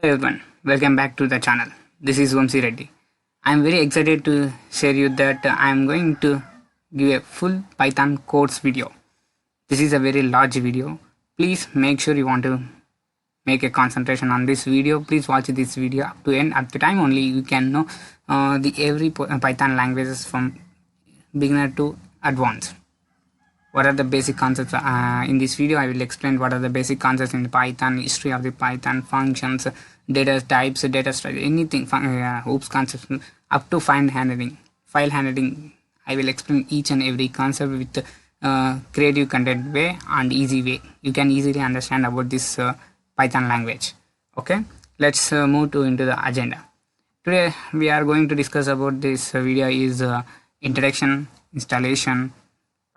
Hello everyone, welcome back to the channel. This is Vamsi Reddy. I am very excited to share you that I am going to give a full Python course video. This is a very large video. Please make sure you want to make a concentration on this video. Please watch this video up to end. At the time only you can know the every Python languages from beginner to advanced. What are the basic concepts in this video? I will explain what are the basic concepts in Python, history of the Python, functions, data types, data structure, anything, hoops concepts up to file handling. I will explain each and every concept with creative content way and easy way. You can easily understand about this Python language. Okay, let's move into the agenda. Today we are going to discuss about this video is introduction, installation,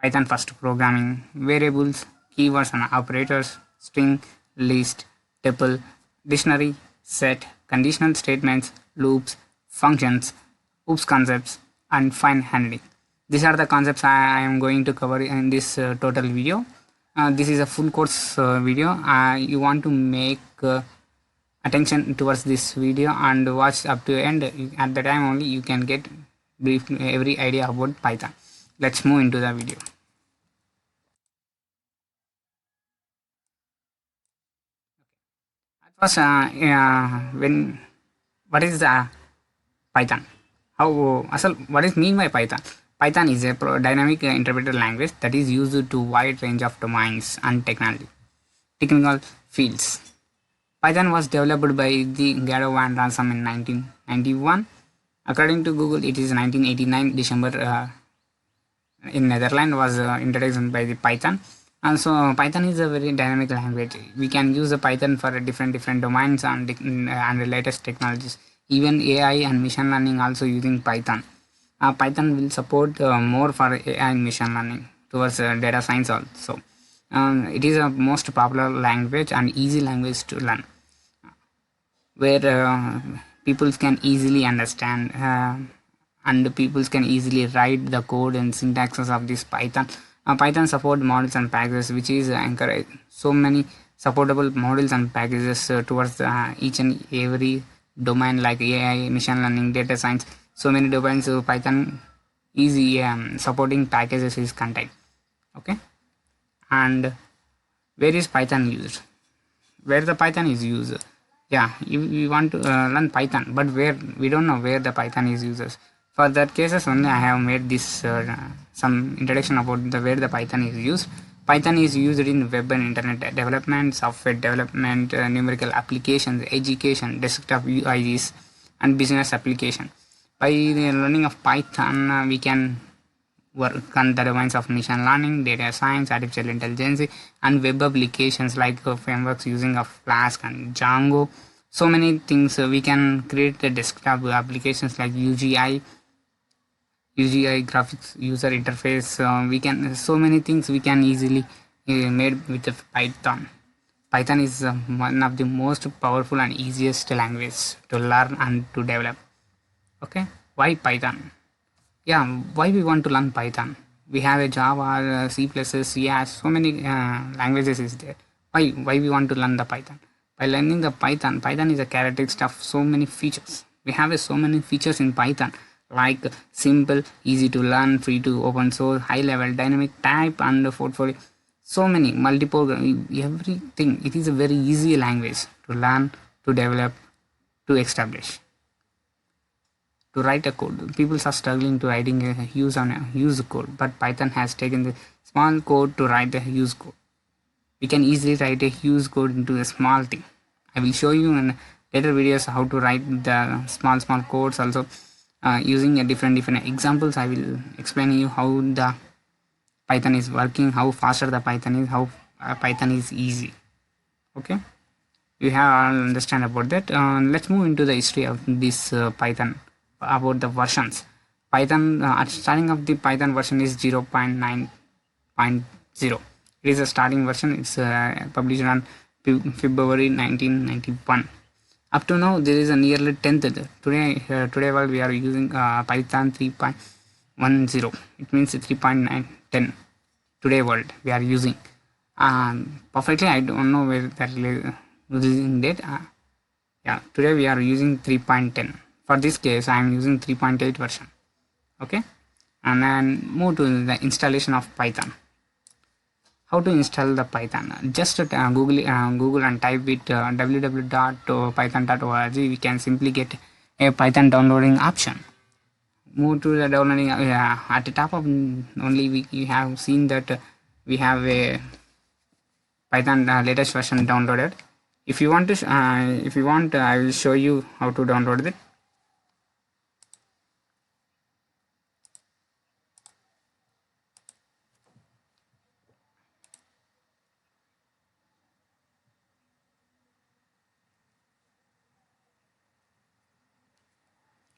Python first programming, variables, keywords and operators, string, list, tuple, dictionary, set, conditional statements, loops, functions, oops concepts, and file handling. These are the concepts I am going to cover in this total video. This is a full course video. You want to make attention towards this video and watch up to end. At the time only you can get brief every idea about Python. Let's move into the video. First, what is Python? What is mean by Python? Python is a dynamic interpreted language that is used to wide range of domains and technical fields. Python was developed by the Gado van Ransom in 1991. According to Google, it is 1989 December in Netherlands was introduced by the Python. And so Python is a very dynamic language. We can use the Python for different domains and the latest technologies. Even AI and machine learning also using Python. Python will support more for AI and machine learning towards data science also. It is a most popular language and easy language to learn, where people can easily understand and people can easily write the code and syntaxes of this Python. Python support models and packages, which is encourage so many supportable models and packages towards each and every domain like AI, machine learning, data science. So many domains. Python easy supporting packages is contained. Okay, and where is Python used? Where the Python is used? Yeah, you want to learn Python, but where we don't know where the Python is used. For that cases only I have made this some introduction about where the Python is used. Python is used in web and internet development, software development, numerical applications, education, desktop UIs, and business application. By the learning of Python, we can work on the domains of machine learning, data science, artificial intelligence, and web applications like frameworks using of Flask and Django. So many things we can create the desktop applications like UGI graphics user interface. We can so many things we can easily made with the Python. Python is one of the most powerful and easiest language to learn and to develop. Okay, why Python? Yeah, why we want to learn Python? We have a Java, C++, yeah, so many languages is there. Why we want to learn the Python? By learning the Python is a characteristic of so many features. We have so many features in Python like simple, easy to learn, free to open source, high level, dynamic type, and portfolio. So many multiple everything. It is a very easy language to learn, to develop, to establish, to write a code. People are struggling to writing a use code, but Python has taken the small code to write a use code. We can easily write a use code into a small thing. I will show you in later videos how to write the small codes also. Using a different examples, I will explain you how the Python is working, how faster the Python is, how Python is easy. Okay, you have all understand about that. Let's move into the history of this Python, about the versions. Python at starting of the Python version is 0.9.0. It is a starting version. It's published on February 1991. Up to now, there is a nearly 10th. Today while we are using Python 3.10. It means 3.910. Today world we are using. Perfectly, I don't know where that using date. Yeah, today we are using 3.10. For this case I am using 3.8 version. Okay, and then move to the installation of Python. How to install the Python? Just Google and type it www.python.org. We can simply get a Python downloading option. Move to the downloading. At the top of only we have seen that we have a Python latest version downloaded. If you want to, I will show you how to download it.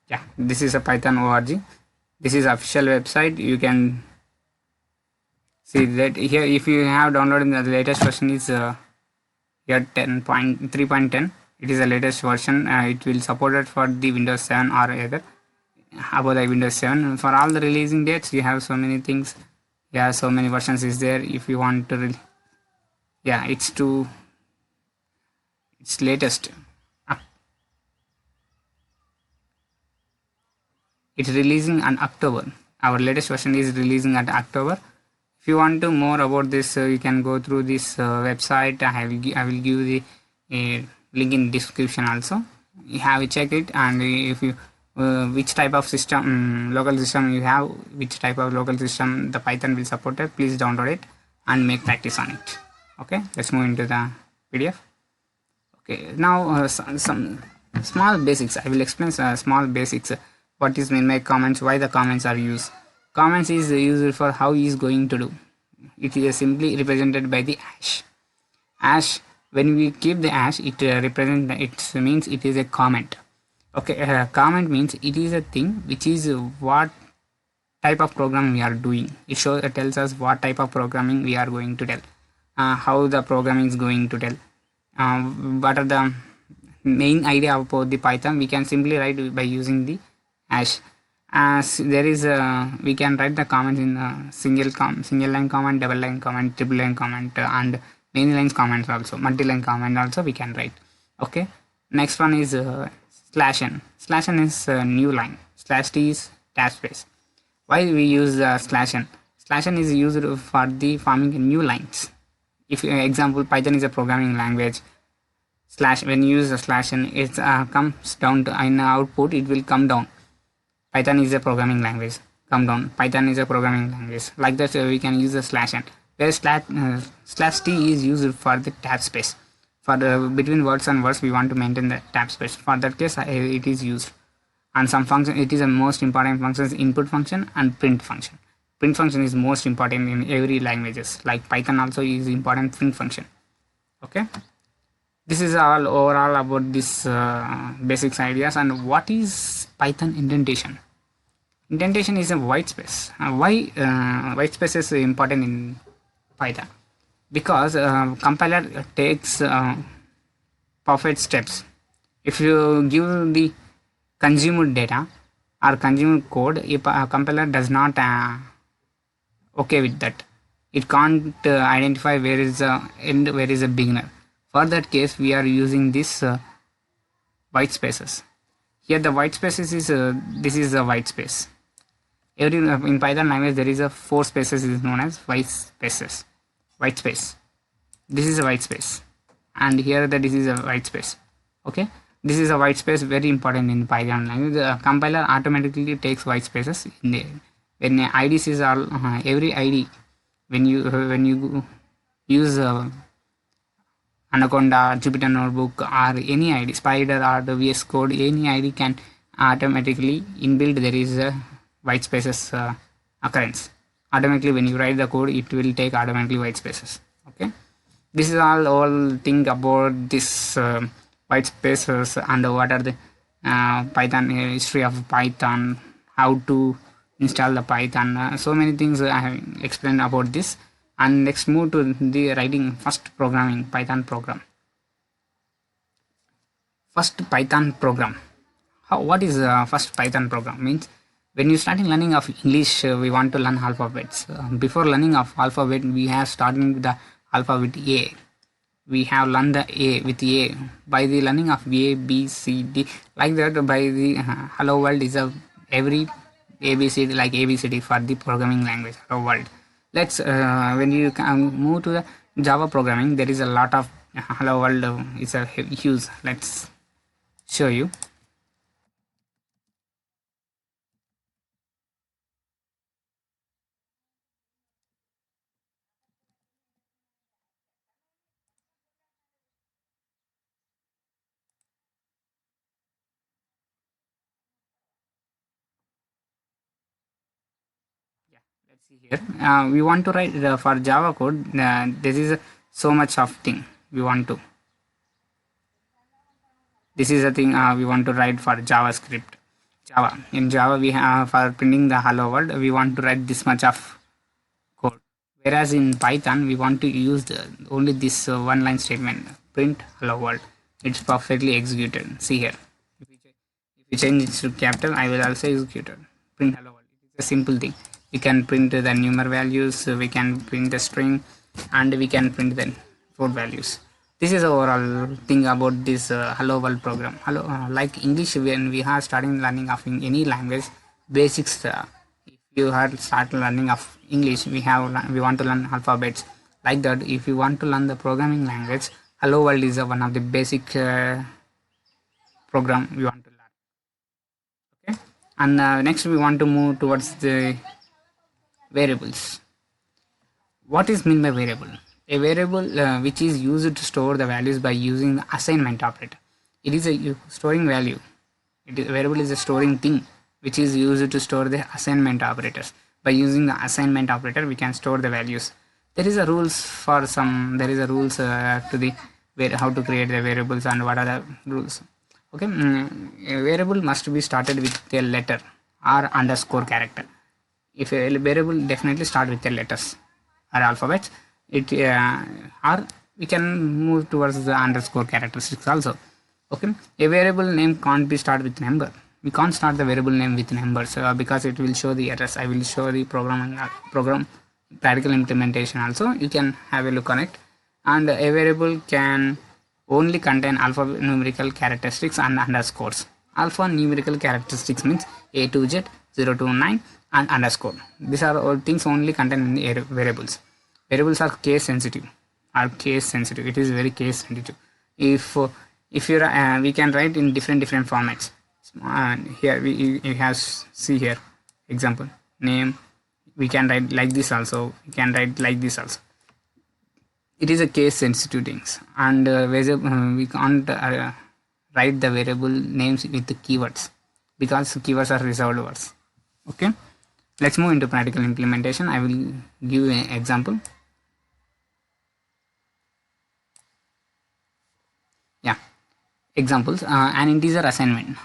Yeah, this is a Python org. This is official website. You can see that here. If you have downloaded the latest version is here 10.3.10. It is the latest version. It will support it for the Windows 7 or either above the Windows 7. For all the releasing dates, you have so many things. Yeah, so many versions is there. If you want to, yeah, it's latest. It's releasing on October. Our latest version is releasing at October. If you want to more about this, you can go through this website. I will give the link in description also. You have to check it, and if you which type of system local system you have, which type of local system the Python will support it, please download it and make practice on it. Okay, let's move into the PDF. Okay, now some small basics. I will explain small basics. What is mean by comments, why the comments are used. Comments is used for how he is going to do. It is simply represented by the hash. Hash, when we keep the hash, it it means it is a comment. Okay, comment means it is a thing which is what type of program we are doing. It tells us what type of programming we are going to tell, how the programming is going to tell, what are the main idea about the Python. We can simply write by using the hash. As there is we can write the comments in single line comment, double line comment, triple line comment, and many lines comments also, multi-line comment also we can write. Okay, next one is slash n. Slash n is new line. Slash t is tab space. Why we use slash n? Slash n is used for the forming new lines. If example, Python is a programming language. When you use a slash n, it comes down to in output. It will come down. Python is a programming language. Come down. Python is a programming language. Like that, we can use a slash n. Where slash t is used for the tab space. For between words and words, we want to maintain the tab space. For that case, it is used. And some function, it is a most important functions: input function and print function. Print function is most important in every languages. Like Python also is important print function. Okay. This is all overall about this basics ideas. And what is Python indentation? Indentation is a white space. Why white space is important in Python? Because compiler takes perfect steps. If you give the consumer data or consumer code, if a compiler does not okay with that, it can't identify where is the end, where is a beginner. For that case, we are using this white spaces. Here the white spaces is this is a white space. In Python language there is a 4 spaces is known as white spaces. White space. This is a white space, and here this is a white space. Okay, this is a white space, very important in Python language. The compiler automatically takes white spaces in the when IDs is all every ID when you use Anaconda, Jupyter Notebook, or any ID, Spider or the VS Code, any ID can automatically inbuilt there is a white spaces occurrence. Automatically when you write the code, it will take automatically white spaces. Okay, this is all thing about this white spaces and what are the Python history of Python, how to install the Python. So many things I have explained about this. And next move to the writing first programming Python program. First Python program. What is first Python program? Means when you starting learning of English, we want to learn alphabets. Before learning of alphabet, we have starting with the alphabet A. we have learned the A with A. By the learning of A, B, C, D, like that, by the hello world is a every ABCD, like ABCD for the programming language hello world. Let's when you move to the Java programming, there is a lot of hello world is a huge. Let's show you. Let's see here. We want to write for Java code. This is so much of thing we want to. This is a thing we want to write for JavaScript. Java. In Java, we have for printing the hello world. We want to write this much of code. Whereas in Python, we want to use only this one line statement, print hello world. It's perfectly executed. See here. If you change it to capital, I will also execute it. Print hello world. It's a simple thing. We can print the numer values, we can print the string, and we can print the float values. This is overall thing about this hello world program. Hello, like English, when we are starting learning of in any language, basics. If you are start learning of English, we want to learn alphabets. Like that, if you want to learn the programming language, hello world is one of the basic program we want to learn. Okay, and next we want to move towards the variables. What is meant by variable? A variable which is used to store the values by using the assignment operator. It is a storing value. Variable is a storing thing which is used to store the assignment operators. By using the assignment operator, we can store the values. There is a rules for some. There is a rules to the where how to create the variables and what are the rules. Okay, a variable must be started with a letter or underscore character. If a variable definitely start with the letters or alphabets, it or we can move towards the underscore characteristics also. Okay, a variable name can't be started with number. We can't start the variable name with numbers because it will show the errors. I will show the program practical implementation also. You can have a look on it. And a variable can only contain alphanumerical characteristics and underscores. Alphanumerical characteristics means A to Z, 0 to 9, and underscore. These are all things only contained in the variables. Variables are case sensitive. It is very case sensitive. If you we can write in different formats. Here you have see here example name. We can write like this also. We can write like this also. It is a case sensitive things, and we can't write the variable names with the keywords because keywords are reserved words. Okay, let's move into practical implementation. I will give an example. Yeah, examples. An integer assignment.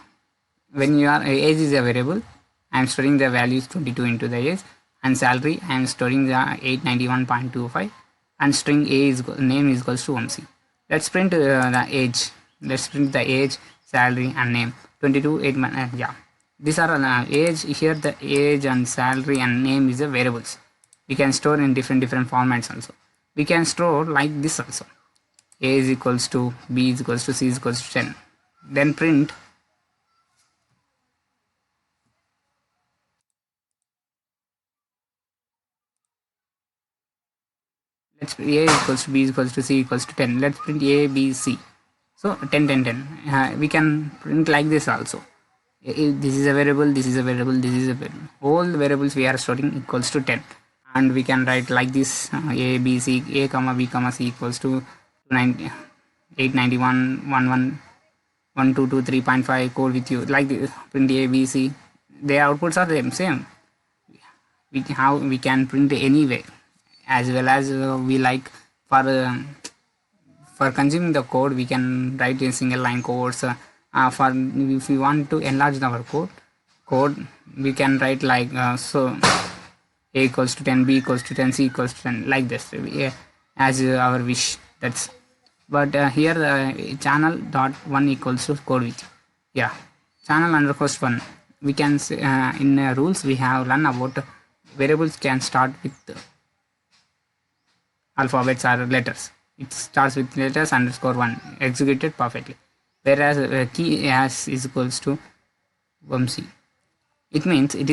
When your age is a variable, I am storing the values 22 into the age, and salary I am storing the 891.25, and string a is name is equals to Vamsi. Let's print the age. Let's print the age, salary, and name. 22, 8, yeah. These are age. Here the age and salary and name is a variables. We can store in different formats also. We can store like this also. A is equals to B is equals to C is equals to 10. Then print let's A is equals to B is equals to C equals to 10. Let's print A, B, C. So 10, 10, 10. We can print like this also. This is a variable, this is a variable, this is a variable. All the variables we are storing equals to 10. And we can write like this A, B, C, A, comma, B, comma, C equals to 891, 11, 1223, 3.5 code with you. Like this, print A, B, C. Their outputs are the same. We can print anyway, as well as we like for consuming the code. We can write in single line codes. For if we want to enlarge our code we can write like so A equals to 10, B equals to 10, C equals to 10, like this as our wish. That's but here channel dot 1 equals to code with channel underscore 1. We can say in rules we have learned about variables can start with alphabets or letters. it starts with letters underscore 1 executed perfectly, whereas key as is equals to Vamsi. It means it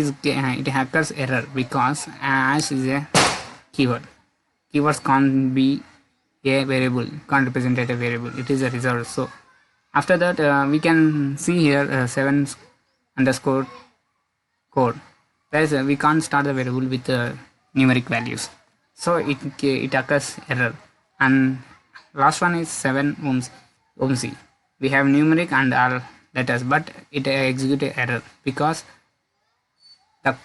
occurs error because as is a keyword. Keywords can't be a variable, can't represent a variable. It is a reserved. So after that, we can see here 7 underscore code. Whereas we can't start the variable with numeric values. So it occurs error. And last one is 7 ohms. We have numeric and all letters, but it executes error because the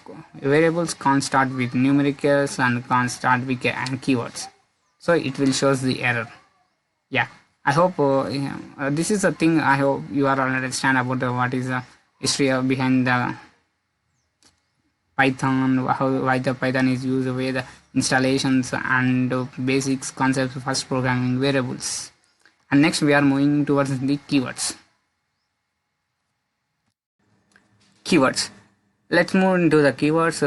variables can't start with numericals and can't start with keywords, so it will shows the error. Yeah, I hope this is a thing. I hope you are understand about what is the history of behind the Python, why the Python is used, where the installations and basics concepts of first programming variables. And next we are moving towards the keywords. Let's move into the keywords.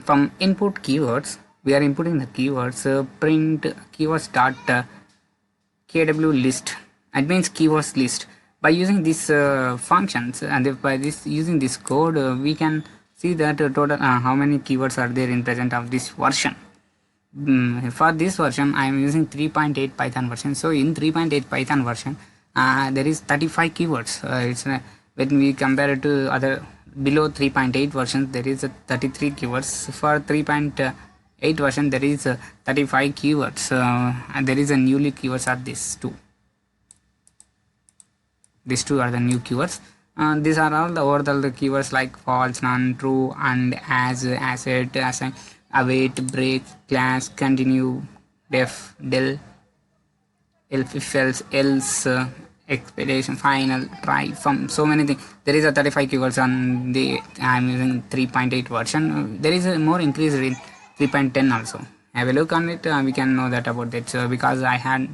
From input keywords, we are inputting the keywords. Print keywords dot kw list. It means keywords list. By using these functions and by using this code, we can see that total how many keywords are there in present of this version. For this version, I am using 3.8 Python version. So in 3.8 Python version, there is 35 keywords. When we compare it to other below 3.8 versions, there is 33 keywords. For 3.8 version, there is 35 keywords, and there is a newly keywords are these two. These two are the new keywords. These are all the overall the keywords like false, none, true, and as, asset, assign, await, break, class, continue, def, del, if else, expedition, final, try, from so many things. There is a 35 keywords on the I'm using 3.8 version. There is a more increase in 3.10 also. Have a look on it. We can know that about that. So because I had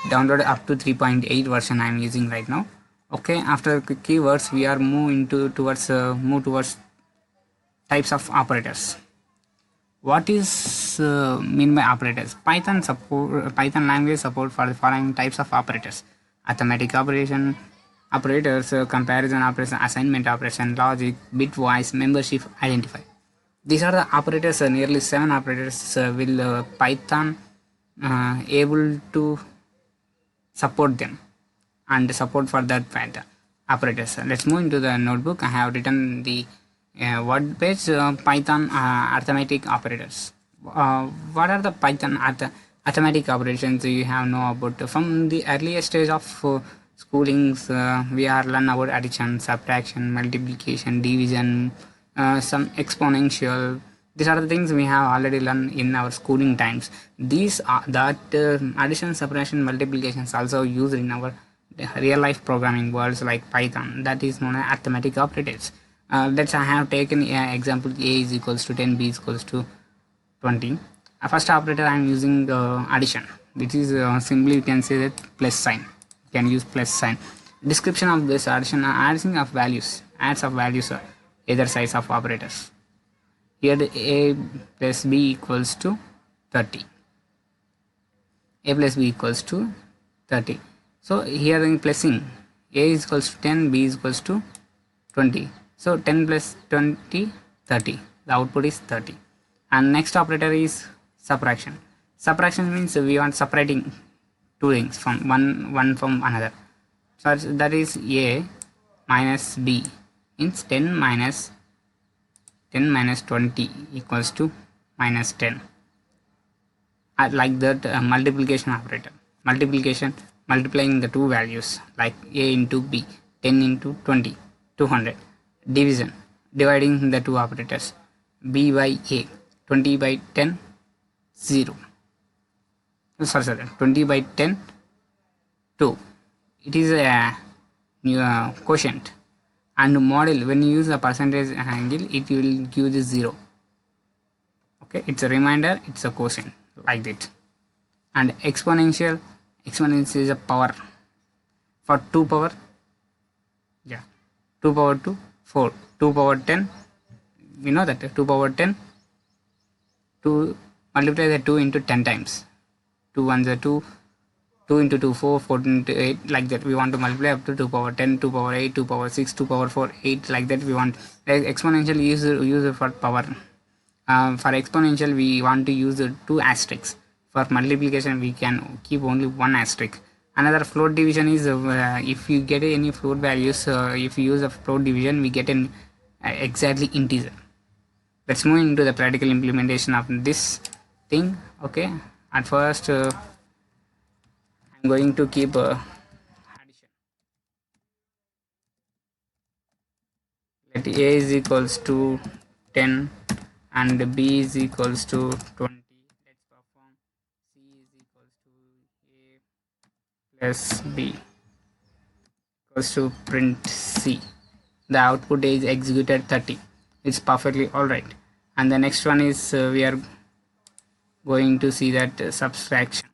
downloaded up to 3.8 version I'm using right now. Okay, after keywords we are move towards types of operators. What is mean by operators? Python language support for the following types of operators: arithmetic operators, comparison operation, assignment operation, logic, bitwise, membership, identifier. These are the operators. Nearly 7 operators will Python able to support them and support for that pattern operators. Let's move into the notebook. I have written the word page Python arithmetic operators. What are the Python arithmetic operations you have know about? From the earliest stage of schoolings, we are learn about addition, subtraction, multiplication, division, some exponential. These are the things we have already learned in our schooling times. These are that addition, subtraction, multiplications also used in our real life programming worlds like Python. That is known as arithmetic operators. Let's I have taken example a is equals to 10, b is equals to 20. First operator I am using addition. This is simply you can say that plus sign. You can use plus sign. Description of this addition: adding of values, adds of values, either size of operators. Here a plus b equals to 30. A plus b equals to 30. So here in plussing, a is equals to 10, b is equals to 20. So 10 plus 20, 30. The output is 30. And next operator is subtraction. Subtraction means we want separating two things from one from another. So that is a minus b means 10 minus 20 equals to minus 10. Like that multiplication operator. Multiplying the two values like a into b, 10 into 20, 200. Division, dividing the two operators, b by a, 20 by 10, 0. Sorry, 20 by 10, 2. It is a quotient. And model, when you use a percentage angle, it will give the 0. Okay, it's a reminder, it's a quotient like that. And exponential is a power. For 2 power, 2 power 2, 4, 2 power 10, we know that 2 power 10, to multiply the 2 into 10 times, 2 ones are 2, 2 into 2 4, 4 into 8, like that. We want to multiply up to 2 power 10, 2 power 8, 2 power 6, 2 power 4, 8, like that. We want exponential use for power. For exponential we want to use two asterisks. For multiplication we can keep only one asterisk. Another float division is if you get any float values, if you use a float division we get an exactly integer. Let's move into the practical implementation of this thing. Okay, at first I'm going to keep addition. Let a is equals to 10 and b is equals to 20. Let's perform c is equals to a plus b equals to print c. The output is executed 30. It's perfectly alright. And the next one is we are going to see that subtraction.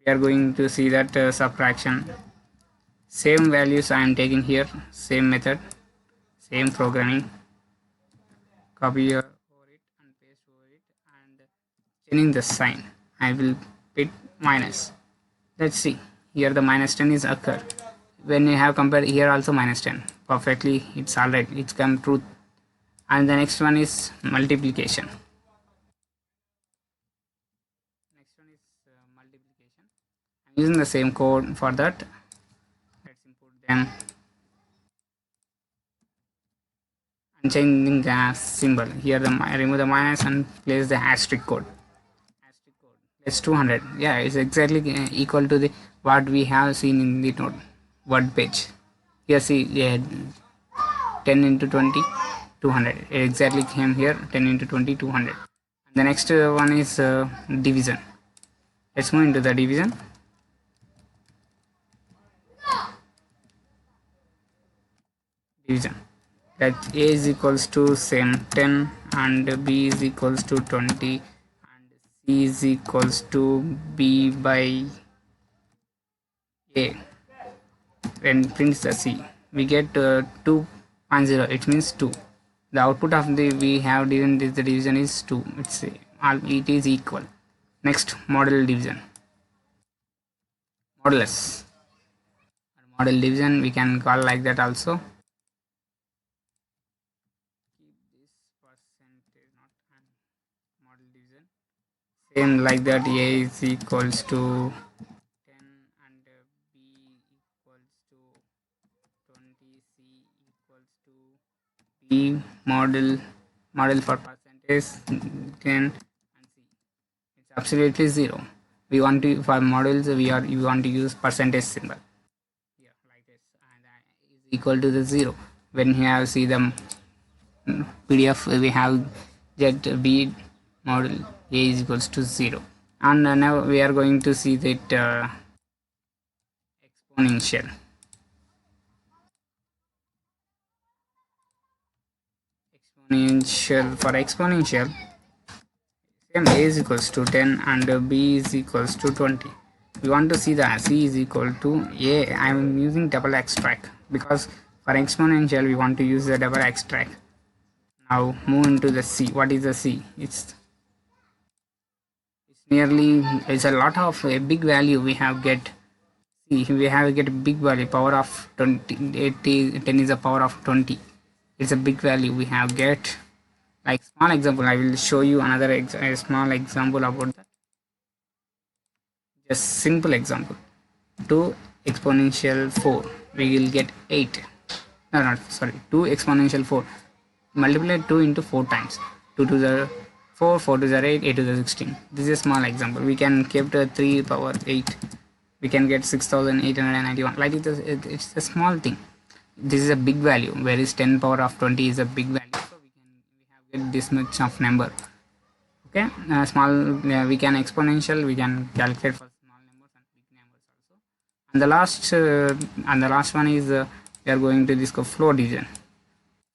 We are going to see that subtraction. Same values I am taking here, same method, same programming. Copy over it and paste over it and changing the sign. I will put minus. Let's see. Here the minus 10 is occur. When you have compared here also minus 10. Perfectly, it's alright. It's come true. And the next one is multiplication. Next one is multiplication. I'm using the same code for that. Let's import them and changing the symbol. Here I remove the minus and place the asterisk code. It's 200. Yeah, it's exactly equal to the what we have seen in the node word page. Here see, yeah, 10 into 20, 200. It exactly came here, 10 into 20, 200. The next one is division. Let's move into the division. That a is equals to same 10 and b is equals to 20 and c is equals to b by a. When prints the c, we get 2.0. It means 2. The output of the we have division this the division is 2. It is equal. Next, model division. Modulus. Model division we can call like that also. Keep this percentage not model division. Same like that, a is equals to 10 and b equals to 20, c equals to b model for percentage 10 and c. It's absolutely 0. We want to for models we want to use percentage symbol. Yeah, like this, and is equal to the 0. When you have see the PDF we have that b model a is equals to 0. And now we are going to see that exponential. For exponential, same a is equals to 10 and b is equals to 20. We want to see the c is equal to a. I am using double extract because for exponential we want to use the double extract. Now move into the c. What is the c? It's nearly, it's a lot of a big value we have get. See, we have get a big value, power of 20, 80, 10 is a power of 20. It's a big value we have get. Like small example, I will show you another a small example about that. Just simple example. 2 exponential 4, we will get 8. No, not sorry. 2 exponential 4. Multiply 2 into 4 times. 2 to the 4, 4 to the 8, 8 to the 16. This is a small example. We can keep the 3 power 8. We can get 6891. Like it's a small thing. This is a big value, whereas 10 power of 20 is a big value. So we have get this much of number. Okay, small we can exponential. We can calculate for small numbers and big numbers also. And the last one is we are going to discuss float division.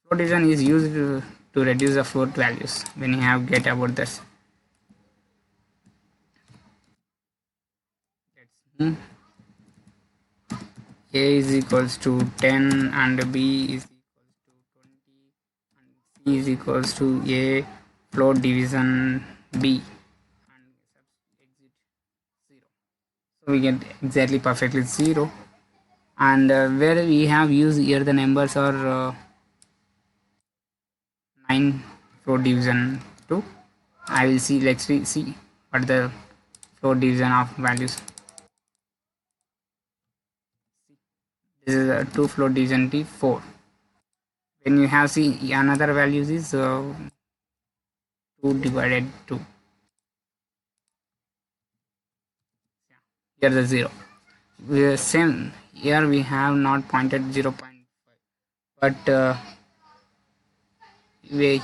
Float division is used to reduce the float values when you have get about this. A is equals to 10 and b is equals to 20 and c is equals to a float division b, and exit 0. So we get exactly perfectly 0. And where we have used here the numbers are 9 float division 2. I will see, let's see what the float division of values. This is a 2 float division t 4. When you have see another values is 2 divided 2. Here the 0. We same here we have not pointed 0.5, but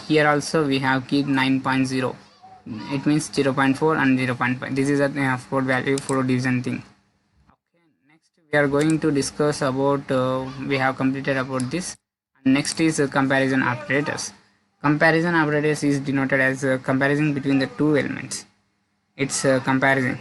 here also we have keep 9.0. It means 0.4 and 0.5. This is a float value float division thing. Okay, next we are going to discuss about we have completed about this. Next is comparison operators. Comparison operators is denoted as comparison between the two elements. It's comparison.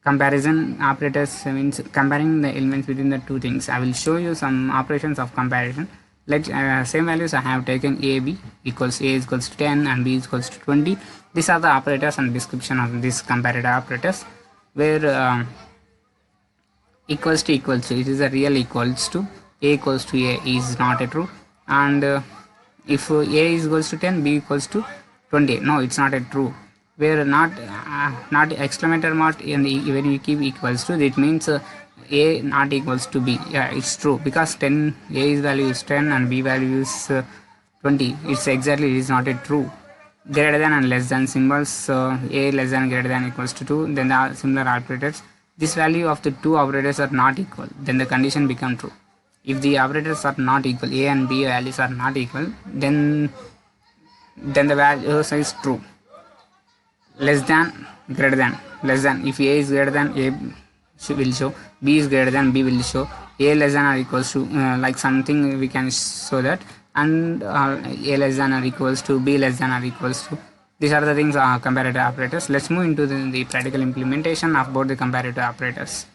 Comparison operators means comparing the elements between the two things. I will show you some operations of comparison. Let same values I have taken a b equals a is equals to 10 and b is equals to 20. These are the operators and description of these comparator operators, where equals to, it is a real equals to, a equals to a is not a true, and if a is equals to 10, b equals to 20, no, it's not a true, where not exclamation mark in the, when you keep equals to, it means a not equals to b. Yeah, it's true, because 10, a value is 10 and b value is 20. It's exactly, it is not a true. Greater than and less than symbols, a less than greater than equals to 2, then the similar operators. This value of the two operators are not equal, then the condition become true. If the operators are not equal, a and b values are not equal, then the value is true. Less than, greater than, less than, if a is greater than, a will show, b is greater than, b will show, a less than or equals to, like something we can show that, and a less than or equals to, b less than or equals to. These are the things comparative operators. Let's move into the practical implementation of both the comparative operators.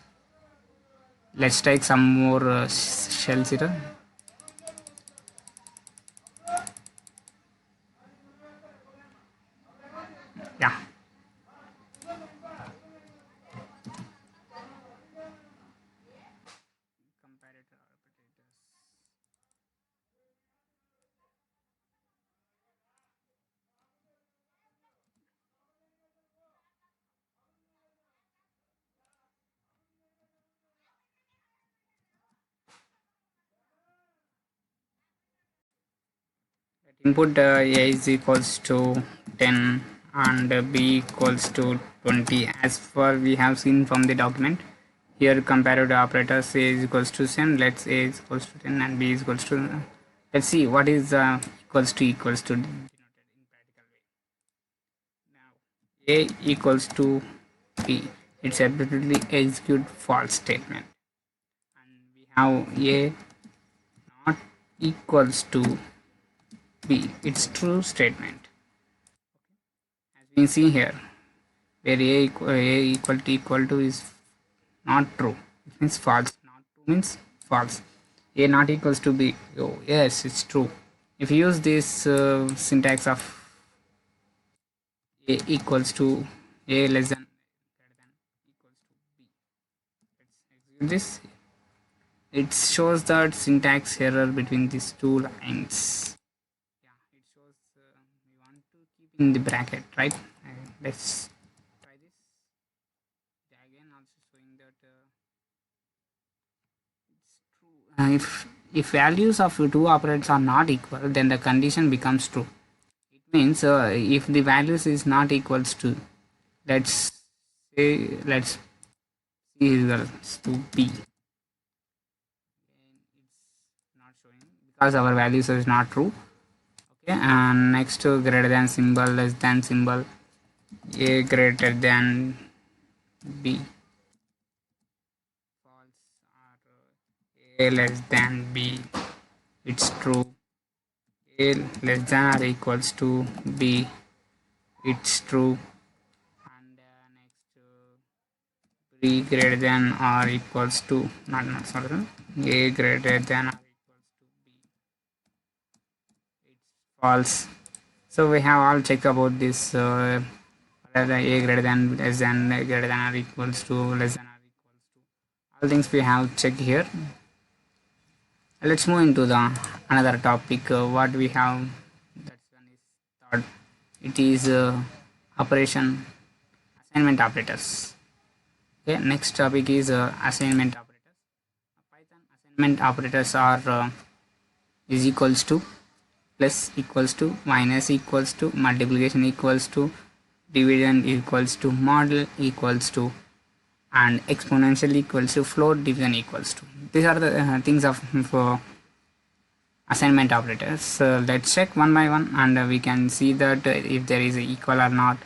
Let's take some more shells here. Yeah. Input a is equals to 10 and b equals to 20, as far we have seen from the document. Here comparative operators, a is equals to 10, let's a is equals to 10 and b is equals to, let's see what is equals to denoted in practical way. Now a equals to b, it's absolutely execute false statement, and we have a not equals to b, it's true statement, as we see here, where equal to is not true, it means false, not true means false. A not equals to b, oh yes, it's true. If you use this syntax of a equals to, a less than, greater than, equals to b, let's execute this. It shows that syntax error between these two lines. Yeah, it shows we want to keep in the bracket, right? Let's try this. Again also showing that it's true. If values of two operators are not equal, then the condition becomes true. It means if the values is not equals to, let's say, let's see equals to b, it's not showing because our values is not true. Okay, and next to greater than symbol, less than symbol, a greater than b, false, or a less than b, it's true. A less than or equals to b, it's true. And next b greater than or equals to, not sorry, a greater than or equals to b, it's false. So we have all checked about this whether a greater than, less than, greater than or equals to, less than or equals to, all things we have checked here. Let's move into the another topic. What we have, that one is third. It is operation assignment operators. Okay, next topic is assignment operators. Python assignment operators are is equals to, plus equals to, minus equals to, multiplication equals to, division equals to, model equals to, and exponential equals to, float division equals to. These are the things of for assignment operators. So let's check one by one, and we can see that if there is a equal or not,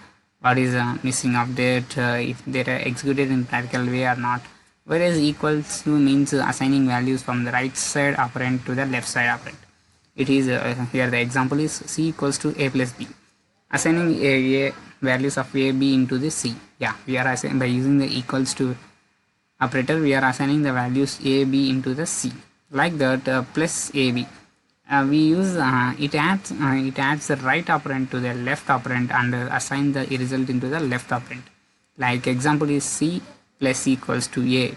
what is missing update, if they are executed in practical way or not. Whereas equals to means assigning values from the right side operand to the left side operand. It is here the example is c equals to a plus b, assigning a values of a b into the c. Yeah, we are assigning by using the equals to operator, we are assigning the values a b into the c, like that. Plus ab, we use it adds the right operand to the left operand and assign the result into the left operand. Like example is c plus equals to a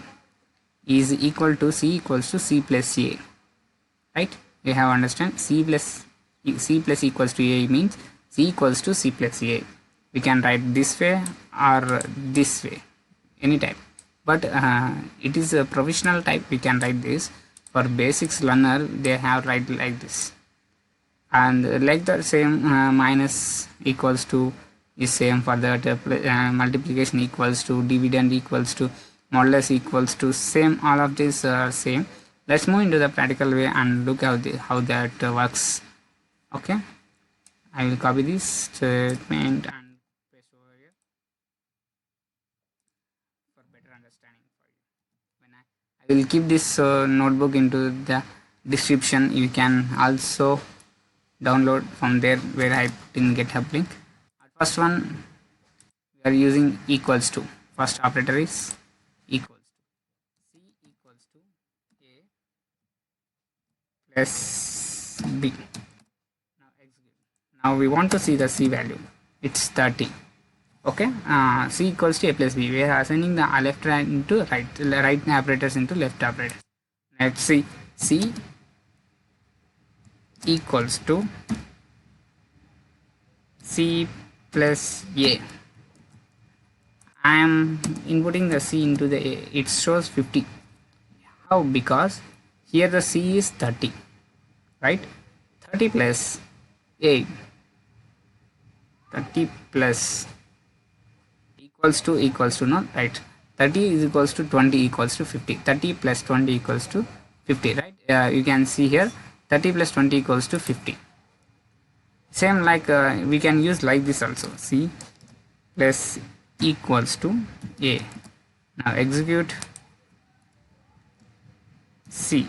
is equal to c equals to c plus a, right? We have understand c plus equals to a means c equals to c plus a. We can write this way or this way, any type, but it is a provisional type. We can write this. For basics learner, they have write like this, and like the same minus equals to is same for that, multiplication equals to, dividend equals to, modulus equals to, same. All of these are same. Let's move into the practical way and look how that works. Okay, I will copy this statement and paste over here for better understanding for you. When I will keep this notebook into the description. You can also download from there where I put in GitHub link. First one, we are using equals to. First operator is equals to. C equals to a plus b. Now execute. Now we want to see the c value. It's 30. Okay, c equals to a plus b. We are assigning the left into right operators into left operators. Let's see, c equals to c plus a. I am inputting the c into the a. It shows 50. How? Because here the c is 30, right? 30 plus a, 30 plus equals to no, right? 30 is equals to 20 equals to 50. 30 plus 20 equals to 50, right? You can see here 30 plus 20 equals to 50. Same like we can use like this also. C plus equals to a. Now execute c.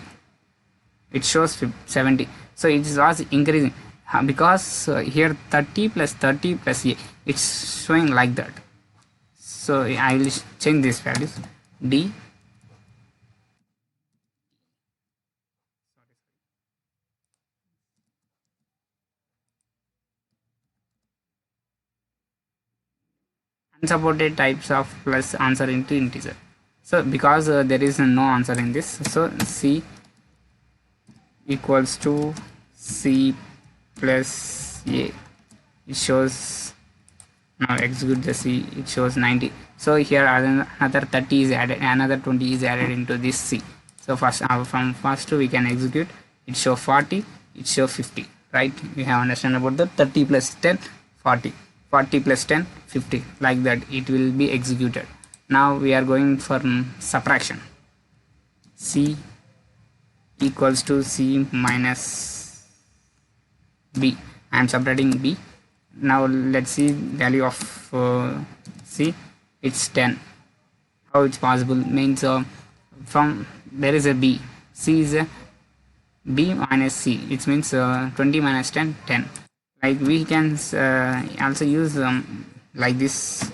It shows 70. So it is also increasing because here 30 plus 30 plus a, it's showing like that. So I will change these values. D unsupported types of plus answer into integer. So because there is no answer in this, so c equals to c plus a. It shows, now execute the c, it shows 90. So here another 30 is added, another 20 is added into this c. So first from first we can execute. It show 40, it show 50, right? We have understand about the 30 plus 10 40, 40 plus 10 50, like that it will be executed. Now we are going for subtraction. C equals to c minus b. I am subtracting b. Now let's see value of c. It's 10. How it's possible means from there is a b, c is a b minus c. It means 20 minus 10 10. Like we can also use like this.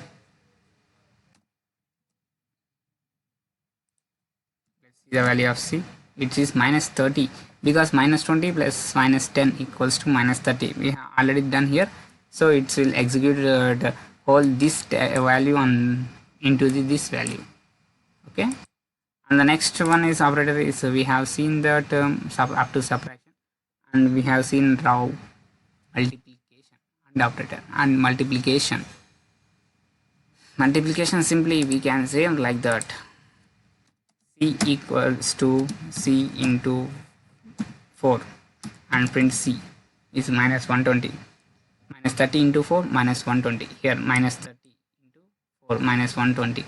Let's see the value of c. which is minus 30, because minus 20 plus minus 10 equals to minus 30. We have already done here, so it will execute the whole this value on into this value. Okay, and the next one is operator is we have seen that up to subtraction, and we have seen raw multiplication and operator and multiplication. Multiplication simply we can say like that: c equals to c into 4 and print c is minus 120, minus 30 into 4 minus 120, here minus 30 into 4 minus 120,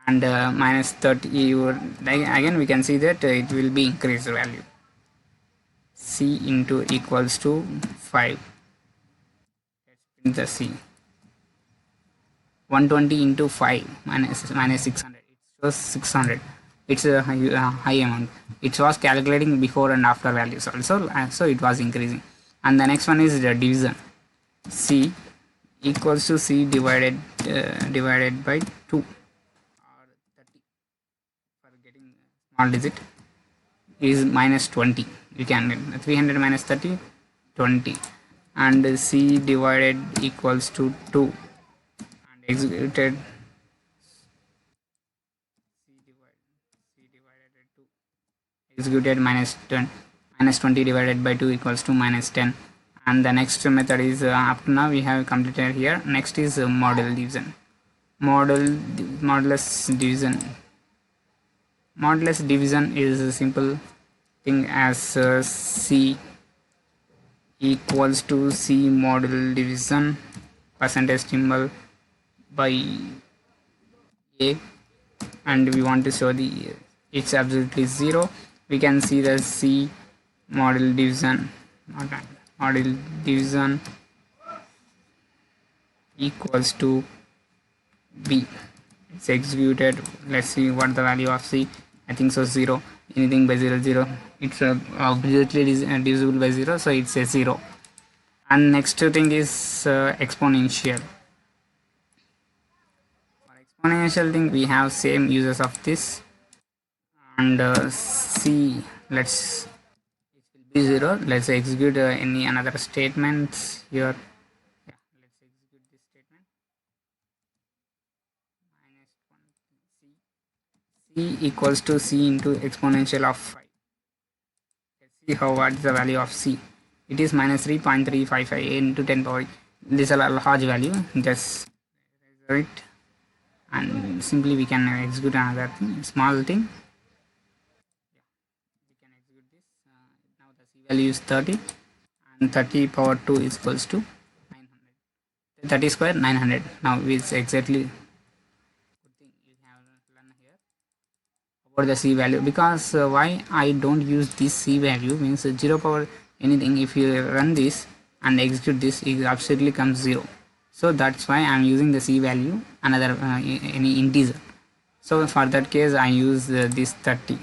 and minus 30 again we can see that it will be increased value, c into equals to 5. Let's print the c. 120 into 5 minus 600, it shows 600. It's a high amount. It was calculating before and after values also, so it was increasing. And the next one is the division. C equals to c divided by 2 or 30 for getting small digit is minus 20. You can get 300 minus 30, 20, and c divided equals to 2 and executed executed minus 10, minus 20 divided by 2 equals to minus 10. And the next method is up to now we have completed here. Next is model division. Modulus division. Modulus division is a simple thing as c equals to c model division percentage symbol by a, and we want to show the it's absolutely 0. We can see the c model division equals to b. It's executed. Let's see what the value of c. I think so 0. Anything by 0 0, it's obviously divisible by 0, so it's a 0. And next thing is exponential. For exponential thing we have same uses of this, and c, let's it will be 0. Let's execute any another statements here. Yeah, let's execute this statement. Minus 1 c equals to c into exponential of 5. Let's see how what is the value of c. It is minus 3.355 into 10 power. This is a large value. Just it, and simply we can execute another thing, small thing. We can execute this. Now the c value is 30, and 30 power 2 is equals to 900. 30 square 900. Now it's exactly good thing you have learned here about the c value, because why I don't use this c value means 0 power anything. If you run this and execute this, it absolutely comes 0. So that's why I'm using the c value another any integer. So for that case I use this 30.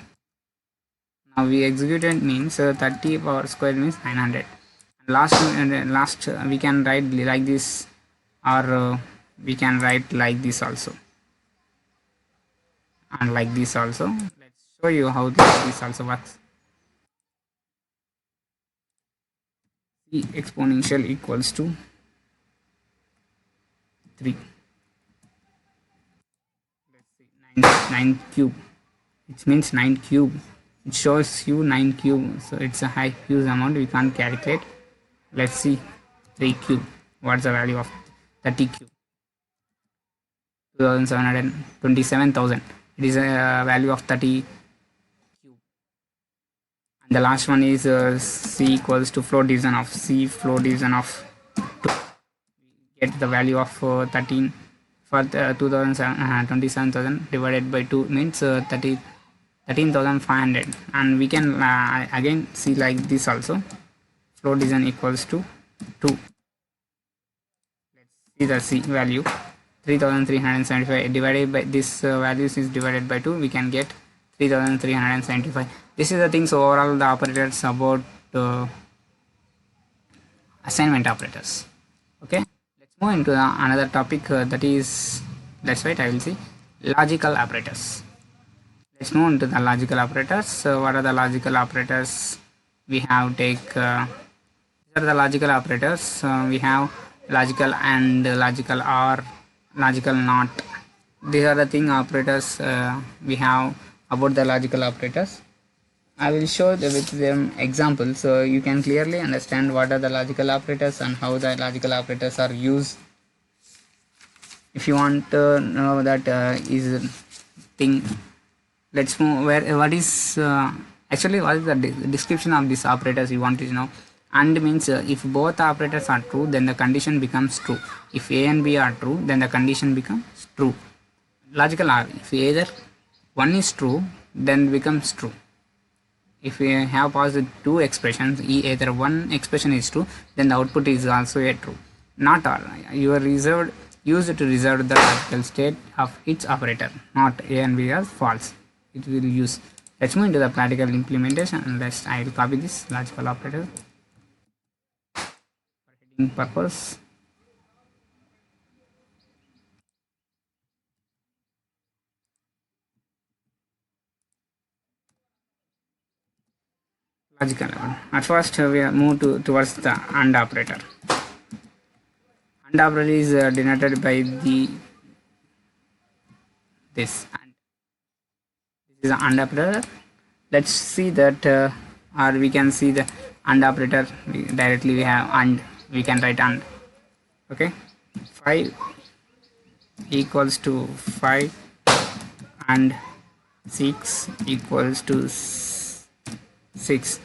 Now we executed means 30 power square means 900. Last we can write like this, or we can write like this also, and like this also. Let's show you how this also works. C exponential equals to 3. Let's see, 9 cube. It means 9 cube. It shows you 9 cube, so it's a huge amount. We can't calculate. Let's see, 3 cube. What's the value of 30 cube? 27,000. It is a value of 30 cube. And the last one is c equals to float division of c, float division of 2. We get the value of 13 for 27,000 divided by 2 means 13,500, and we can again see like this also. Float division equals to 2. Let's see the c value, 3,375 divided by this values is divided by 2. We can get 3,375. This is the things overall the operators about assignment operators. Okay, let's move into another topic that is, let's wait, I will see logical operators. let's move on to the logical operators. So what are the logical operators? We have these are the logical operators. We have logical and, logical or, logical not. These are the thing operators we have about the logical operators. I will show with them examples so you can clearly understand what are the logical operators and how the logical operators are used. If you want to know that is thing, let's move where what is actually what is the description of these operators you want to know. And means if both operators are true, then the condition becomes true. If a and b are true, then the condition becomes true. Logical are, if either one is true, then becomes true. If we have passed two expressions, either one expression is true, then the output is also a true. Not all. You are used to reserve the logical state of its operator. Not a and b as false. It will use. Let's move into the practical implementation. And I will copy this logical operator for heading purpose. Logical level. At first, we move towards the AND operator. AND operator is denoted by this AND. This is the AND operator. Let's see that, or we can see the AND operator directly. We have AND. We can write AND. Okay, 5 equals to 5 and 6 equals to 6.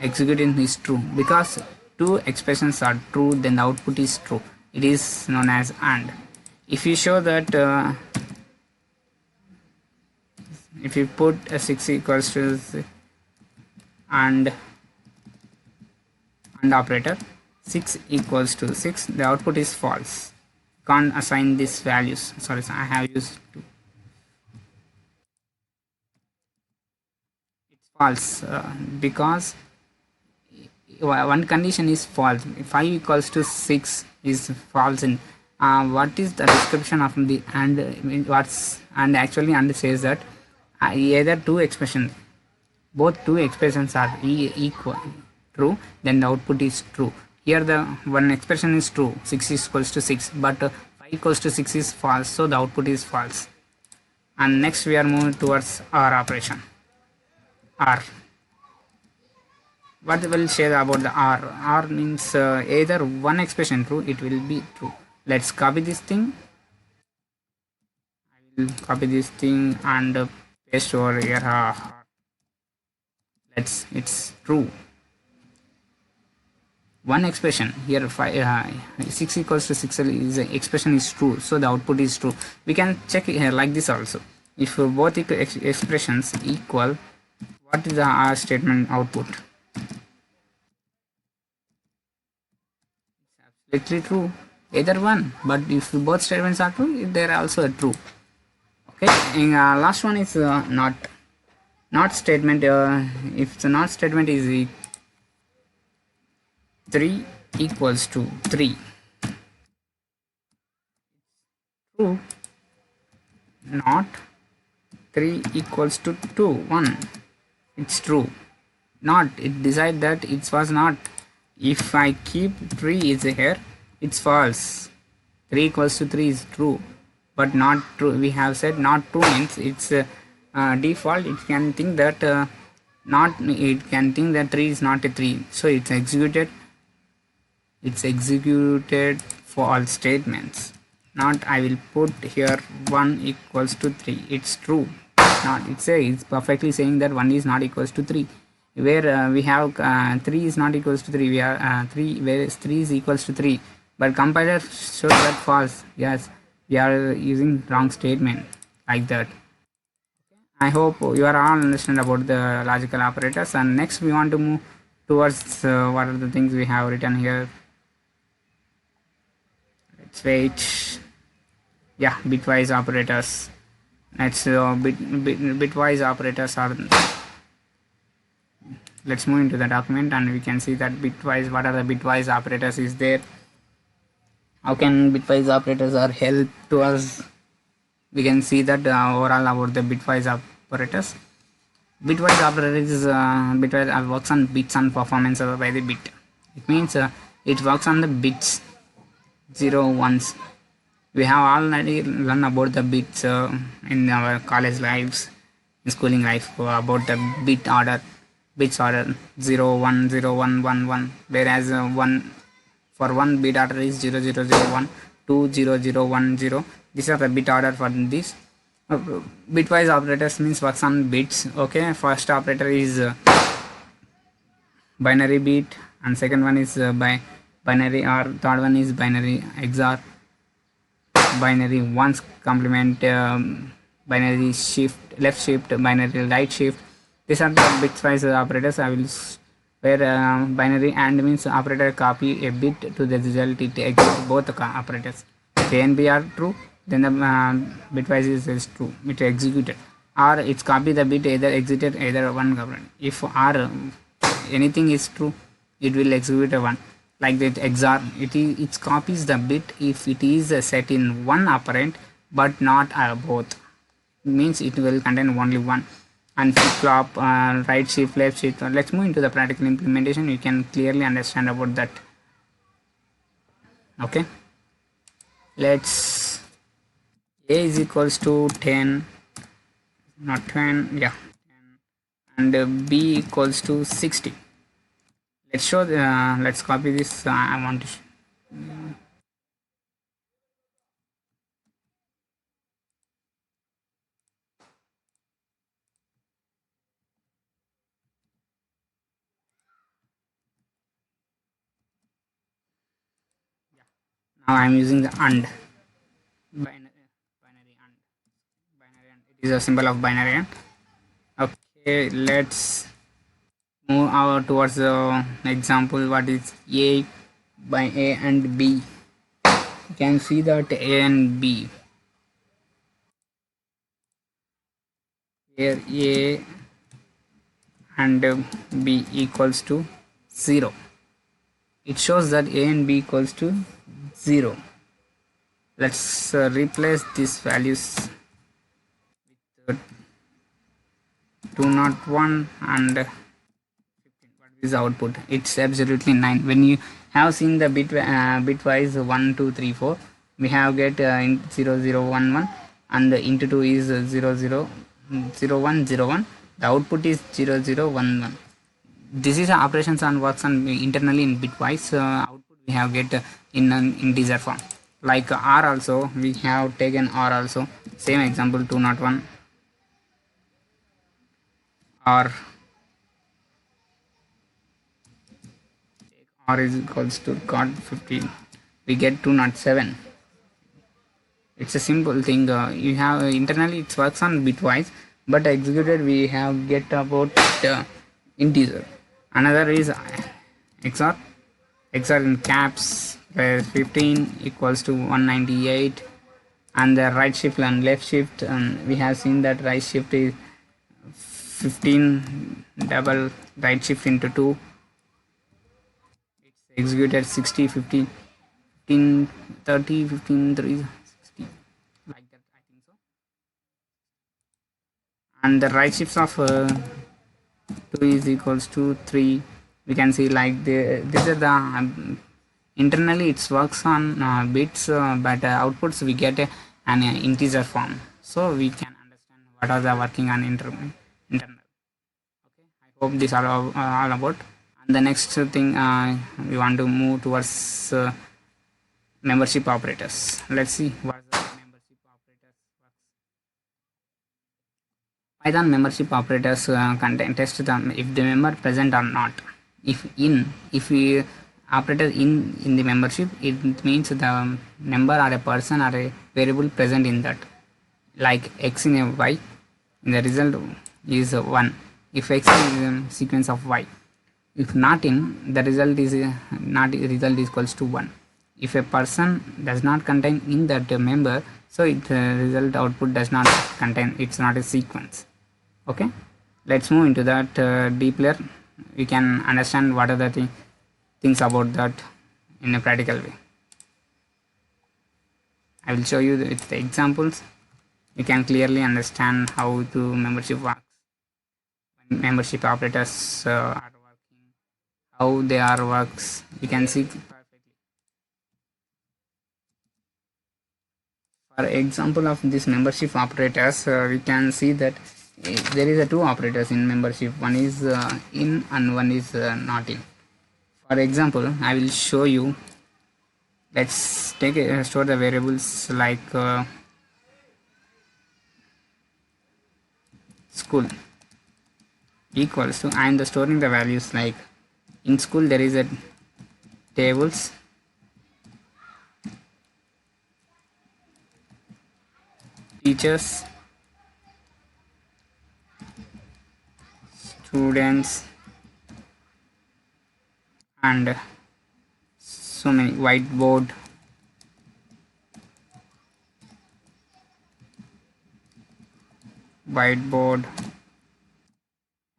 Executing is true because two expressions are true, then the output is true. It is known as AND. If you show that if you put a 6 equals to and operator 6 equals to 6, the output is false. Can't assign these values. Sorry, I have used 2. It's false because one condition is false. 5 equals to 6 is false in what is the description of the AND? What's and actually AND says that either two expressions, both two expressions are equal true, then the output is true. Here the one expression is true, 6 is equals to 6, but 5 equals to 6 is false, so the output is false. And next we are moving towards OR operation. OR. What will say about the OR? OR means either one expression true, it will be true. Let's copy this thing. I will copy this thing and paste over here. It's true. One expression here 6 equals to 6 is expression is true, so the output is true. We can check here like this also. If both expressions equal, what is the OR statement output? Absolutely true, either one. But if both statements are true, they are also true. Okay, and last one is not statement. If the not statement is 3 equals to 3, true. Not 3 equals to 2 1, it's true. Not, it decide that it was not. If I keep 3 is here, it's false. 3 equals to 3 is true, but not true. We have said not true means it's default. It can think that not. It can think that 3 is not a 3, so it's executed. It's executed for all statements. Not, I will put here 1 equals to 3. It's true. Not, it's perfectly saying that 1 is not equals to 3. Where we have 3 is not equals to 3. We are 3, whereas 3 is equals to 3. But compiler shows that false. Yes, we are using wrong statement like that. I hope you are all understand about the logical operators. And next we want to move towards what are the things we have written here. Let's wait. Yeah, bitwise operators. Let's bitwise operators are. Let's move into the document and we can see that bitwise. What are the bitwise operators is there? How can bitwise operators are help to us? We can see that overall about the bitwise operators. Bitwise operator is bitwise works on bits and performance by the bit. It means it works on the bits, 0 ones. We have already learned about the bits in our college lives, in schooling life, about the bits order 0 1 0 1 1 1. Whereas one for one bit order is 0 0 0 1 2 0 0 1 0. These are the bit order for this. Bitwise operators means works on bits. Okay, first operator is binary bit, and second one is by binary or, third one is binary XOR, binary ones complement, binary shift left shift, binary right shift. These are the bitwise operators. I will where binary and means operator copy a bit to the result, it executes both operators. If A and B are true, then the bitwise is true, it executed, or it's copy the bit either exited either one operator. If R anything is true, it will execute a one. Like that XOR, it copies the bit if it is set in one operand but not both, means it will contain only one. And flip flop, right shift, left shift. Let's move into the practical implementation. You can clearly understand about that. Okay, let's A is equals to 10, not 10, yeah, 10, and B equals to 60. Let's show let's copy this. I want to now I'm using the and binary and binary and it is a symbol of binary and. Okay, let's move our towards the example. What is A by A and B? You can see that A and B, here A and B equals to 0. It shows that A and B equals to 0. Let's replace these values with 201 and 15. What is output? It's absolutely 9. When you have seen the bitwise 1 2 3 4, we have get in 0 0 1 1, and the into 2 is 0 0 0 1 0 1. The output is 0 0 1 1. This is operations on works on internally in bitwise. Output we have get in an integer form. Like R also, we have taken R also. Same example 201 R is equals to got 15. We get 207. It's a simple thing. You have internally it works on bitwise, but executed we have get about integer. Another is XOR. XOR in caps, where 15 equals to 198, and the right shift and left shift. We have seen that right shift is 15 double right shift into 2. It's executed 60 15 15 30 15 3 60, like that, I think so. And the right shifts of 2 is equals to 3. We can see like this is the internally it works on bits, but outputs we get an integer form, so we can understand what are the working on internal. Okay, I hope this are all about. And the next thing, we want to move towards membership operators. Let's see what the membership operators works. Python membership operators contain test them if the member present or not. If we operator in the membership, it means the member or a person or a variable present in that. Like x in a y, the result is 1. If x is a sequence of y, if not in, the result is not result is equals to 1. If a person does not contain in that member, so it result output does not contain, it's not a sequence. Okay, let's move into that deeper. We can understand what are the things about that in a practical way. I will show you with the examples. you can clearly understand how the membership works. When membership operators are working, how they are works, you can see perfectly. For example of this membership operators, we can see that there is a two operators in membership. One is in and one is not in. For example, I will show you. Let's take store the variables like school equals to, and the storing the values like in school there is a tables, teachers, students, and so many whiteboard, whiteboard,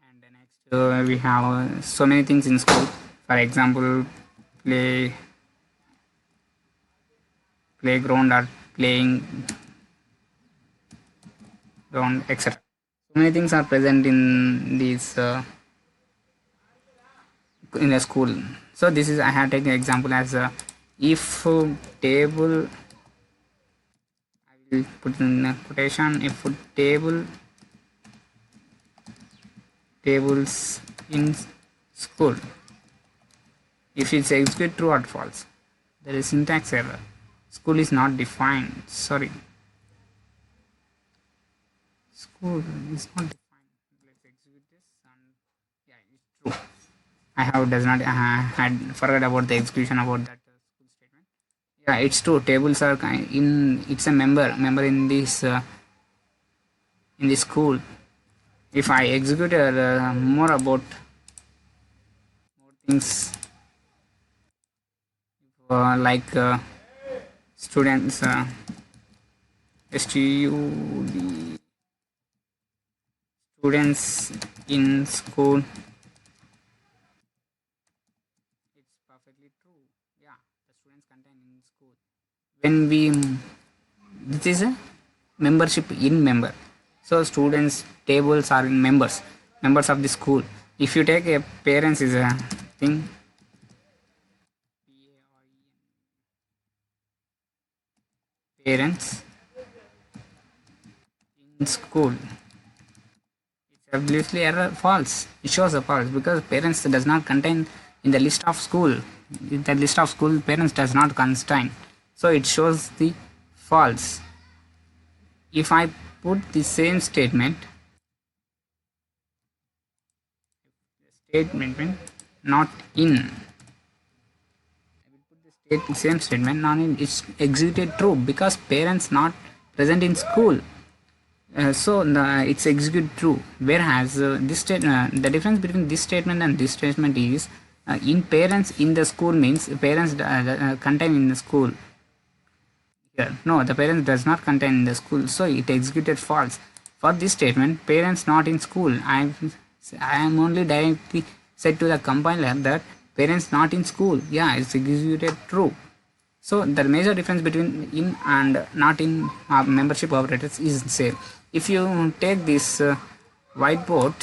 and the next we have so many things in school. For example, playground or playing ground, etc. So many things are present in these in a school. So this is, I have taken example as a if table, I will put in a quotation, if tables in school, if it's execute true or false, there is syntax error. School is not defined. Sorry, school is not defined. Let's execute this, and yeah, it's true. I have does not had forgot about the execution about that school statement. Yeah, it's true. Tables are in. It's a member in this school. If I execute more about more things like students, STUD, students in school, it's perfectly true. Yeah, the students contained in school. When we this is a membership in member, so students tables are in members of the school. If you take a parents is a thing, parents in school, it's obviously error false. It shows a false because parents does not contain in the list of school. In the list of school, parents does not contain, so it shows the false. If I put the same statement not in, same statement not in, it's executed true because parents not present in school. It's executed true. Whereas the difference between this statement and this statement is in parents in the school means parents contain in the school. Here, no, the parents does not contain in the school, so it executed false. For this statement, parents not in school, I am only directly said to the compiler that parents not in school. Yeah, it's executed true. So the major difference between in and not in membership operators is same. If you take this whiteboard,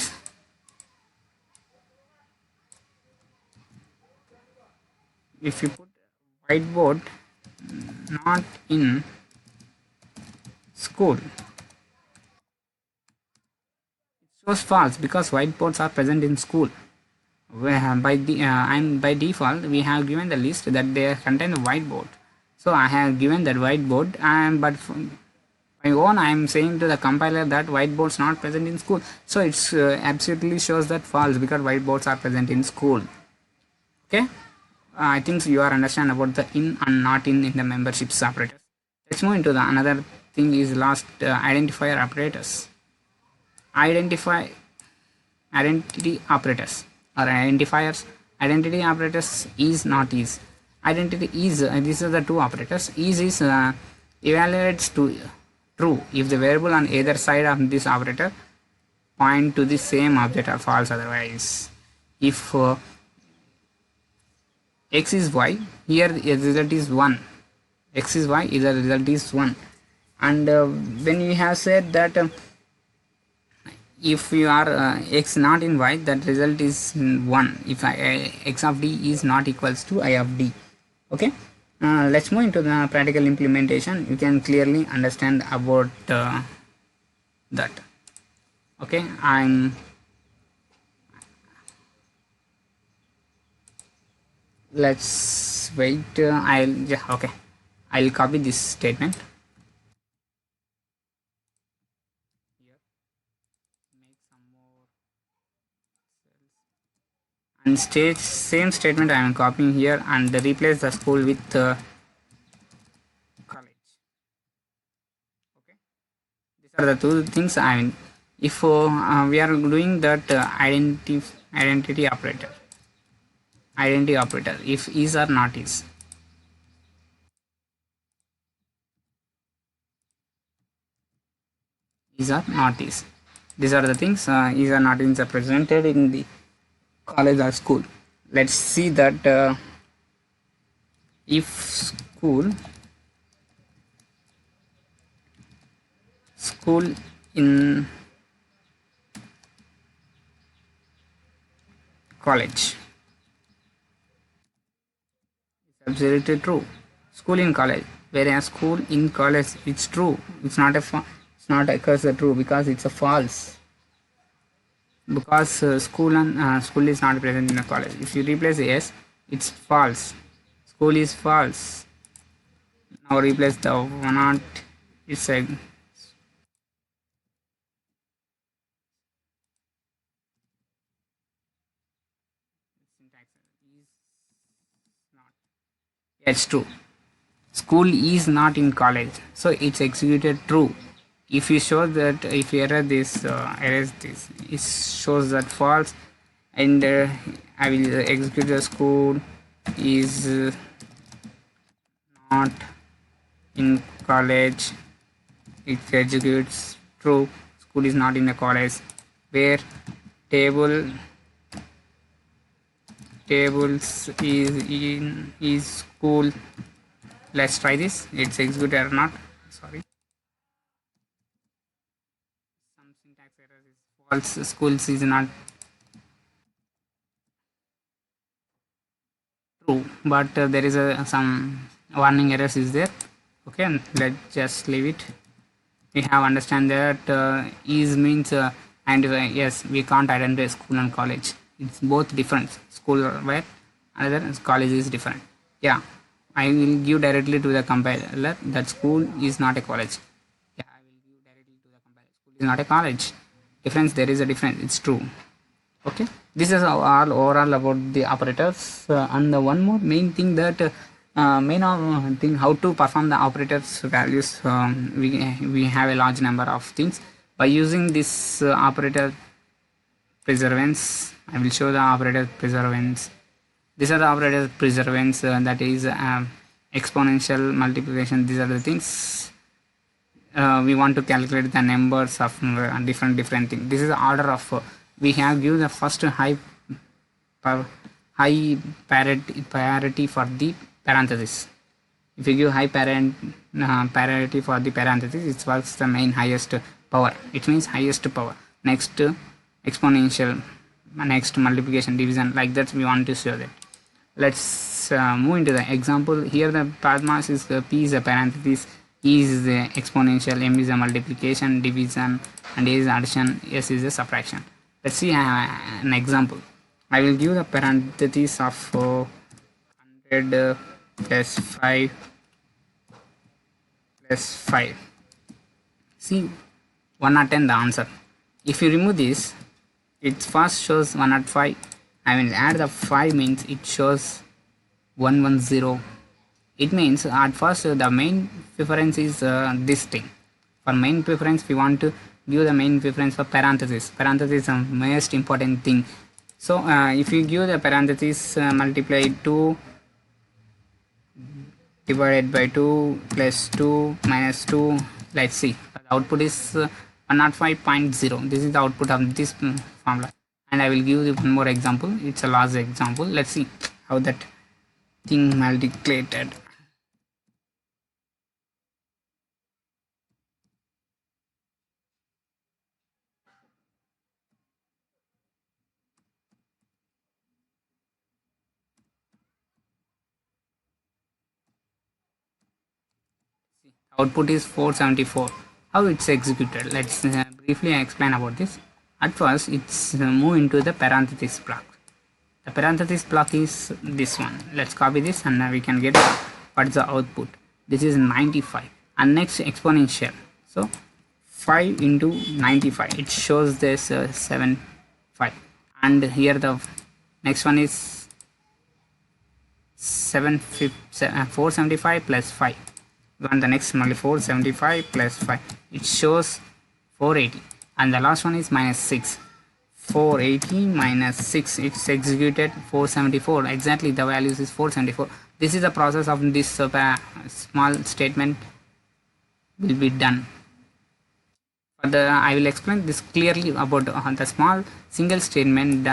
if you put whiteboard not in school, shows false because whiteboards are present in school. By default we have given the list that they contain a whiteboard, so I have given that whiteboard, but my own I am saying to the compiler that whiteboards not present in school, so it's absolutely shows that false because whiteboards are present in school. Okay, I think you are understand about the in and not in the memberships operators. Let's move into the another thing is last identifier operators. Identify identity operators or identifiers. Identity operators is not is. Identity is these are the two operators. Is evaluates to true if the variable on either side of this operator point to the same object or false otherwise. If x is y, here the result is 1. X is y, the result is 1. And when you have said that if you are x not in y, that result is 1 if x of d is not equals to I of d. Okay, let's move into the practical implementation. You can clearly understand about that. Okay, let's wait. Okay, I'll copy this statement here, make some more and same statement I am copying here and replace the school with college. Okay, these are the two things. I mean, if we are doing that identity operator, if is or not is or not is, these are the things. Is or not is represented in the college or school. Let's see that if school in college, it's absolutely true. School in college, whereas school in college, it's true. It's not it's not occurs a true because it's a false. Because school is not present in the college. If you replace yes, it's false. School is false. Now replace the one not. It's a syntax is not. Yeah, it's true. School is not in college, so it's executed true. If you show that, if you erase this, it shows that false, and I will execute the school is not in college. It executes true. School is not in a college. Where table tables is school. Let's try this. It's executed or not. Sorry. Some syntax errors is false. Schools is not true, but there is some warning errors is there. Okay, let's just leave it. We have understand that is means and yes, we can't identify school and college. It's both different. School where another college is different. Yeah, I will give directly to the compiler that school is not a college. Yeah, I will give directly to the compiler. School is not a college. Difference, there is a difference. It's true. Okay, this is all overall about the operators and the one more main thing that main thing how to perform the operators values. We have a large number of things by using this operator preservance. I will show the operator preservance. These are the operator preservance, that is exponential multiplication. These are the things we want to calculate the numbers of different things. This is the order of we have given the first high parity for the parenthesis. If you give high parity for the parenthesis, it works the main highest power. It means highest power. Next exponential, next multiplication, division, like that we want to show that. Let's move into the example. Here the path mass is p is a parenthesis, e is the exponential, m is a multiplication, division, and a is addition, s is a subtraction. Let's see an example. I will give the parentheses of 100 plus 5 plus 5. See 110 the answer. If you remove this, it first shows 105. I will add the 5 means it shows 110. It means at first the main preference is this thing. For main preference we want to give the main preference for parenthesis. Parenthesis is the most important thing. So if you give the parenthesis multiply 2 divided by 2 plus 2 minus 2, let's see, the output is 105.0. This is the output of this formula. And I will give you one more example. It's a large example. Let's see how that thing multiplied. Output is 474. How it's executed? Let's briefly explain about this. At first, it's move into the parenthesis block. The parenthesis block is this one. Let's copy this and we can get what's the output. This is 95 and next exponential. So 5 into 95, it shows this 7 5, and here the next one is 475 plus 5, and the next only 475 plus 5, it shows 480, and the last one is minus 6. 480 minus 6, it's executed 474. Exactly, the values is 474. This is the process of this small statement will be done. Further, I will explain this clearly about the small single statement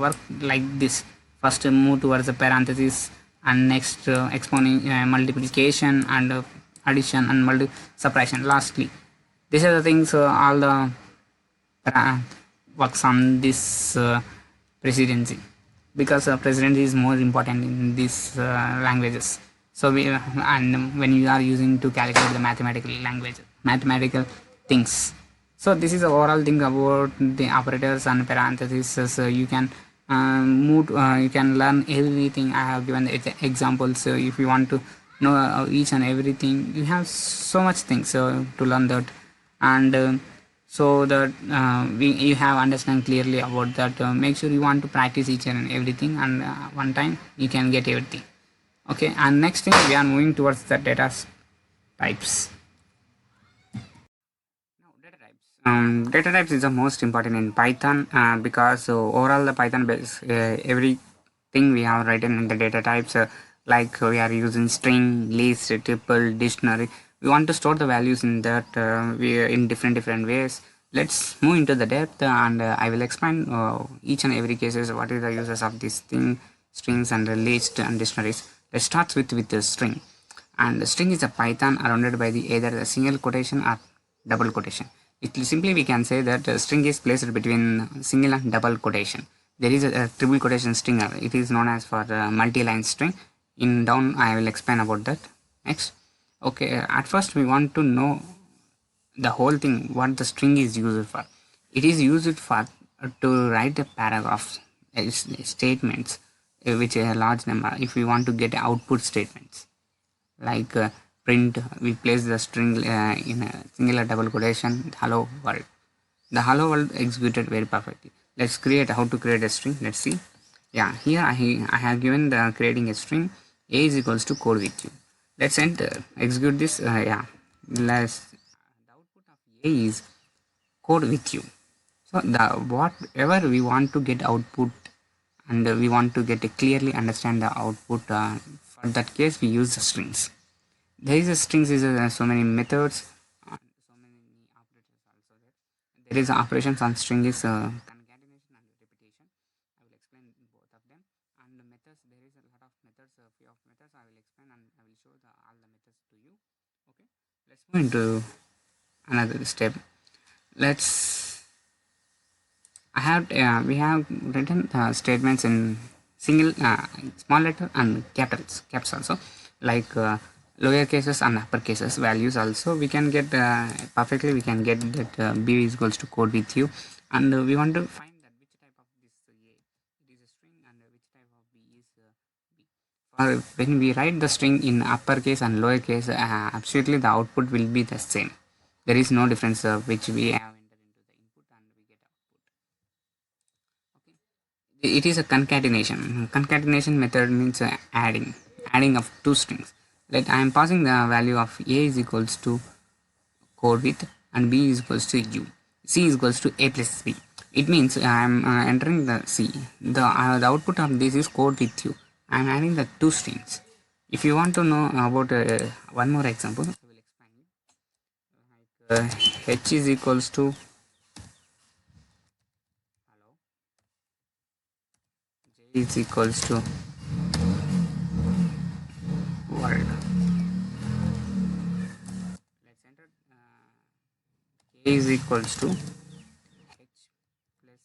work like this. First, move towards the parenthesis, and next exponent multiplication and addition and subtraction. Lastly, these are the things all the works on this presidency, because presidency is more important in these languages. So and when you are using to calculate the mathematical things. So this is the overall thing about the operators and parentheses. So you can you can learn everything. I have given the examples. So if you want to know each and everything, you have so much things to learn that. And so that you have understand clearly about that. Make sure you want to practice each and everything, and one time you can get everything. Okay, and next thing we are moving towards the data types. Now, data types is the most important in Python because overall the Python base everything we have written in the data types, like we are using string, list, tuple, dictionary. We want to store the values in that we in different ways. Let's move into the depth, and I will explain each and every cases what is the uses of this thing, strings and the list and dictionaries. Let's start with the string. And the string is a Python surrounded by the either a single quotation or double quotation. Simply we can say that a string is placed between single and double quotation. There is a triple quotation string. It is known as for multi-line string. In down I will explain about that next. Okay, at first we want to know the whole thing what the string is used for. It is used for to write a paragraph statements which are a large number. If we want to get output statements like print, we place the string in a singular double quotation, hello world. The hello world executed very perfectly. Let's create how to create a string. Let's see. Yeah, here I have given the creating a string. A is equals to code with you. Let's enter execute this. Yeah, let's the output of A is code with you. So the whatever we want to get output, and we want to get clearly understand the output, for that case we use the strings. There is a strings is so many methods, so many operators also there is operations on string is concatenation and repetition. I will explain both of them. And the methods, there is a lot of methods, a few of methods I will explain, and I will show all the methods to you. Okay, let's move into another step. Let's we have written statements in single small letter and caps also, like lower cases and upper cases values also we can get perfectly. We can get that b is equals to code with you, and we want to find that which type of this a it is a string, and which type of b is b. When we write the string in uppercase and lowercase, absolutely the output will be the same. There is no difference which we have entered into the input and we get output. Okay, it is a concatenation method means adding of two strings. Let I am passing the value of a is equals to code with, and b is equals to u, c is equals to a plus b. It means I am entering the c. The output of this is code with you. I am adding the two strings. If you want to know about one more example, I will explain you. Like h is equals to hello, j is equals to world. Let's enter k is equals to h plus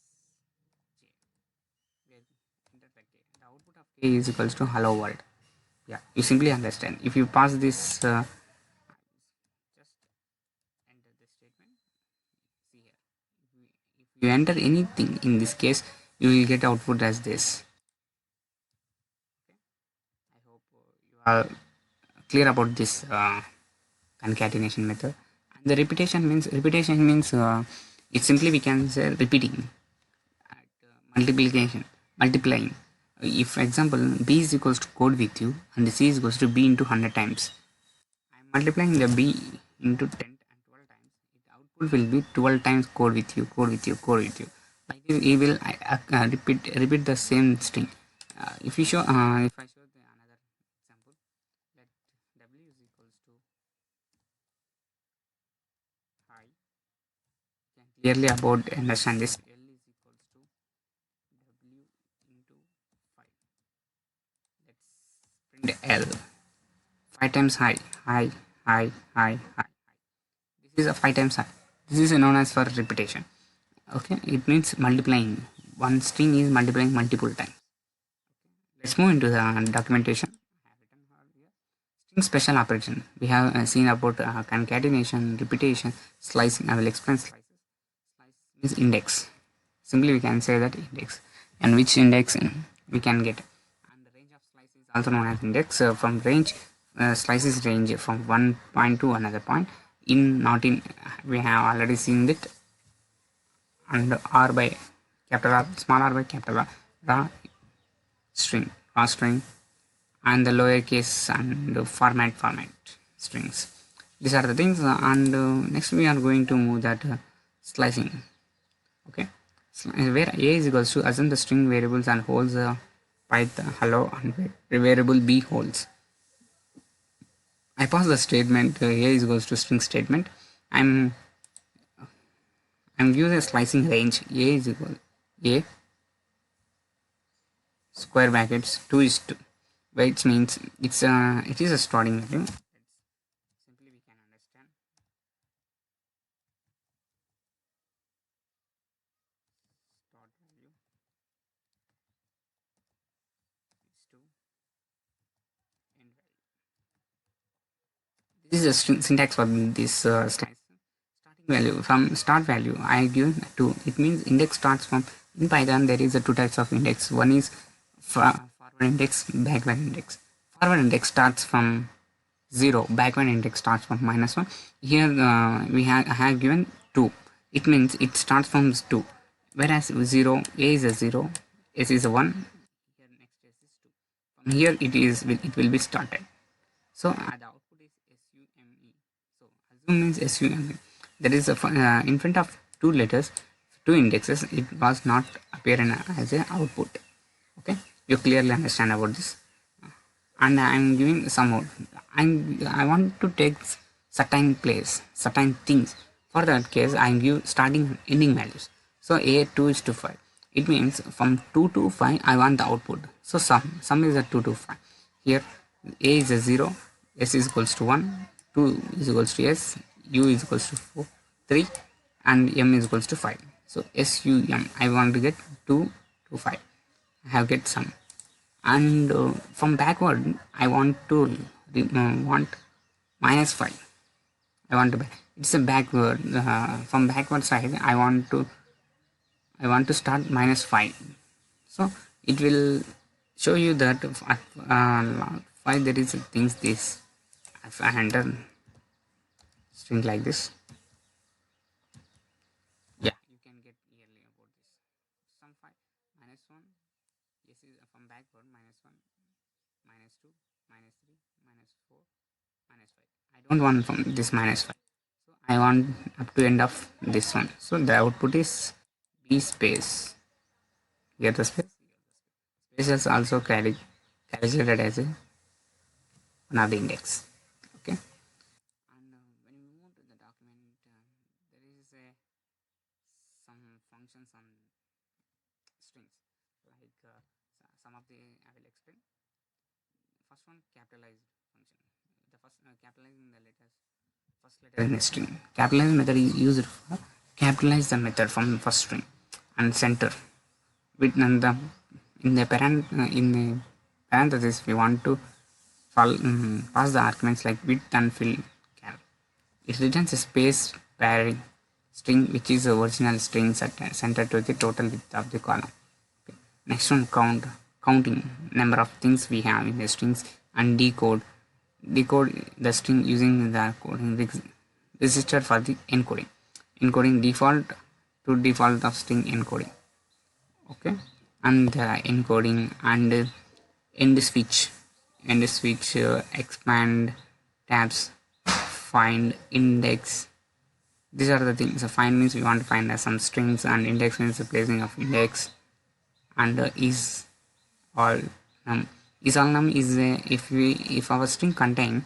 j. We have entered the k. The output of k is equals to hello world. Yeah, you simply understand. If you pass this you enter anything in this case, you will get output as this. I hope you are clear about this concatenation method. And the repetition means it simply we can say repeating at multiplying. If for example b is equals to code with you and c is equals to b into 100 times, I am multiplying the b into 10 and 12 times. The output will be 12 times code with you, code with you, code with you. Like this, it will repeat the same string. If I show the another example, let w is equals to high. You can clearly about understand this. L is equals to w into 5. Let's print L. 5 times high, high, high, high, high. This is a 5 times high. This is known as for repetition. Okay, it means multiplying. One string is multiplying multiple times. Let's move into the documentation. String special operation. We have seen about concatenation, repetition, slicing. I will explain slices. Slice means index. Simply we can say that index, and which index we can get. And the range of slice is also known as index. From range, slices range from one point to another point. In not in, we have already seen that. And R by capital R, small r by capital R, raw string, and the lowercase and format strings. These are the things, and next we are going to move that slicing. Okay, where a is equals to assume the string variables and holds python hello and variable b holds. I pass the statement a is equals to string statement. I'm using a slicing range. A is equal a square brackets 2 is 2, which means it is a starting value. Simply we can understand start value is 2, end value. This is a syntax for this slice. Starting value, from start value I give 2. It means index starts from, in Python there is a two types of index. One is forward index, backward index. Forward index starts from 0, backward index starts from -1. Here I have given 2. It means it starts from 2, whereas 0, a is a 0, s is a 1. Here next s is 2. From here it will be started. So the output is SUME. So assume means SUME. That is in front of two letters, two indexes. It was not appear as a output. Okay, you clearly understand about this. And I am giving some more. I want to take certain place, certain things. For that case, I give starting ending values. So a 2 is to 5. It means from 2 to 5 I want the output. So sum is a 2 to 5. Here a is a 0, s is equals to 1, 2 is equals to s, u is equals to 4, 3, and m is equals to 5. So sum I want to get 2 to 5. I have get sum. And from backward I want to want -5. I want to it's a backward from backward side I want to start -5. So it will show you that at 5 there is things this. If I enter string like this, yeah, you can get clearly about this. Some 5 -1, this is from backward -1, -2, -3, -4, -5. I don't want from this -5. So I want up to end of this one. So the output is b space. Here the space. Space is also calculated as a one of the index. Okay. And when you move to the document, there is some functions on strings. Like some of the I will explain. First one, capitalized function. The first capitalizing the letters, first letter in a string. Capitalize method is used for capitalize the method from the first string and center. With the in the parenthesis we want to pass the arguments like width and fill char. It returns a space pairing string, which is the original string centered to the total width of the column. Okay. Next one, counting number of things we have in the strings, and decode the string using the coding register for the encoding default of string encoding. Okay, and encoding and end switch, expand, tabs, find, index. These are the things. So find means we want to find some strings, and index means the placing of index, and is all num. Is all num is if our string contain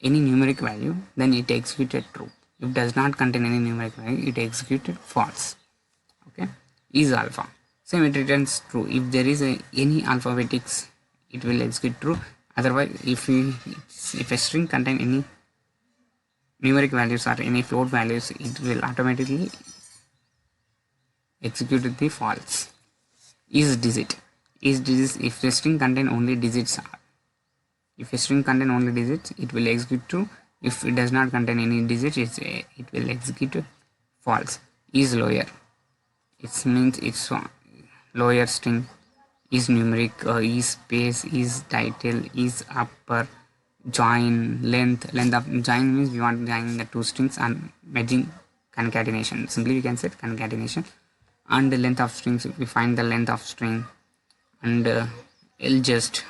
any numeric value, then it executed true. If does not contain any numeric value, it executed false. Okay, is alpha. Same, it returns true. If there is any alphabetics, it will execute true. Otherwise, if a string contain any numeric values or any float values, it will automatically execute the false. Is digit if the string contain only digits. If a string contain only digits, it will execute true. If it does not contain any digits, it will execute false. Is lower, it means it's lower string. Is numeric, is space, is title, is upper, join, length of join means we want to join the two strings, and merging, concatenation. Simply we can say concatenation. And the length of strings, we find the length of string. And just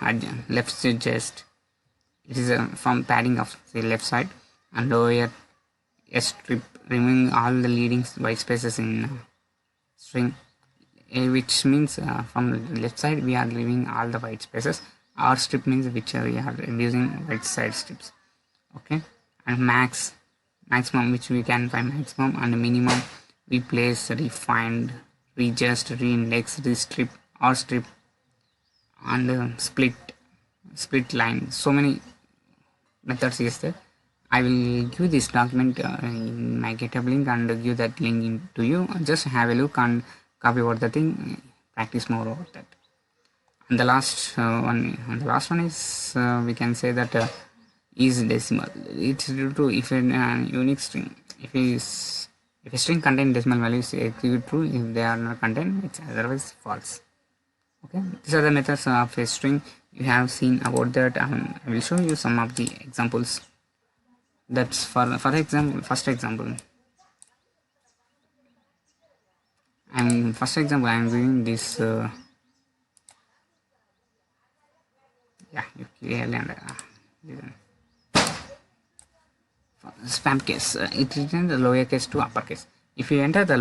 left just, it is from padding of the left side. And lower strip, removing all the leading white spaces in string, which means from the left side we are leaving all the white spaces. R strip means which we are using right side strips. Okay, and maximum, which we can find maximum, and minimum, replace, refind, readjust, reindex, restrip, or strip, and split line. So many methods is there. I will give this document in my GitHub link and give that link to you. Just have a look and copy over the thing, practice more over that. And the last one is we can say that is decimal. It's due to if a unique string, if a string contain decimal values, execute true. If they are not contained, it's otherwise false. Okay, these are the methods of a string. You have seen about that, and I will show you some of the examples. That's for example, first example. I'm doing this. Yeah, you clearly spam case. It returns the lowercase to uppercase. If you enter the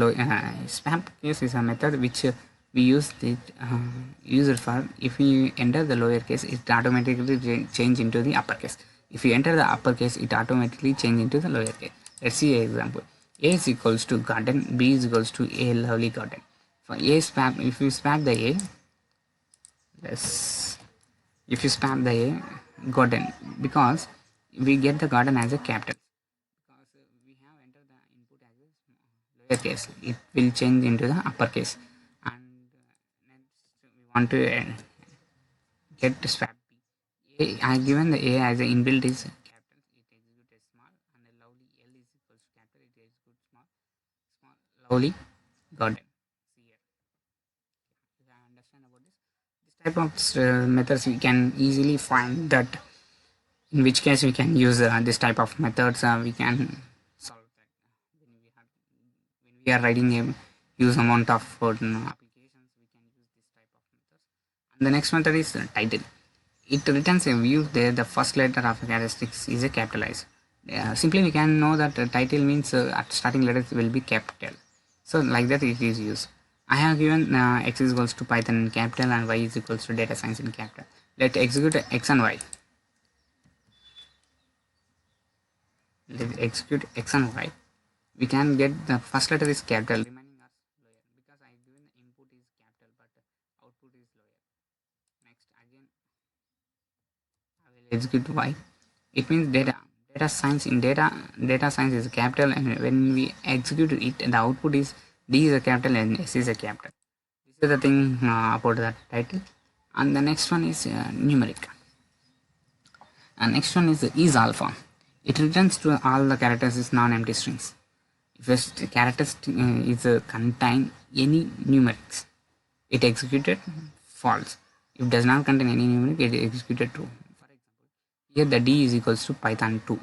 spam case is a method which we use it for. If you enter the lowercase, it automatically change into the uppercase. If you enter the uppercase, it automatically change into the lowercase. Let's see an example. A is equals to garden, B is equals to a lovely garden. For A spam, if you spam the A, if you spam the A, garden, because we get the garden as a capital. Because we have entered the input as a lowercase, it will change into the uppercase. And next we want to get spam B. I given the A as a inbuilt is capital, it executes small, and the lovely L is equals to capital, it executes small, lovely garden. Here, you understand about this type of methods. We can easily find that in which case we can use this type of methods. We can solve that when we are writing a huge amount of applications. We can use this type of methods. And the next method is title. It returns a view there the first letter of a characteristics is a capitalized. Simply we can know that title means at starting letters will be capital. So like that it is used. I have given x is equals to Python in capital and y is equals to data science in capital. Let's execute x and y. Let's execute x and y. We can get the first letter is capital, remaining us lower, because I given the input is capital but output is lower. Next again I will execute y. It means data science. In data science is capital, and when we execute it, the output is D is a capital and S is a capital. This is the thing about the title. And the next one is numeric. And next one is alpha. It returns to all the characters is non-empty strings. If a character is contain any numerics, it executed false. If does not contain any numeric, it executed true. For example, here the d is equals to python 2,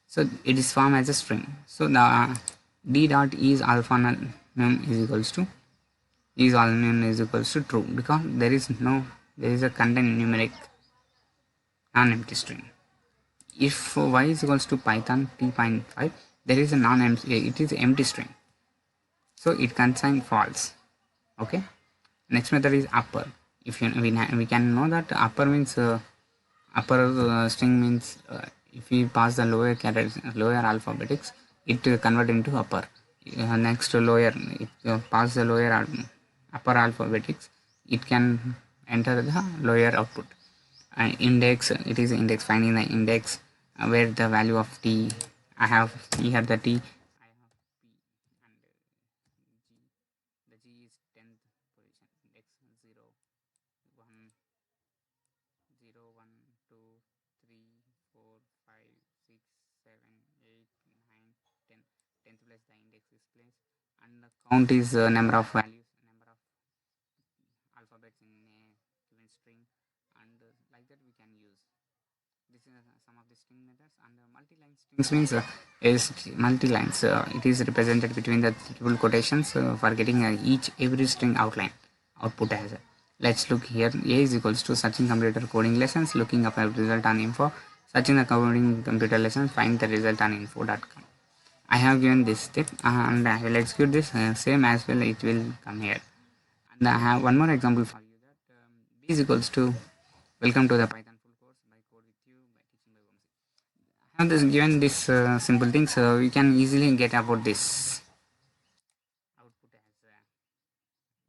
so it is formed as a string. So the d dot is alpha num is equals to true, because there is a content numeric non-empty string. If y is equals to python p.5, there is a non-empty, it is empty string, so it contains false. Okay. Next method is upper. If we can know that upper means upper string means if we pass the lower characters, lower alphabetics, it convert into upper. Next lower, if pass the upper alphabetics, it can enter the lower output. Index, it is index, finding the index where the value of t. I have here the t, I have p, and g. The g is 10th position. Index 0, 1, 0, 1, 2, 3, 4, 5, 6, 7, 8, 9, 10. 10th place the index is placed, and the count is number of values, number of alphabets in a given string, and like that we can use. This is some of the string methods. And multi-line strings means is multi-lines. It is represented between the triple quotations for getting each every string output as. Let's look here. A is equals to searching computer coding lessons, looking up a result on info, searching the coding computer lessons, find the result on info.com. I have given this step and I will execute this same as well. It will come here. And I have one more example for you, that b is equals to welcome to the Python full course by code with you by teaching by Vamsi. I have this given this simple thing, so we can easily get about this output as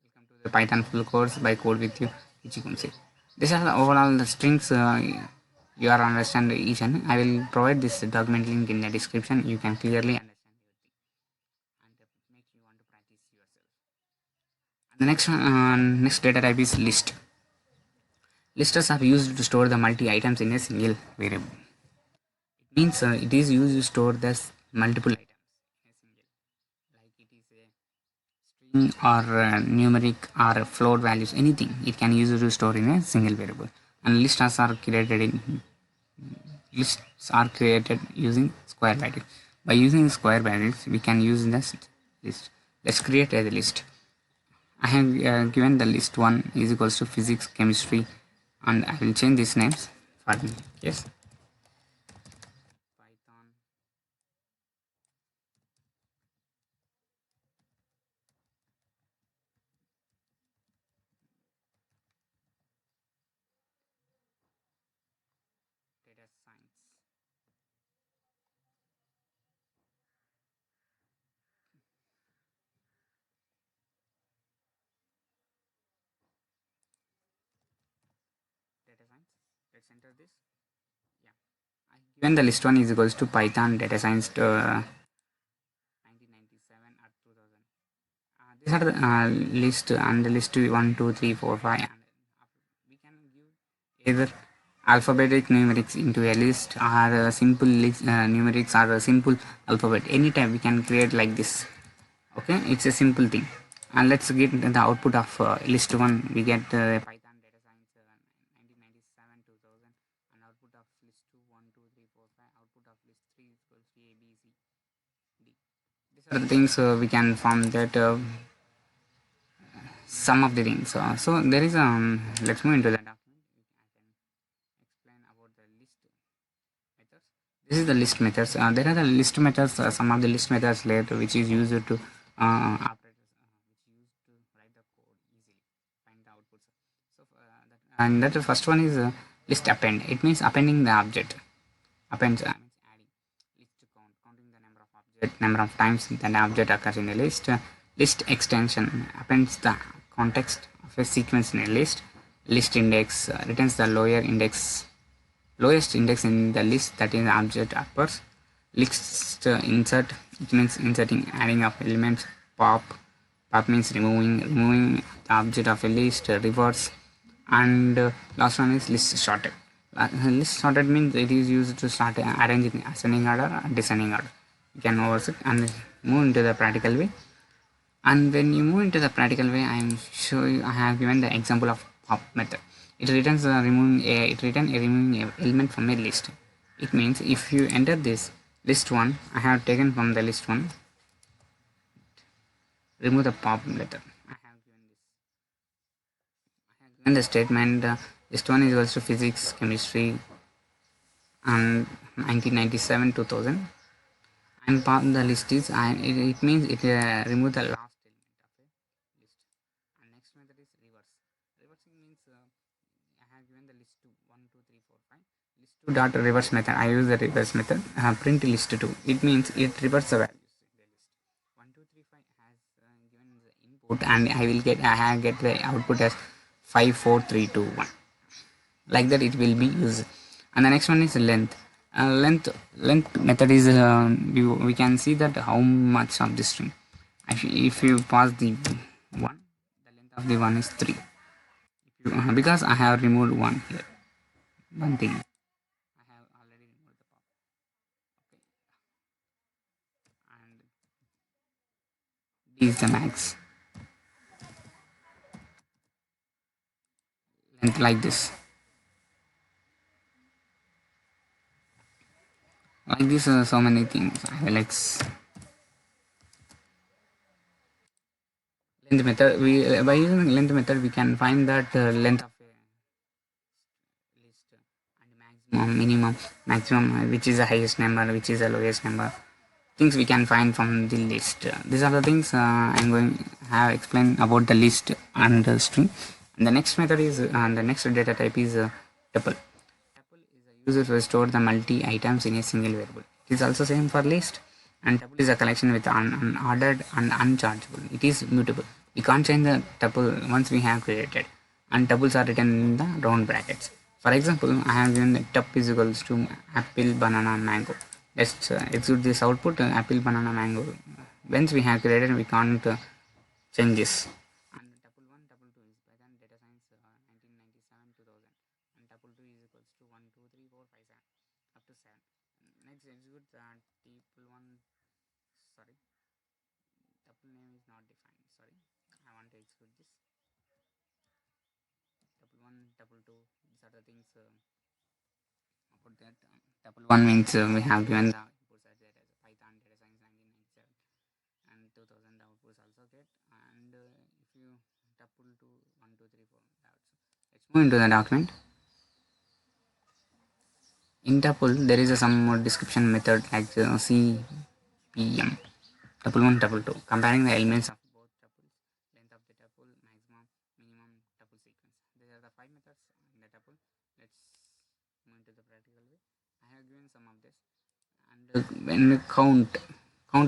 welcome to the Python full course by code with you teaching Vamsi. These are the overall the strings you are understand each, and I will provide this document link in the description. You can clearly understand everything and make you want to practice yourself. And the next data type is list. Listers are used to store the multi items in a single variable. It means it is used to store the multiple items in a single, like it is a string or numeric or float values, anything. It can use to store in a single variable. And lists are created using square brackets. By using square brackets, we can use this list. Let's create a list. I have given the list 1 is equals to physics, chemistry, and I will change these names for yes. Python data science. Data science. Let's enter this. Yeah. I given the list 1 is equals to Python data science 1997 or 2000. These are the list, and the list 1, 2, 3, 4, 5. And we can give either alphabetic numerics into a list or a simple list, numerics or a simple alphabet. Anytime we can create like this. Okay, it's a simple thing. And let's get the output of list 1. We get Python data science 1997 2000, and output of list 2 1 2 3 4 5. Output of list 3 is equals to A B C D. These are the things we can form that some of the things. So there is let's move into the document. I can explain about the list methods. This is the list methods. There are the list methods. Some of the list methods later which is used to operators which used to write the code easily, find the outputs. So and that the first one is list append. It means appending the object. Appends means adding. List count, counting the number of times that the object occurs in a list. List extension appends the context of a sequence in a list. List index returns the lowest index in the list that is the object occurs. List insert, it means inserting, adding of elements. Pop means removing the object of a list. Reverse, and last one is list sorted. List sorted means it is used to start arranging ascending order or descending order. you can oversee and move into the practical way. And when you move into the practical way, I have given the example of pop method. It returns a removing a element from a list. It means if you enter this list one, I have taken from the list one, remove the pop letter. I have given the statement list one is equals to physics, chemistry, and 1997 2000. And pop the list is it means it remove the last element of a list. And next method is reverse. Reversing means I have given the list 2 1 2 3 4 5 list 2 dot reverse method. I use the reverse method. Print list 2. It means it reverses the values in the list. 1 2 3 5 has given the input, and I have get the output as 5 4 3 2 1. Like that it will be used. And the next one is length. Length method is we can see that how much of the string. If you pass the one, the length of the one is 3. Because I have removed one here. One thing I have already removed the pop. Okay, and D is the max length like this. Like this, so many things. I will length method. We by using length method we can find that length of a list and maximum, minimum, maximum, which is the highest number, which is the lowest number. Things we can find from the list. These are the things I'm going to have explain about the list and the string. And the next method is the next data type is tuple. Tuple is a user to store the multi items in a single variable. It is also same for list. And tuple is a collection with unordered and unchargeable. It is mutable. We can't change the tuple once we have created. And tuples are written in the round brackets. For example, I have given the tup is equals to apple, banana, mango. Let's execute this output apple, banana, mango. Once we have created, we can't change this. And tuple 1, tuple 2 is Python data science 1997 2000. And tuple 2 is equals to 1 2 3 4 5 7 up to 7. Next execute the tuple 1. Sorry, tuple name is not defined. Sorry, I want to execute this. Tuple 1, tuple 2. These are the things about that. Tuple 1 means we have given the inputs as Python data science 1997 and 2000 outputs also get. And if you tuple to 1 2 3 4, let's move into the document. In tuple there is some more description method like cpm tuple 1 tuple 2 comparing the elements of both tuples, length of the tuple, maximum, minimum, tuple sequence. These are the 5 methods in the tuple. Let's move into the practical way. I have given some of this. And when we count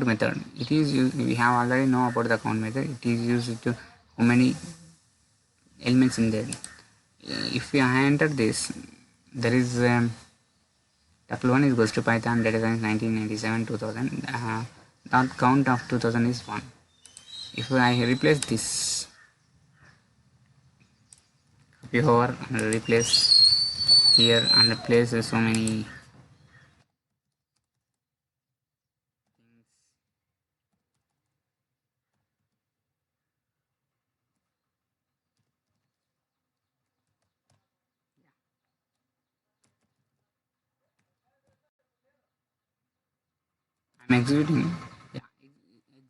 method, it is used, we have already know about the count method. It is used to how many elements in there. If we enter this, there is tuple 1 is equals to Python data science 1997 2000. That count of 2000 is 1. If I replace this, copy over and replace here and replace so many things. I'm executing. Yeah,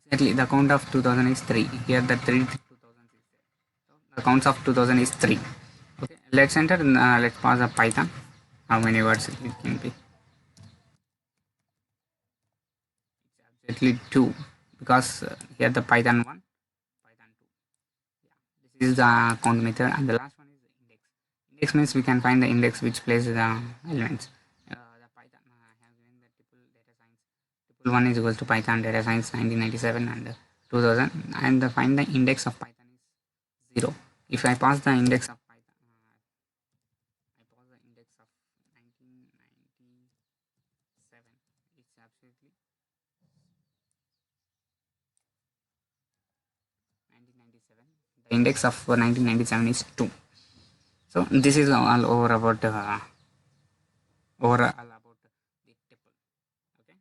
exactly. The count of 2000 is 3. Here the 3 2000 is there. So the counts of 2000 is 3. Okay, let's enter. Let's pass a Python. How many words it can be? It's exactly 2 because here the Python 1, Python 2. Yeah, this is the count method, and the last one is the index. Index means we can find the index which places the elements. The Python I have given the tuple data science. Tuple 1 is equals to Python data science 1997 and 2000, and find the index of Python is 0. If I pass the index of Python, I pass the index of 1997. It's absolutely 1997. The index of 1997 is 2. So this is all over about overall about the tuple. Okay.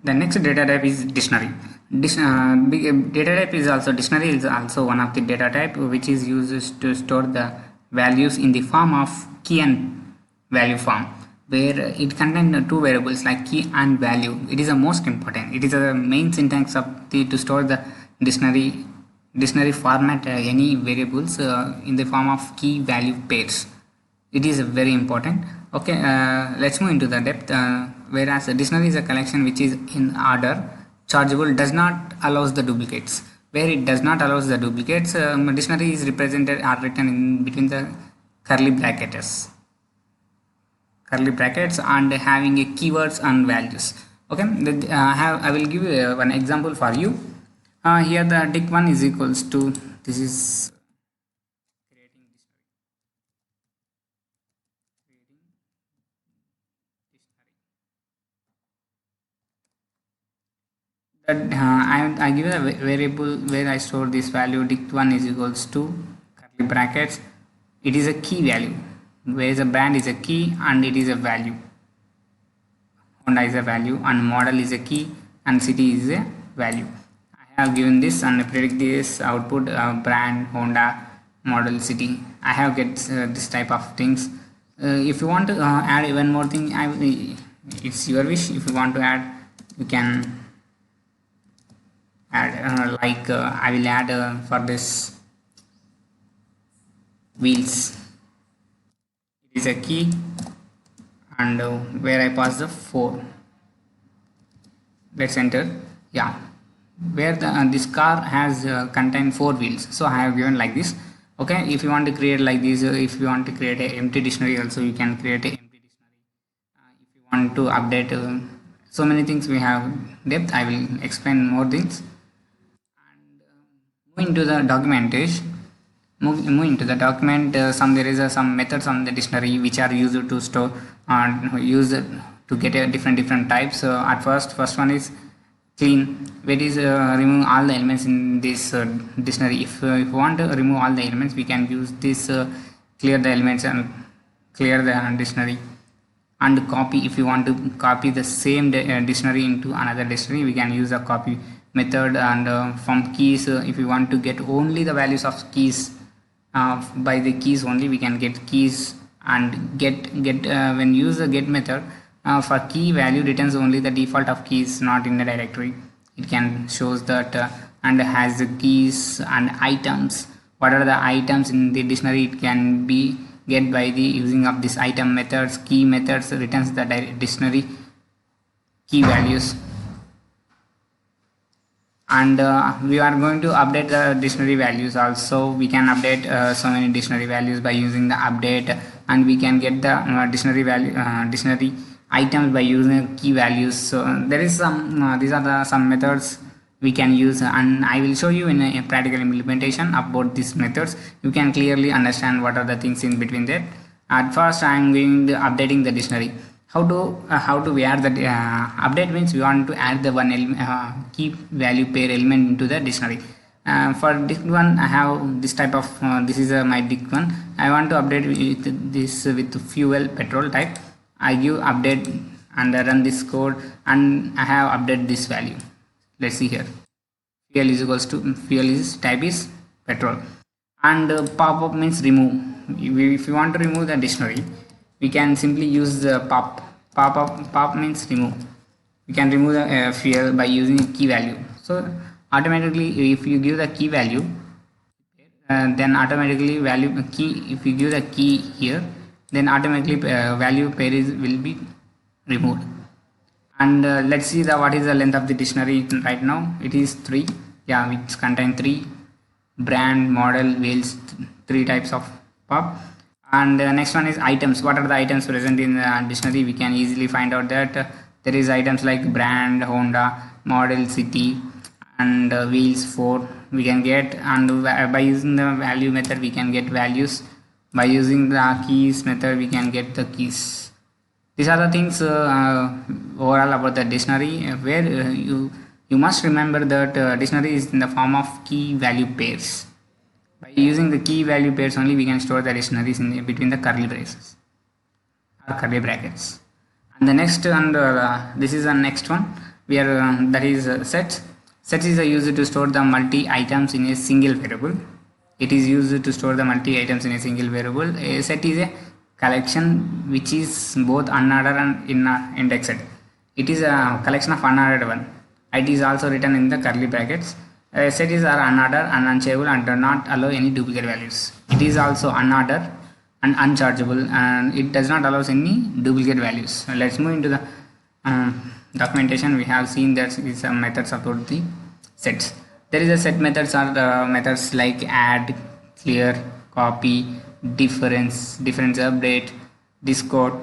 The next data type is dictionary. Data type is also dictionary is also one of the data type which is used to store the values in the form of key and value form, where it contains two variables like key and value. It is the most important. It is the main syntax of the to store the dictionary format any variables in the form of key value pairs. It is very important. Okay, let's move into the depth. Whereas a dictionary is a collection which is in order, chargeable, does not allows the duplicates. Where it does not allows the duplicates, dictionary is represented or written in between the curly brackets and having a keywords and values. Okay, I will give you one example for you. Here the dict1 is equals to, this is that I give a variable where I store this value dict1 is equals to curly brackets. It is a key value, whereas a brand is a key and it is a value. Honda is a value and model is a key and city is a value. I have given this and predict this output brand, Honda, model, city. I have get this type of things. If you want to add one more thing, it's your wish. If you want to add, you can add I will add for this wheels. It is a key and where I pass the 4. Let's enter. Yeah, where this car has contain 4 wheels, so I have given like this. Okay, if you want to create like this, if you want to create a empty dictionary also, you can create a empty dictionary. If you want to update so many things we have depth, I will explain more things. Move into the documentation. Move into the document. There is some methods on the dictionary which are used to store use to get a different types. At first one is clean, where is remove all the elements in this dictionary. If you want to remove all the elements, we can use this clear the elements and clear the dictionary. And copy, if you want to copy the same dictionary into another dictionary, we can use a copy method. And from keys, if you want to get only the values of keys, by the keys only we can get keys. And get when use the get method, for key value returns only the default of keys, not in the directory. It can shows that and has the keys and items. What are the items in the dictionary? It can be get by the using of this item methods. Key methods returns the dictionary key values. And we are going to update the dictionary values also. We can update so many dictionary values by using the update, and we can get the dictionary value dictionary items by using key values. So there is some these are the some methods we can use, and I will show you in a practical implementation about these methods. You can clearly understand what are the things in between that. At first I am going to updating the dictionary. How do we add the update? Means we want to add the one key value pair element into the dictionary. For dict1 I have this type of this is my dict1. I want to update with this with fuel petrol type. I give update and run this code, and I have updated this value. Let's see here. Fuel is equals to fuel is type is petrol. And pop up means remove. If you want to remove the dictionary, we can simply use the pop means remove. We can remove the fuel by using key value. So automatically if you give the key value, then automatically value key, if you give the key here, then automatically value pair will be removed. And let's see the what is the length of the dictionary right now. It is 3. Yeah, which contain 3 brand, model, wheels, 3 types of pop. And next one is items. What are the items present in the dictionary? We can easily find out that there is items like brand, Honda, model, city, and wheels 4 we can get. And by using the value method we can get values. By using the keys method we can get the keys. These are the things overall about the dictionary, where you must remember that dictionary is in the form of key value pairs. By using the key value pairs only we can store the dictionaries in between the curly braces or curly brackets. And the next, and this is the next one. we are that is sets. Sets is used to store the multi items in a single variable. It is used to store the multi items in a single variable. A set is a collection which is both unordered and indexed. It is a collection of unordered one. It is also written in the curly brackets. Set is are unordered and unchangeable and do not allow any duplicate values. It is also unordered and unchargeable, and it does not allow any duplicate values. Let's move into the documentation. We have seen that is some methods about the sets. There is a set methods are the methods like add, clear, copy, difference update, discord,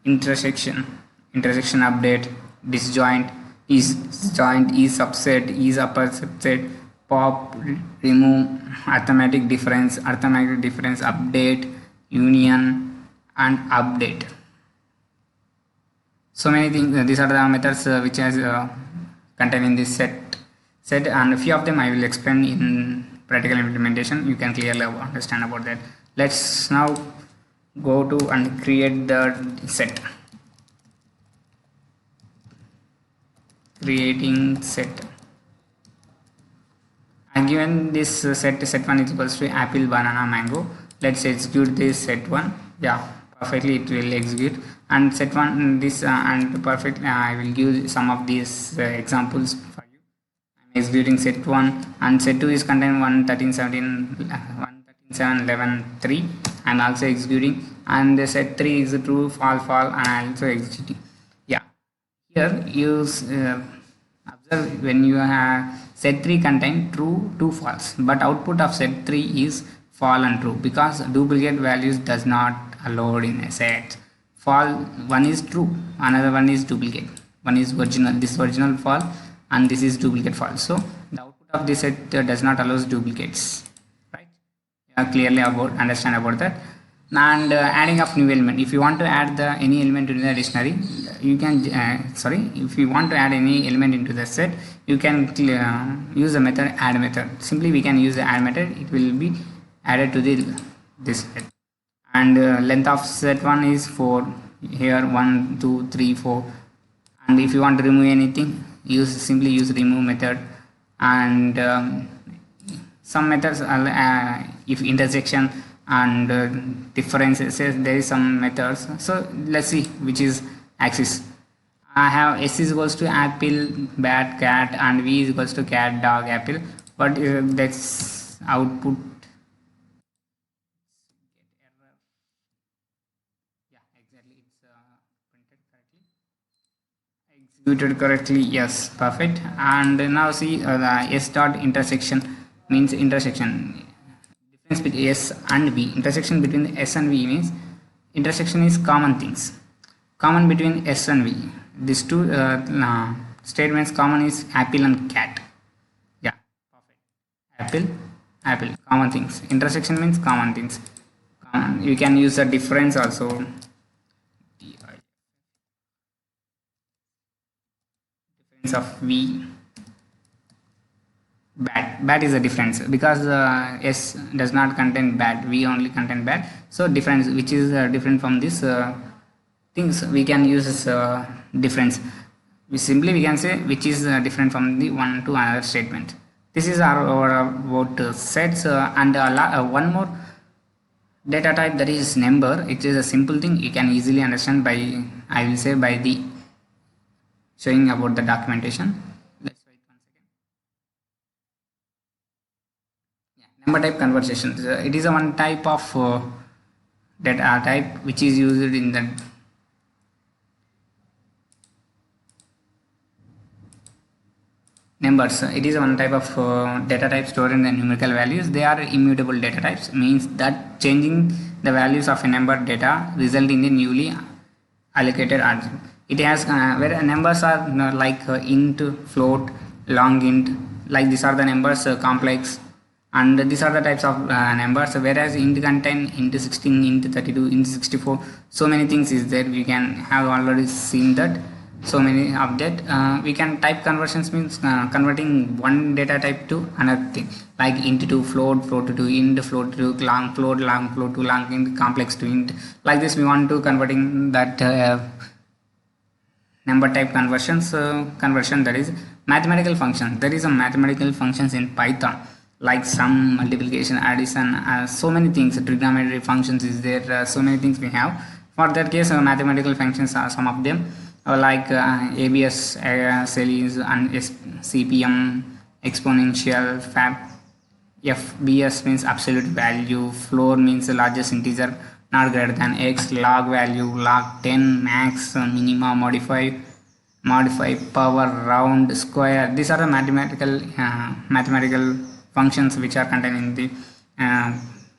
intersection update, disjoint, is joint, is subset, is upper subset, pop, remove, arithmetic difference, update, union, and update. So many things. These are the methods which is contained in this set, and a few of them I will explain in practical implementation. You can clearly understand about that. Let's now go to and create the set. Creating set. I'm given this set1 is equals to apple, banana, mango. Let's execute this set1. Yeah, perfectly it will execute. And set1 this and perfect. I will give some of these examples for you. I'm executing set1, and set2 is contained 113.7 I'm also executing, and the set3 is true, false, and I'm also executing. Yeah, here use observe when you have set3 contain true, false, but output of set3 is false and true because duplicate values does not allowed in a set. False one is true, another one is duplicate, one is original, this original false and this is duplicate false. So the output of this set does not allows duplicates, right? Clearly understand about that. And adding of new element. If you want to add any element into the dictionary, you can if you want to add any element into the set, you can use the method add method. Simply we can use the add method. It will be added to this set. And length of set1 is 4. Here 1 2 3 4. And if you want to remove anything, simply use remove method. And some methods if intersection and differences, there is some methods. So let's see which is axis. I have S is equals to apple, bat, cat, and V is equals to cat, dog, apple. But that's output. Yeah, exactly. It's printed correctly. Executed correctly. Yes, perfect. And now see the S dot intersection means intersection. Difference between S and V. Intersection between S and V means intersection is common things. Common between S and V. These two statements common is apple and cat. Yeah, perfect. Apple. Common things. Intersection means common things. You can use a difference also. Difference of V. Bat is a difference because S does not contain bat, V only contain bat. So difference which is different from this things, we can use difference. We can say which is different from the one to another statement. This is our about sets and one more data type, that is number. It is a simple thing you can easily understand by, I will say, by the showing about the documentation. Number type conversations. It is a one type of data type which is used in the numbers. It is one type of data type stored in the numerical values. They are immutable data types, means that changing the values of a number data result in a newly allocated answer. It has where numbers are like int, float, long int, like these are the numbers, complex. And these are the types of numbers, whereas int contain int 16, int 32, int 64, so many things is there. We can have already seen that, so many of that. We can type conversions means converting one data type to another thing, like int to float, float to int, float to long float to long int, complex to int. Like this we want to converting that number type conversion, that is mathematical function. There is a mathematical functions in Python like sum, multiplication, addition, so many things. Trigonometry functions is there, so many things we have. For that case, mathematical functions are some of them, like ABS, series, and CPM, exponential, fab. FBS means absolute value, floor means the largest integer not greater than x, log value, log 10, max, minima, modify, power, round, square. These are the mathematical functions which are contained in the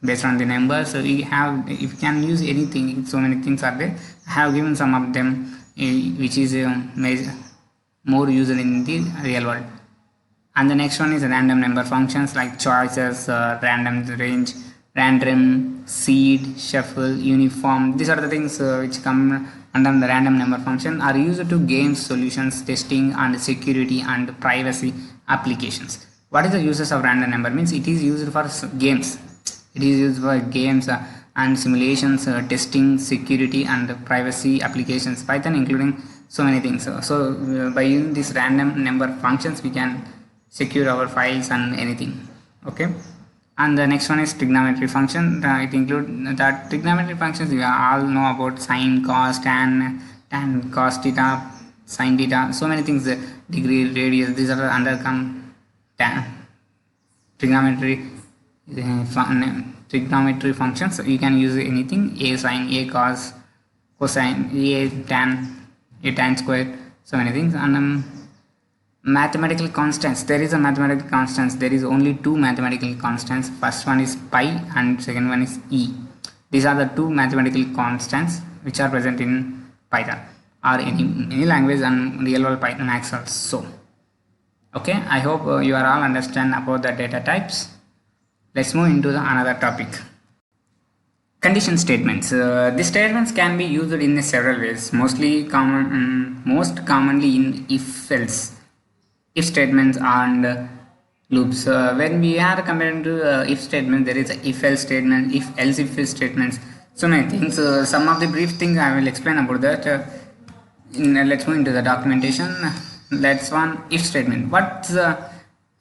based on the numbers. So we have, if you can use anything, so many things are there. I have given some of them which is more used in the real world. And the next one is random number functions like choices, random range, random, seed, shuffle, uniform. These are the things which come under the random number function, are used to gain solutions, testing, and security and privacy applications. What is the uses of random number? Means it is used for games. It is used for games and simulations, testing, security, and privacy applications. Python including so many things. So by using these random number functions, we can secure our files and anything. Okay. And the next one is trigonometry function. It includes that trigonometry functions we all know about: sine, cos, tan, cos theta, sine theta, so many things, degree, radius. These are under trigonometry trigonometry functions. You can use anything: a sine, a cos, cosine, a tan square, so many things. And mathematical constants. There is a mathematical constants. There is only two mathematical constants. First one is pi and second one is e. These are the two mathematical constants which are present in Python or any language, and real world Python Max also. Okay, I hope you are all understand about the data types. Let's move into the another topic. Condition statements. These statements can be used in several ways. Most commonly in if-else, if statements and loops. When we are comparing to if statement, there is a if-else statement, if-else if statements, so many things. Some of the brief things I will explain about that. Let's move into the documentation. Let's one if statement. What's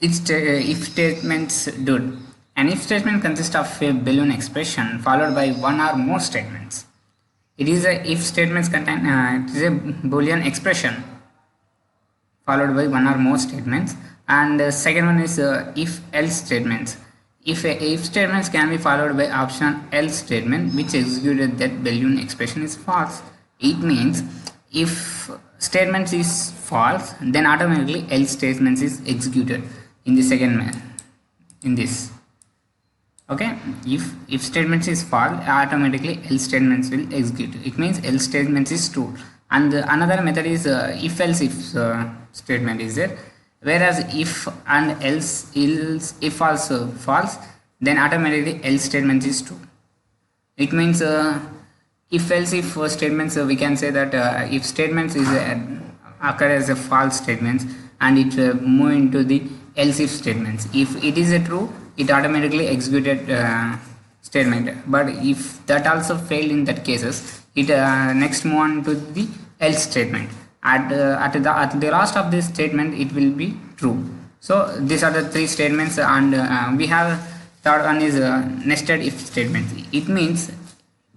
if statements do? An if statement consists of a Boolean expression followed by one or more statements. It is a if statements contain it is a Boolean expression followed by one or more statements. And second one is if else statements. If statements can be followed by option else statement which executed that Boolean expression is false. It means if statements is false, then automatically else statements is executed in the second in this. Okay, if statements is false, automatically else statements will execute. It means else statements is true. And another method is if else if statement is there, whereas if and else if also false, then automatically else statements is true. It means if else if statements, we can say that if statements is occur as a false statements and it move into the else if statements. If it is a true, it automatically executed statement. But if that also failed in that cases, it next move on to the else statement. At the last of this statement, it will be true. So these are the three statements, and we have third one is nested if statement. It means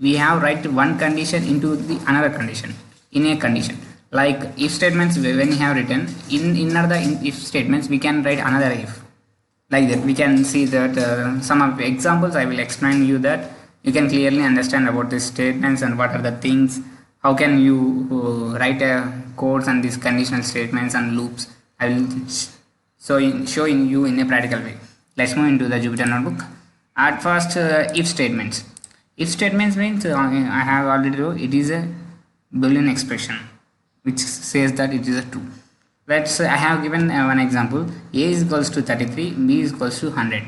we have write one condition into the another condition in a condition. Like if statements, when we have written in another if statements, we can write another if. Like that, we can see that some of the examples I will explain you that you can clearly understand about these statements and what are the things. How can you write a codes and these conditional statements and loops. I will showing you in a practical way. Let's move into the Jupyter notebook. At first, if statements. If statements means I have already told it is a Boolean expression which says that it is a true. Let's I have given one example. A is equals to 33, B is equals to 100.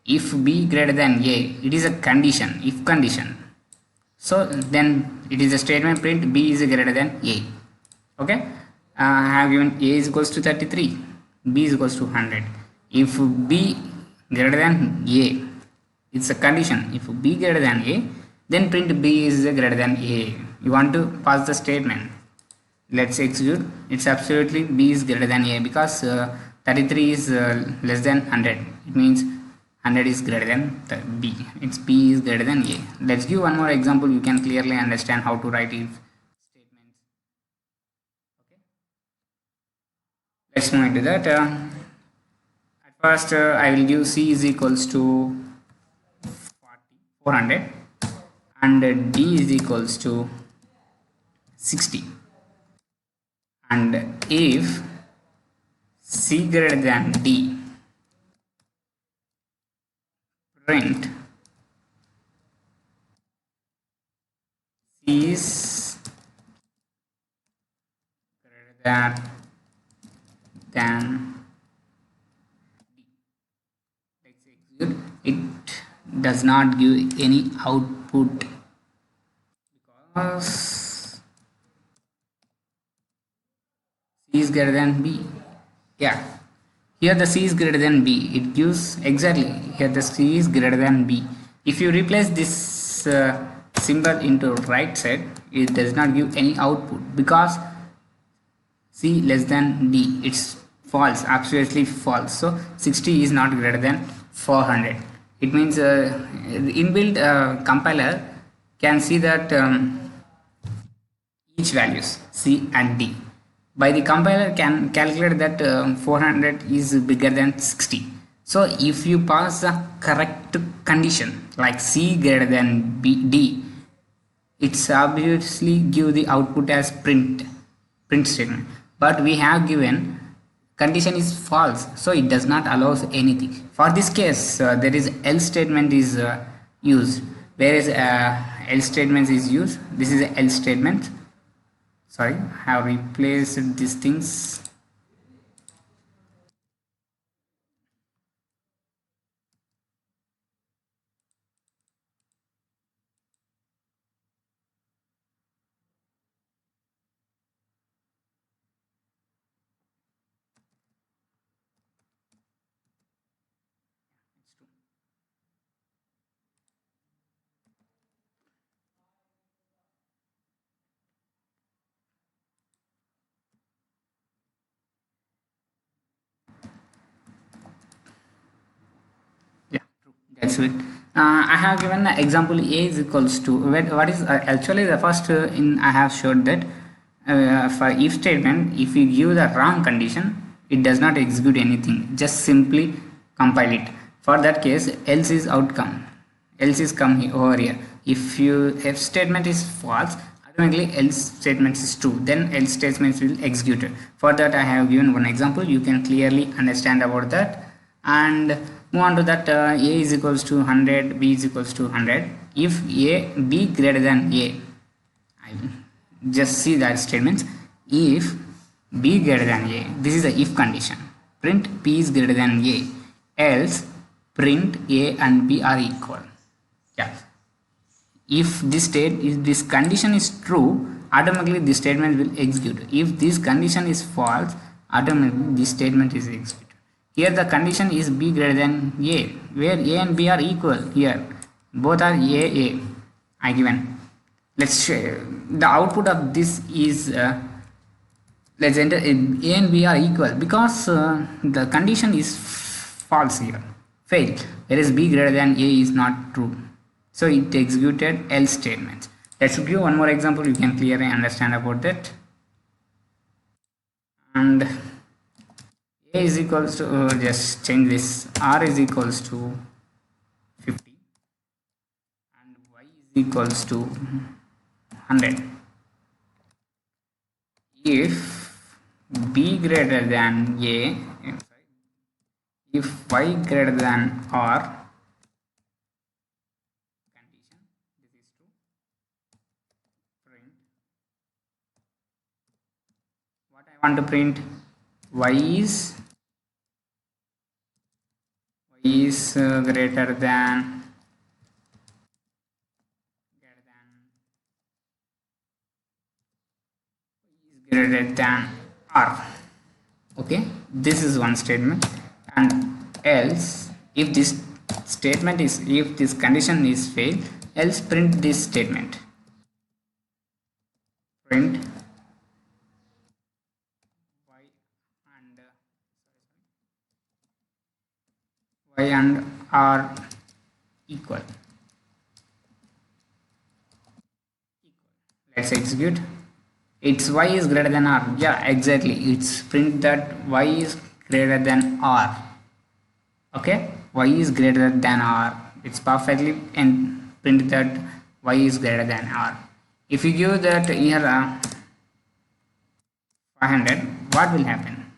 If B greater than A, it is a condition, if condition. So then it is a statement print B is greater than A. Okay, I have given A is equals to 33, B is equals to 100. If B greater than A, it's a condition. If B greater than A, then print B is greater than A. You want to pass the statement. let's execute. It's absolutely b is greater than a because 33 is less than 100. It means 100 is greater than b. It's b is greater than a. Let's give one more example. You can clearly understand how to write if statements. Okay, let's move into that. At first I will give c is equals to 400 and d is equals to 60, and if c greater than d, print c is greater than d. Let's execute. It does not give any output because c is greater than b. Yeah, here the c is greater than b. It gives exactly here the c is greater than b. If you replace this symbol into right side, it does not give any output because c less than d. It's false, absolutely false. So 60 is not greater than 400. It means inbuilt compiler can see that each values c and d. By the compiler can calculate that 400 is bigger than 60. So if you pass the correct condition like c greater than d, it's obviously give the output as print statement. But we have given condition is false, so it does not allow anything. For this case there is else statement is used. Where is else statement is used? This is a else statement. Sorry, I have replaced these things. Yeah, true. That's it. I have given an example a is equals to what is actually the first in I have showed that for if statement, if you give the wrong condition, it does not execute anything, just simply compile it. For that case, else is outcome, else is come over here. If if statement is false, automatically else statement is true, then else statements will execute. For that I have given one example. You can clearly understand about that and move on to that. A is equals to 100, b is equals to 100. If b greater than a, I just see that statements. If b greater than a, this is the if condition, print p is greater than a, else print a and b are equal. Yeah, if this condition is true, automatically this statement will execute. If this condition is false, automatically this statement is executed. Here the condition is b greater than a, where a and b are equal. Here both are a I given. Let's show the output of this is let's enter a and b are equal because the condition is false here, failed, whereas b greater than a is not true, so it executed else statements. Let's give one more example. You can clearly understand about that. And a is equals to just change this, r is equals to 50 and y is equals to 100. If b greater than a, if y greater than r, condition, this is true, print what I want to print, y is greater than r. Okay, this is one statement. And else, if this statement is, if this condition is failed, else print this statement, print y and r equal. Let's execute. It's y is greater than r. Yeah, exactly. It's print that y is greater than r. Okay, y is greater than r. It's perfectly and print that y is greater than r. If you give that here 500, what will happen?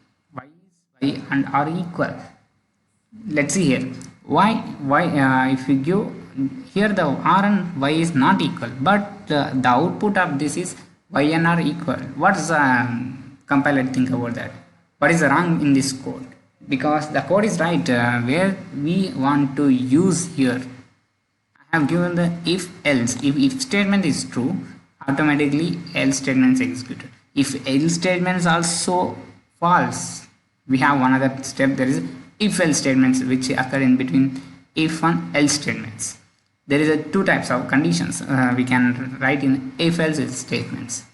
Y and r equal. Let's see here. Why if you give here the r and y is not equal, but the output of this is y and r equal. What's compiler think about that? What is wrong in this code? Because the code is right where we want to use here. I have given the if else. If statement is true, automatically else statement is executed. If else statement is also false, we have one other step. There is if else statements which occur in between if and else statements. There is a two types of conditions we can write in if else statements.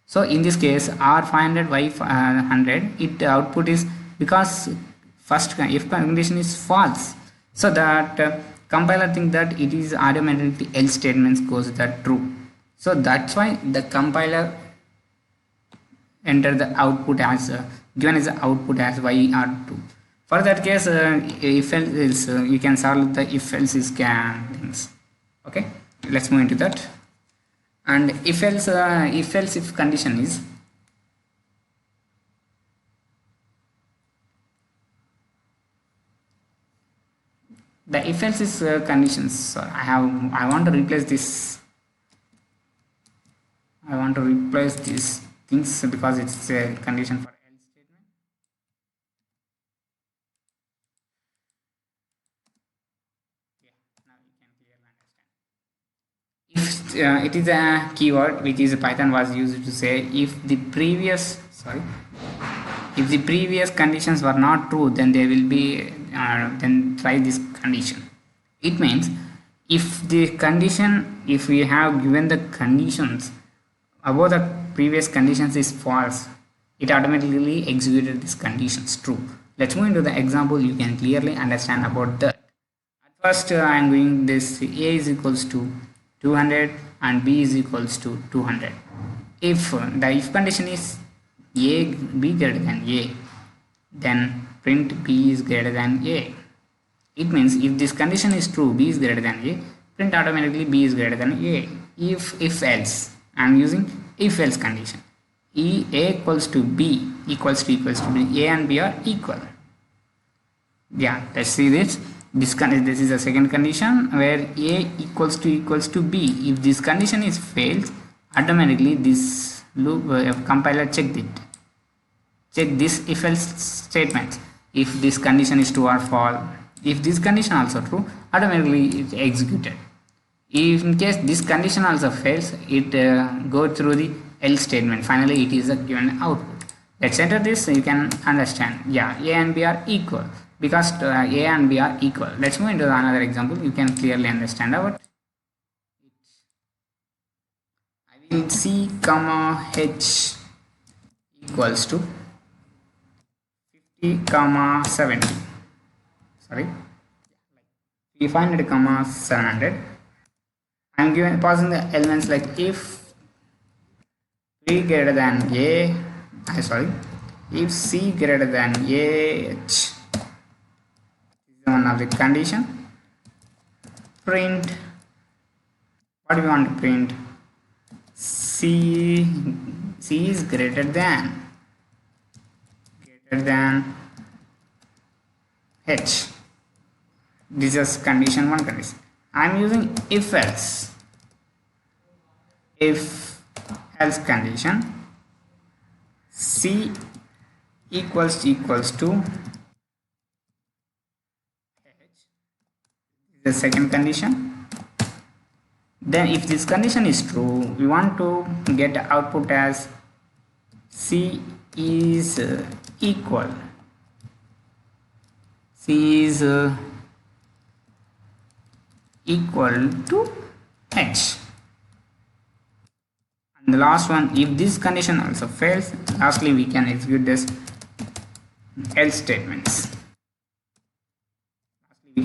So in this case r500 y100, it output is because first if condition is false, so that compiler think that it is automatically else statements goes that true. So that's why the compiler enter the output as given as the output as y or 2. For that case if else you can solve the if else is things. Okay, let's move into that. And if else if condition is the if else is conditions. I want to replace this. I want to replace these things because it's a condition for else statement. Yeah, now you can clearly understand. If it is a keyword which is Python was used to say if the previous conditions were not true, then they will be then try this condition. It means if we have given the conditions above the previous conditions is false, it automatically executed these conditions true. Let's move into the example. You can clearly understand about that. At first I am doing this. A is equals to 200 and b is equals to 200. If the if condition is b greater than a, then print b is greater than a. It means if this condition is true, b is greater than a, print automatically b is greater than a. If else, I am using if else condition. A equals to b equals to b. A and b are equal. Yeah, let's see this. This is a second condition where a equals to b. If this condition is failed, automatically this loop compiler check this if else statement. If this condition is true or false, if this condition also true, automatically it executed. If in case this condition also fails, it go through the else statement. Finally it is a given output. Let's enter this so you can understand. Yeah, a and b are equal because a and b are equal. Let's move into another example. You can clearly understand about it. I will c comma h equals to 50 comma 70. Sorry, 500 comma 700. I am passing the elements like if b greater than a. If c greater than h, this is one of the condition. Print, what do we want to print? C is greater than h. This is condition 1 condition. I am using if else condition. C equals to h. This is the second condition. Then if this condition is true, we want to get output as C is equal to h. And the last one, if this condition also fails, lastly we can execute this else statements. Lastly we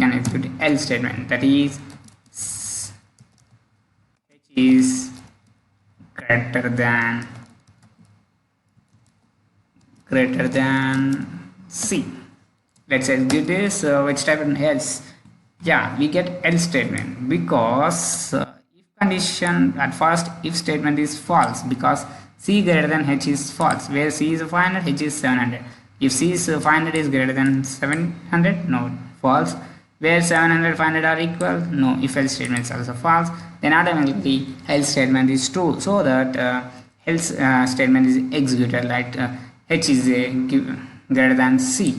else statement, that is h is greater than c. Let's execute this. Which type of else? Yeah, we get else statement because if condition at first if statement is false, because c greater than h is false, where c is 500, h is 700. If c is 500 is greater than 700, no, false. Where 700 500 are equal, no. If else statement is also false, then automatically else statement is true, so that else statement is executed like h is greater than c.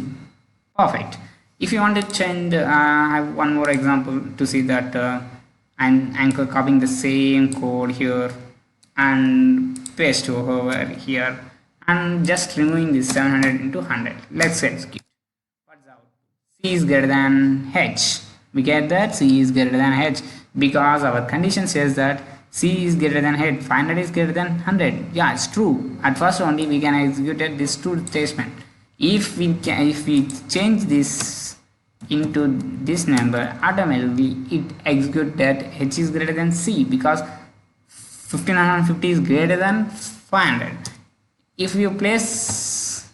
Perfect. If you want to change, I have one more example to see that I'm copying the same code here and paste over here and just removing this 700 into 100. Let's execute. What's out? C is greater than H. We get that C is greater than H because our condition says that C is greater than H. 500 is greater than 100. Yeah, it's true. At first only we can execute this true statement. If we change this into this number, automatically it executes that H is greater than C because 1550 is greater than 500. If you place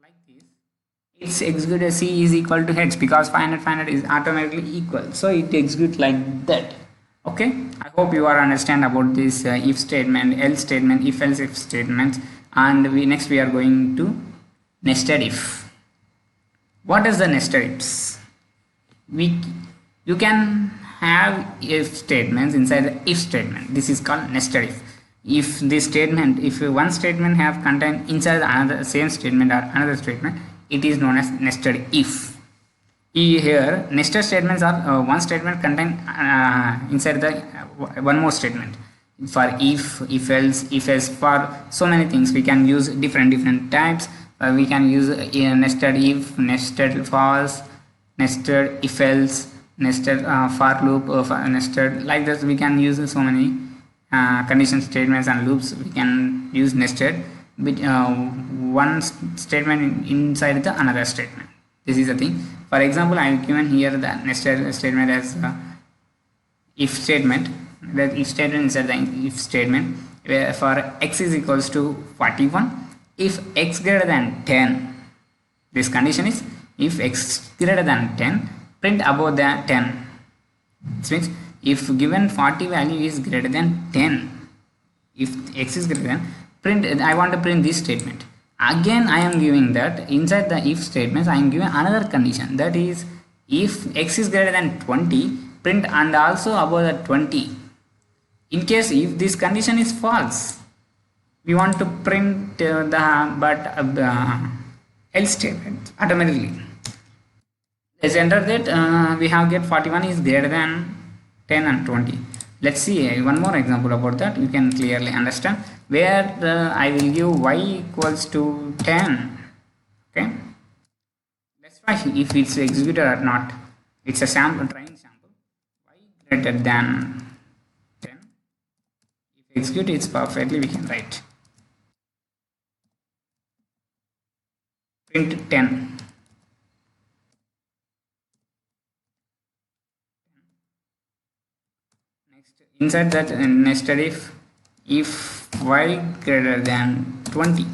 like this, it's executed C is equal to H because 500 is automatically equal, so it executes like that. Okay, I hope you are understand about this if statement, else statement, if else if statements, and next we are going to nested if. What is the nested ifs? You can have if statements inside the if statement. This is called nested if. If this statement, if one statement have contained inside another same statement or another statement, it is known as nested if. Here nested statements are one statement contain inside the one more statement. For if else, if else, for so many things we can use different types. We can use nested if, nested false, nested if else, nested for loop, nested, like this we can use so many condition statements and loops. We can use nested with one statement inside the another statement. This is the thing. For example, I have given here the nested statement as if statement. That if statement inside the if statement, where for x is equals to 41, if x greater than 10, this condition is if x greater than 10, print above the 10. This means if given 40 value is greater than 10, if x is greater than, print, I want to print this statement. Again I am giving that inside the if statements I am giving another condition, that is if x is greater than 20, print and also above the 20. In case if this condition is false, we want to print the else statement automatically. Let's enter that we have get 41 is greater than 10 and 20. Let's see one more example about that. You can clearly understand where I will give y equals to 10. Okay, let's try if it's executed or not. It's a sample, training sample. Y greater than 10. If execute it's perfectly, we can write print 10. Inside that nested if y greater than 20,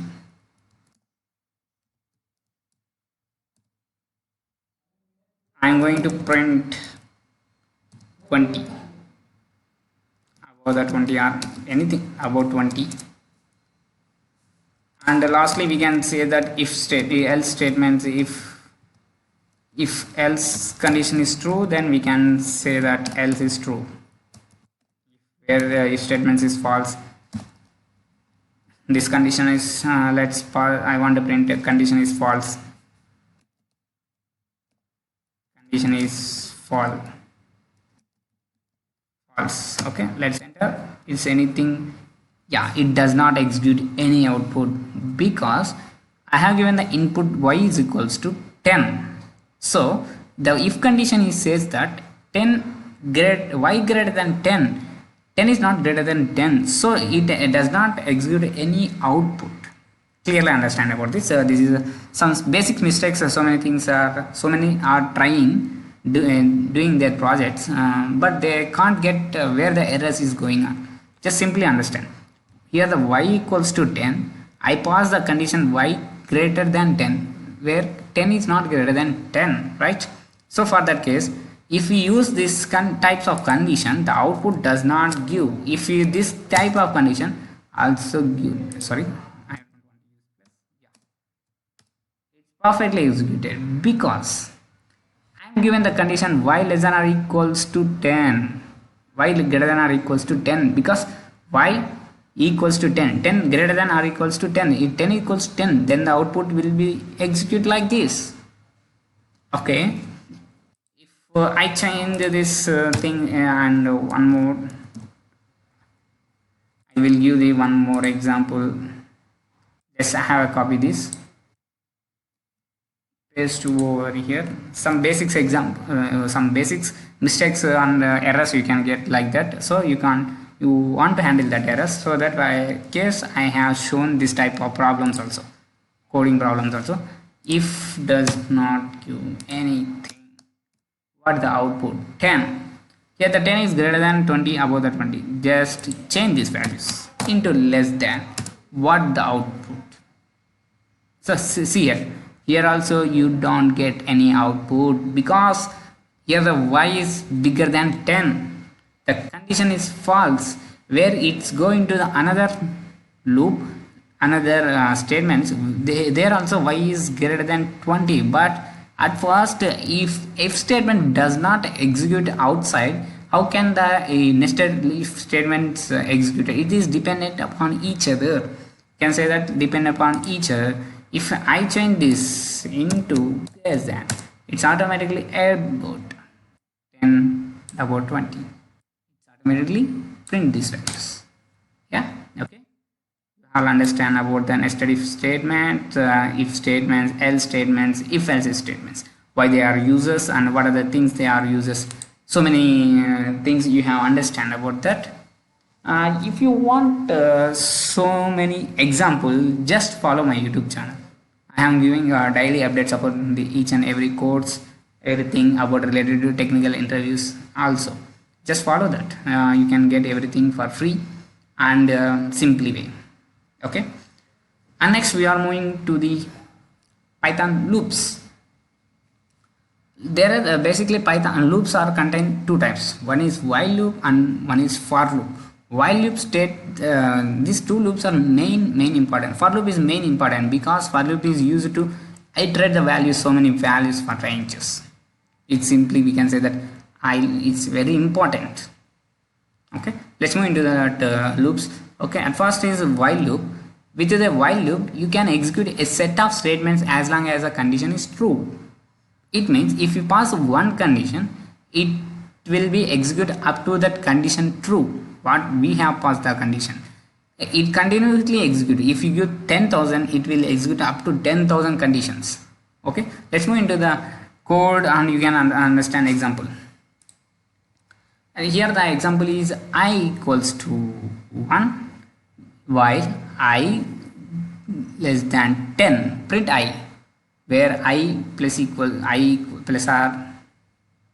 I am going to print 20 above the 20 or anything about 20. And lastly we can say that if else statements, if else condition is true, then we can say that else is true. Where if statements is false, this condition is I want to print a condition is false, condition is false. Okay, let's enter. Is anything? Yeah, it does not execute any output because I have given the input y is equals to 10. So the if condition is says that 10 y greater than 10, 10 is not greater than 10, so it does not execute any output. clearly understand about this. This is some basic mistakes. So many are trying doing their projects, but they can't get where the errors is going on. Just simply understand. Here the y equals to 10. I pass the condition y greater than 10, where 10 is not greater than 10, right? So for that case, if we use this types of condition, the output does not give. If we this type of condition also give, sorry, perfectly executed because I am given the condition y less than or equals to 10, y greater than or equals to 10, because y equals to 10, 10 greater than or equals to 10. If 10 equals 10, then the output will be execute like this. Okay, if I change this thing and one more, I will give the one more example. Let's have a copy this, paste over here. Some basics example, some basics mistakes and errors you can get like that. So you want to handle that errors. So that case I have shown this type of problems also, coding problems also. If does not give anything, what the output? 10. Here the 10 is greater than 20, above the 20. Just change these values into less than. What the output? So see here also you don't get any output because here the y is bigger than 10. The condition is false, where it's going to the another loop, another statements. There also y is greater than 20, but at first if statement does not execute outside, how can the nested if statements execute? It is dependent upon each other. Can say that depend upon each other. If I change this into less than, it's automatically about 10, about 20. It's automatically print these values. Yeah, okay. You all understand about the nested if statement, if statements, else statements, if else statements, why they are users and what are the things they are users. So many things you have understand about that. If you want so many examples, just follow my YouTube channel. I am giving daily updates about each and every course, everything about related to technical interviews also. Just follow that. You can get everything for free and simply way. Okay. And next we are moving to the Python loops. There are basically Python loops are contained two types. One is while loop and one is for loop. While loop state, these two loops are main important. For loop is main important because for loop is used to iterate the values, so many values for ranges. It's simply we can say that it's very important. Okay, let's move into that loops. Okay, at first is while loop. With the while loop, you can execute a set of statements as long as a condition is true. It means if you pass one condition, it will be executed up to that condition true. What we have passed the condition, it continuously execute. If you give 10,000, it will execute up to 10,000 conditions. Okay, let's move into the code and you can understand example. And here the example is I equals to 1 while I less than 10, print I, where I plus equal I plus r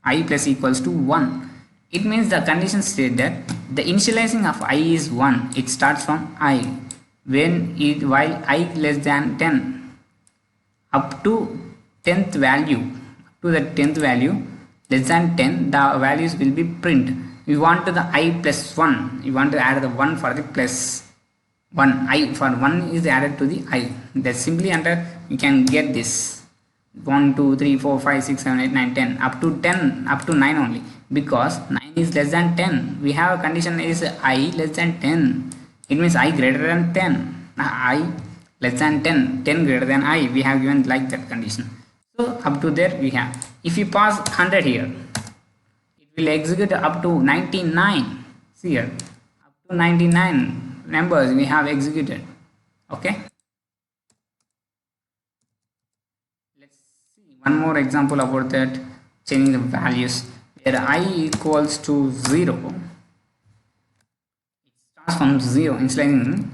I plus equals to 1. It means the condition state that the initializing of I is 1. It starts from I when it while I less than 10 up to 10th value, up to the 10th value less than 10, the values will be print. We want to the I plus 1. You want to add the 1 for the plus 1. I for 1 is added to the I. That simply under you can get this 1 2 3 4 5 6 7 8 9 10 up to 10, up to 9 only, because 9 is less than 10. We have a condition is I less than 10. It means I greater than 10. I less than 10, 10 greater than I. We have given like that condition. So up to there we have. If you pass 100 here, it will execute up to 99. See here, up to 99 numbers we have executed. Okay. Let's see one more example about that, changing the values. Where I equals to 0, it starts from 0 initializing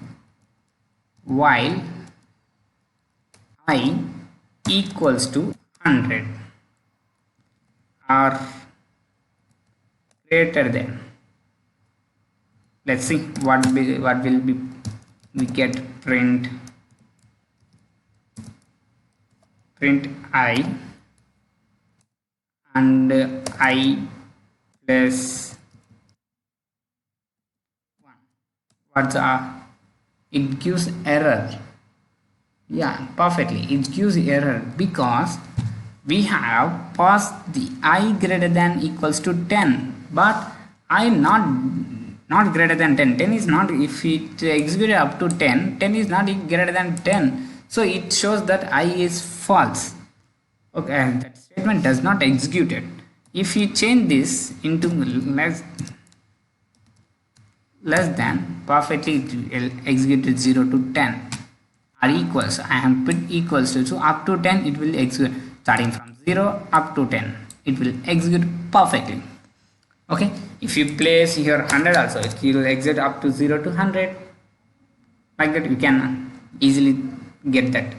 while I equals to 100 or greater than. Let's see what will be we get. Print I and I plus 1. What's it gives error. Yeah, perfectly. It gives error because we have passed the I greater than equals to 10, but I not greater than 10. 10 is not, if it executed up to 10, 10 is not greater than 10. So it shows that I is false. Okay, and that statement does not execute it. If you change this into less than, perfectly it will execute 0 to 10 or equals. I have put equals to, so up to 10 it will execute. Starting from 0 up to 10 it will execute perfectly. Okay, if you place here 100 also, it will execute up to 0 to 100. Like that you can easily get that.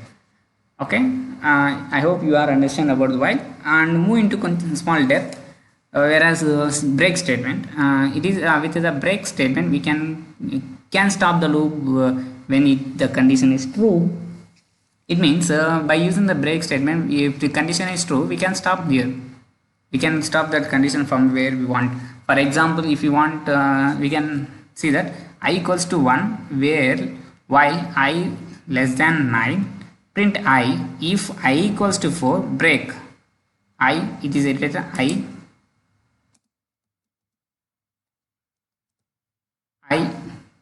Okay, I hope you are understand about the while, and move into small depth. Whereas break statement, it is with the break statement we can stop the loop when the condition is true. It means by using the break statement, if the condition is true, we can stop here. We can stop that condition from where we want. For example, if you want, we can see that I equals to 1, where while I less than 9, print I. If I equals to 4, break I, it is iterator I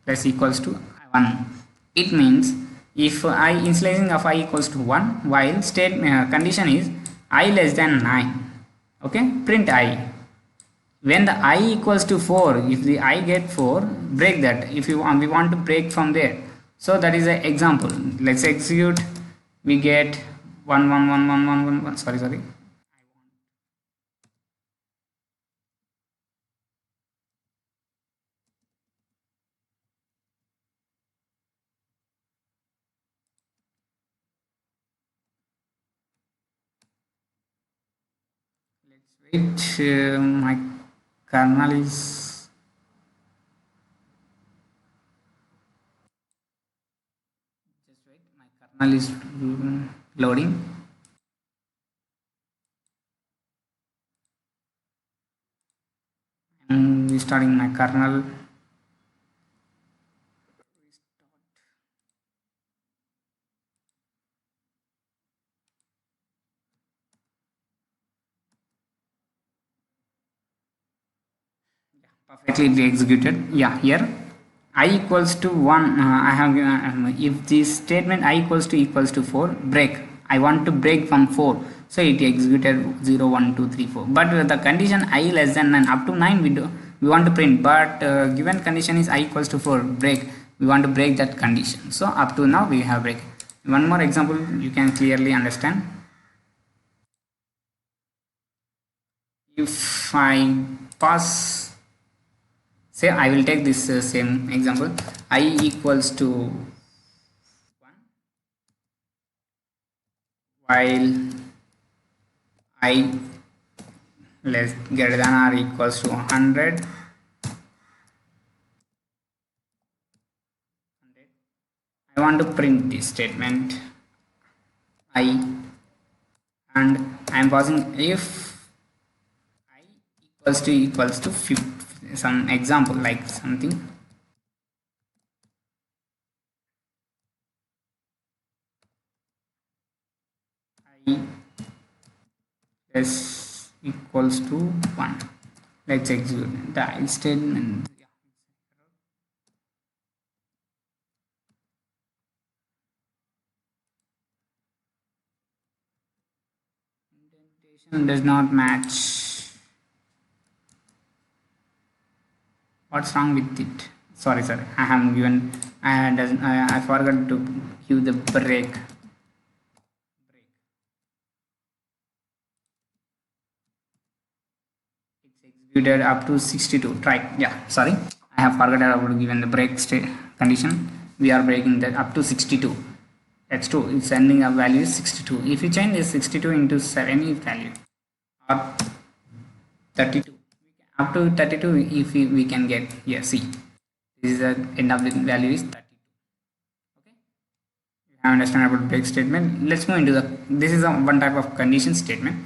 plus equals to 1. It means if I initializing of I equals to 1, while state condition is I less than 9, okay, print I. When the I equals to 4, if the I get 4, break that. If you want, we want to break from there. So that is an example. Let's execute. We get 1 1 1 1 1 1 1. Sorry. Let's wait. My kernel is just wait. My kernel is loading. I'm restarting my kernel. Perfectly executed. Yeah, here I equals to 1. I have if this statement I equals to 4, break. I want to break from 4, so it executed 0 1 2 3 4. But the condition I less than 9, up to 9 we want to print, but given condition is I equals to 4, break. We want to break that condition, so up to now we have break. One more example you can clearly understand. If I pass, say I will take this same example, I equals to 1, while I less greater than or equals to 100. I want to print this statement I, and I am passing if I equals to 50, some example like something I less equals to 1. Let's execute the statement. Indentation does not match. What's wrong with it? Sorry, I have given, I forgot to give the break. It's executed up to 62. Try. Yeah, sorry, I have forgotten about given the break state condition. We are breaking that up to 62. that's true. It's sending a value is 62. If you change this 62 into 7 value or 32, up to 32, if we can get here, see, this is the end of the value is 32. Okay, you have understand about break statement. Let's move into the, this is a one type of condition statement,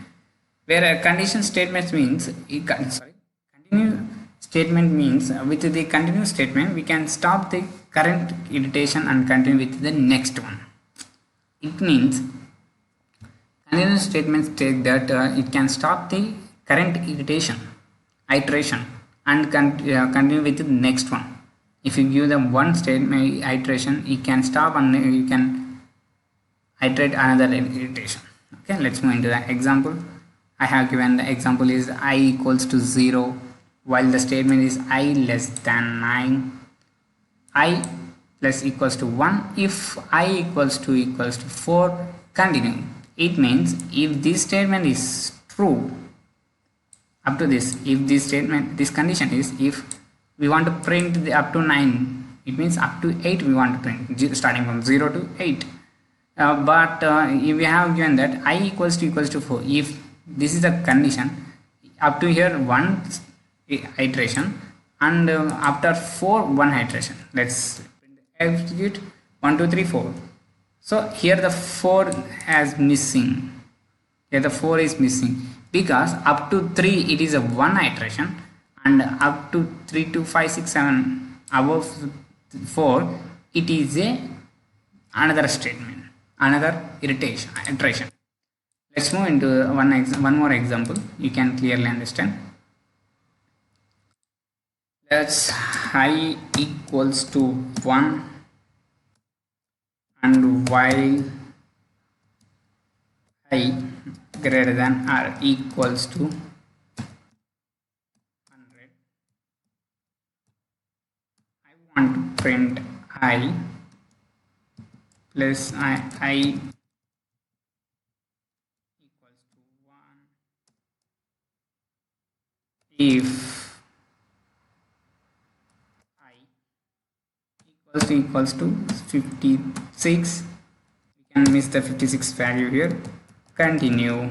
where a condition statement means continue statement means with the continuous statement we can stop the current iteration and continue with the next one. It means continuous statements take that it can stop the current iteration and continue with the next one. If you give them one statement iteration, it can stop and you can iterate another iteration. Okay, let's move into the example. I have given the example is I equals to 0 while the statement is I less than 9, I plus equals to 1. If I equals to 4, continue. It means if this statement is true up to this, if this statement, this condition is if we want to print the up to 9, it means up to 8 we want to print, starting from 0 to 8. But if we have given that I equals to 4, if this is a condition up to here one iteration and after 4 one iteration, let's execute 1 2 3 4. So here the 4 has missing, here the 4 is missing because up to 3 it is a one iteration and up to 3 to 5 6 7 above 4 it is a another statement, another iteration. Let's move into one more example, you can clearly understand. That's I equals to 1 and while I greater than or equals to 100, I want to print I plus I equals to 1 if equals to 56. We can miss the 56 value here. Continue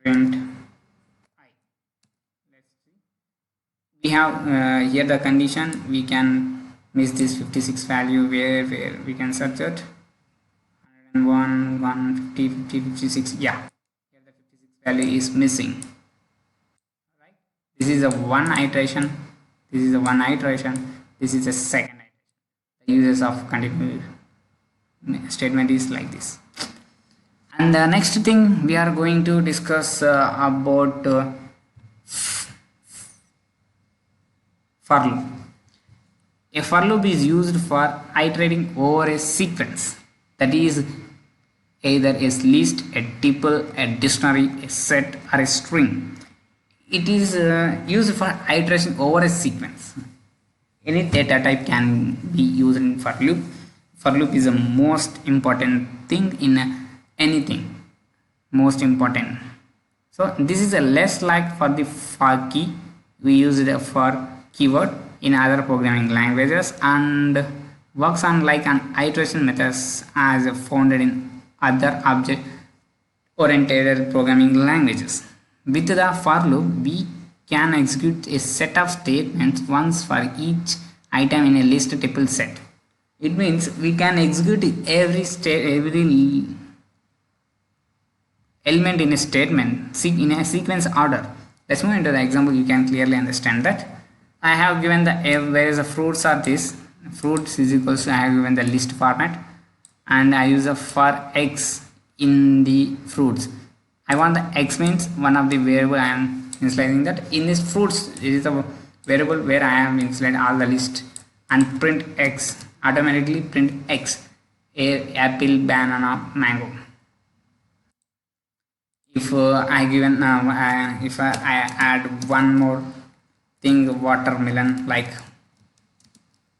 print I. Let's see, we have here the condition, we can miss this 56 value where we can search it 101 150 50 56. Yeah, here the 56 value is missing. This is a one iteration, this is a one iteration, this is a second iteration. The uses of continue statement is like this. And the next thing we are going to discuss about for loop. A for loop is used for iterating over a sequence, that is either a list, a tuple, a dictionary, a set or a string. It is used for iteration over a sequence. Any data type can be used in for loop. For loop is the most important thing in anything, most important. So this is a less like for the for key, we use the for keyword in other programming languages and works on like an iteration methods as founded in other object oriented programming languages. With the for loop, we can execute a set of statements once for each item in a list tuple set. It means we can execute every element in a statement in a sequence order. Let's move into the example, you can clearly understand that. I have given the where is the fruits are this, fruits is equals to I have given the list format and I use a for x in the fruits. I want the x means one of the variable I am initializing that. In this fruits, it is a variable where I am initializing all the list and print x, automatically print x, apple, banana, mango. If I given if I add one more thing, watermelon, like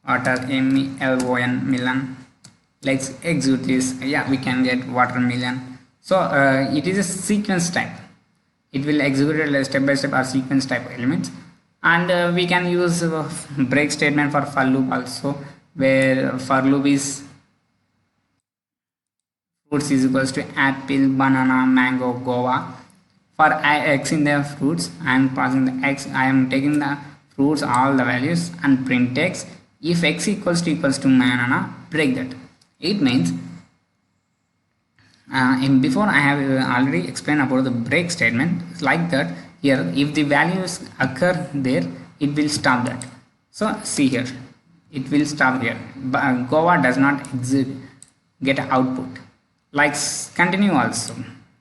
water melon melon, let's execute this. Yeah, we can get watermelon. So it is a sequence type. It will execute it step by step or sequence type elements. And we can use break statement for loop also, where for loop is fruits is equals to apple, banana, mango, guava. For x in the fruits, I am passing the x, I am taking the fruits all the values and print x. If x equals to banana, break that. It means in before I have already explained about the break statement like that. Here if the values occur there, it will stop that. So see here, it will stop here, but guava does not exit, get output. Like continue also,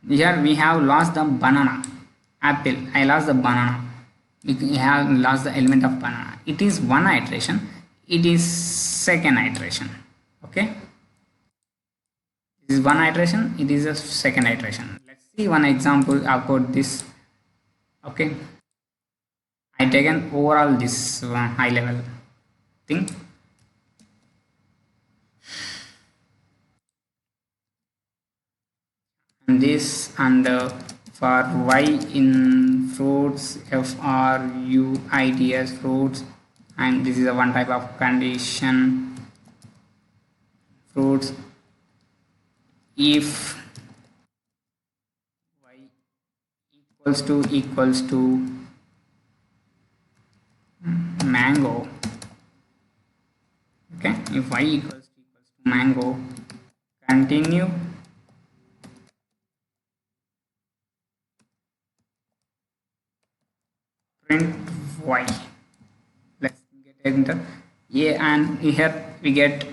here we have lost the banana. Apple, I lost the banana, we have lost the element of banana. It is one iteration, it is second iteration. Okay, this is one iteration, it is a second iteration. Let's see one example about this. Okay, I taken overall this high level thing. And this, and for y in fruits, f r u i d s fruits, and this is a one type of condition fruits. If y equals to mango, okay, if y equals to mango, continue print y. Let's get enter. Yeah, and here we get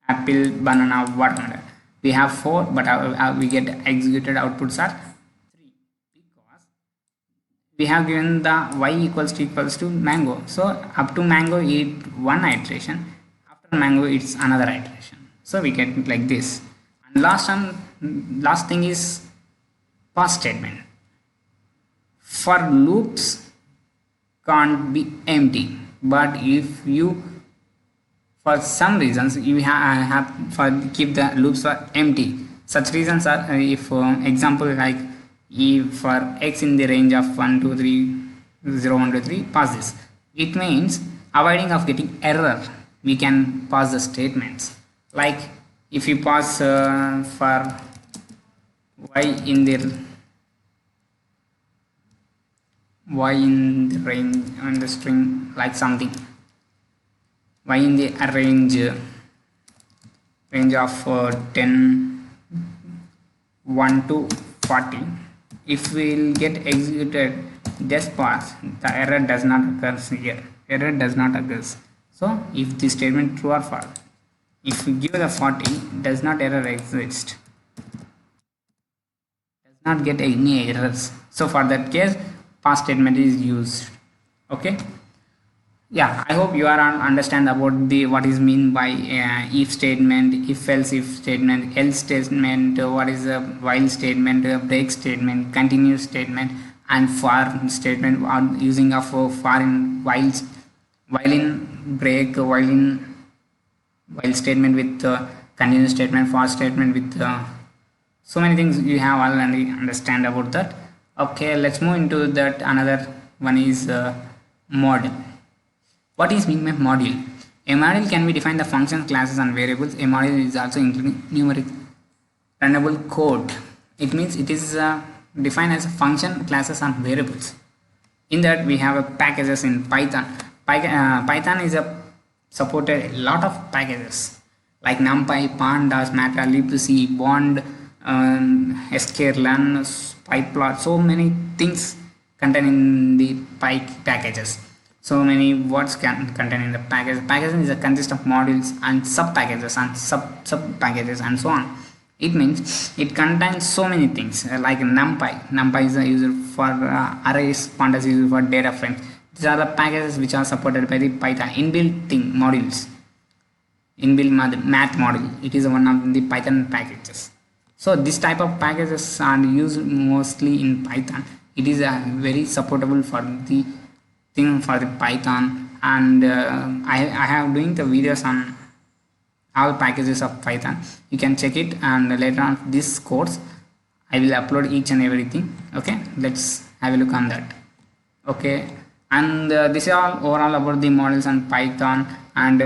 apple, banana, watermelon. We have 4, but we get executed outputs are 3 because we have given the y equals to mango. So up to mango it one iteration, after mango it's another iteration. So we get like this. And last thing is pass statement. For loops can't be empty, but if you for some reasons you have for keep the loops are empty. Such reasons are if example like if for x in the range of 1 2 3 0 1 2 3 pass this. It means avoiding of getting error, we can pass the statements. Like if you pass for y in the range on the string like something, y in the range of 10 1 to 40. If we will get executed this part, the error does not occur here, error does not occur. So if the statement true or false, if we give the 40, does not error exist, does not get any errors. So for that case pass statement is used. Okay, yeah, I hope you are understand about the what is mean by if statement, if else if statement, else statement, what is a while statement, break statement, continue statement, and for statement are using of for in while in break, while statement with continue statement, for statement with so many things you have already understand about that. Okay, let's move into that. Another one is model. What is mean by module? A module can be defined the functions, classes, and variables. A module is also including numeric runnable code. It means it is defined as a function, classes, and variables. In that we have a packages in Python. Python is a supported a lot of packages like NumPy, Pandas, Matplotlib, C, Bond, sklearn, PyPlot. So many things contained in the packages. So many words can contain in the package. Packaging is a consist of modules and sub packages and sub packages and so on. It means it contains so many things like NumPy. NumPy is used for arrays, Pandas is used for data frames. These are the packages which are supported by the Python inbuilt thing modules. Inbuilt math module. It is one of the Python packages. So this type of packages are used mostly in Python. It is very supportable for the thing for the Python, and I have doing the videos on all packages of Python. You can check it, and later on this course I will upload each and everything. Okay, let's have a look on that. Okay, and this is all overall about the models and Python, and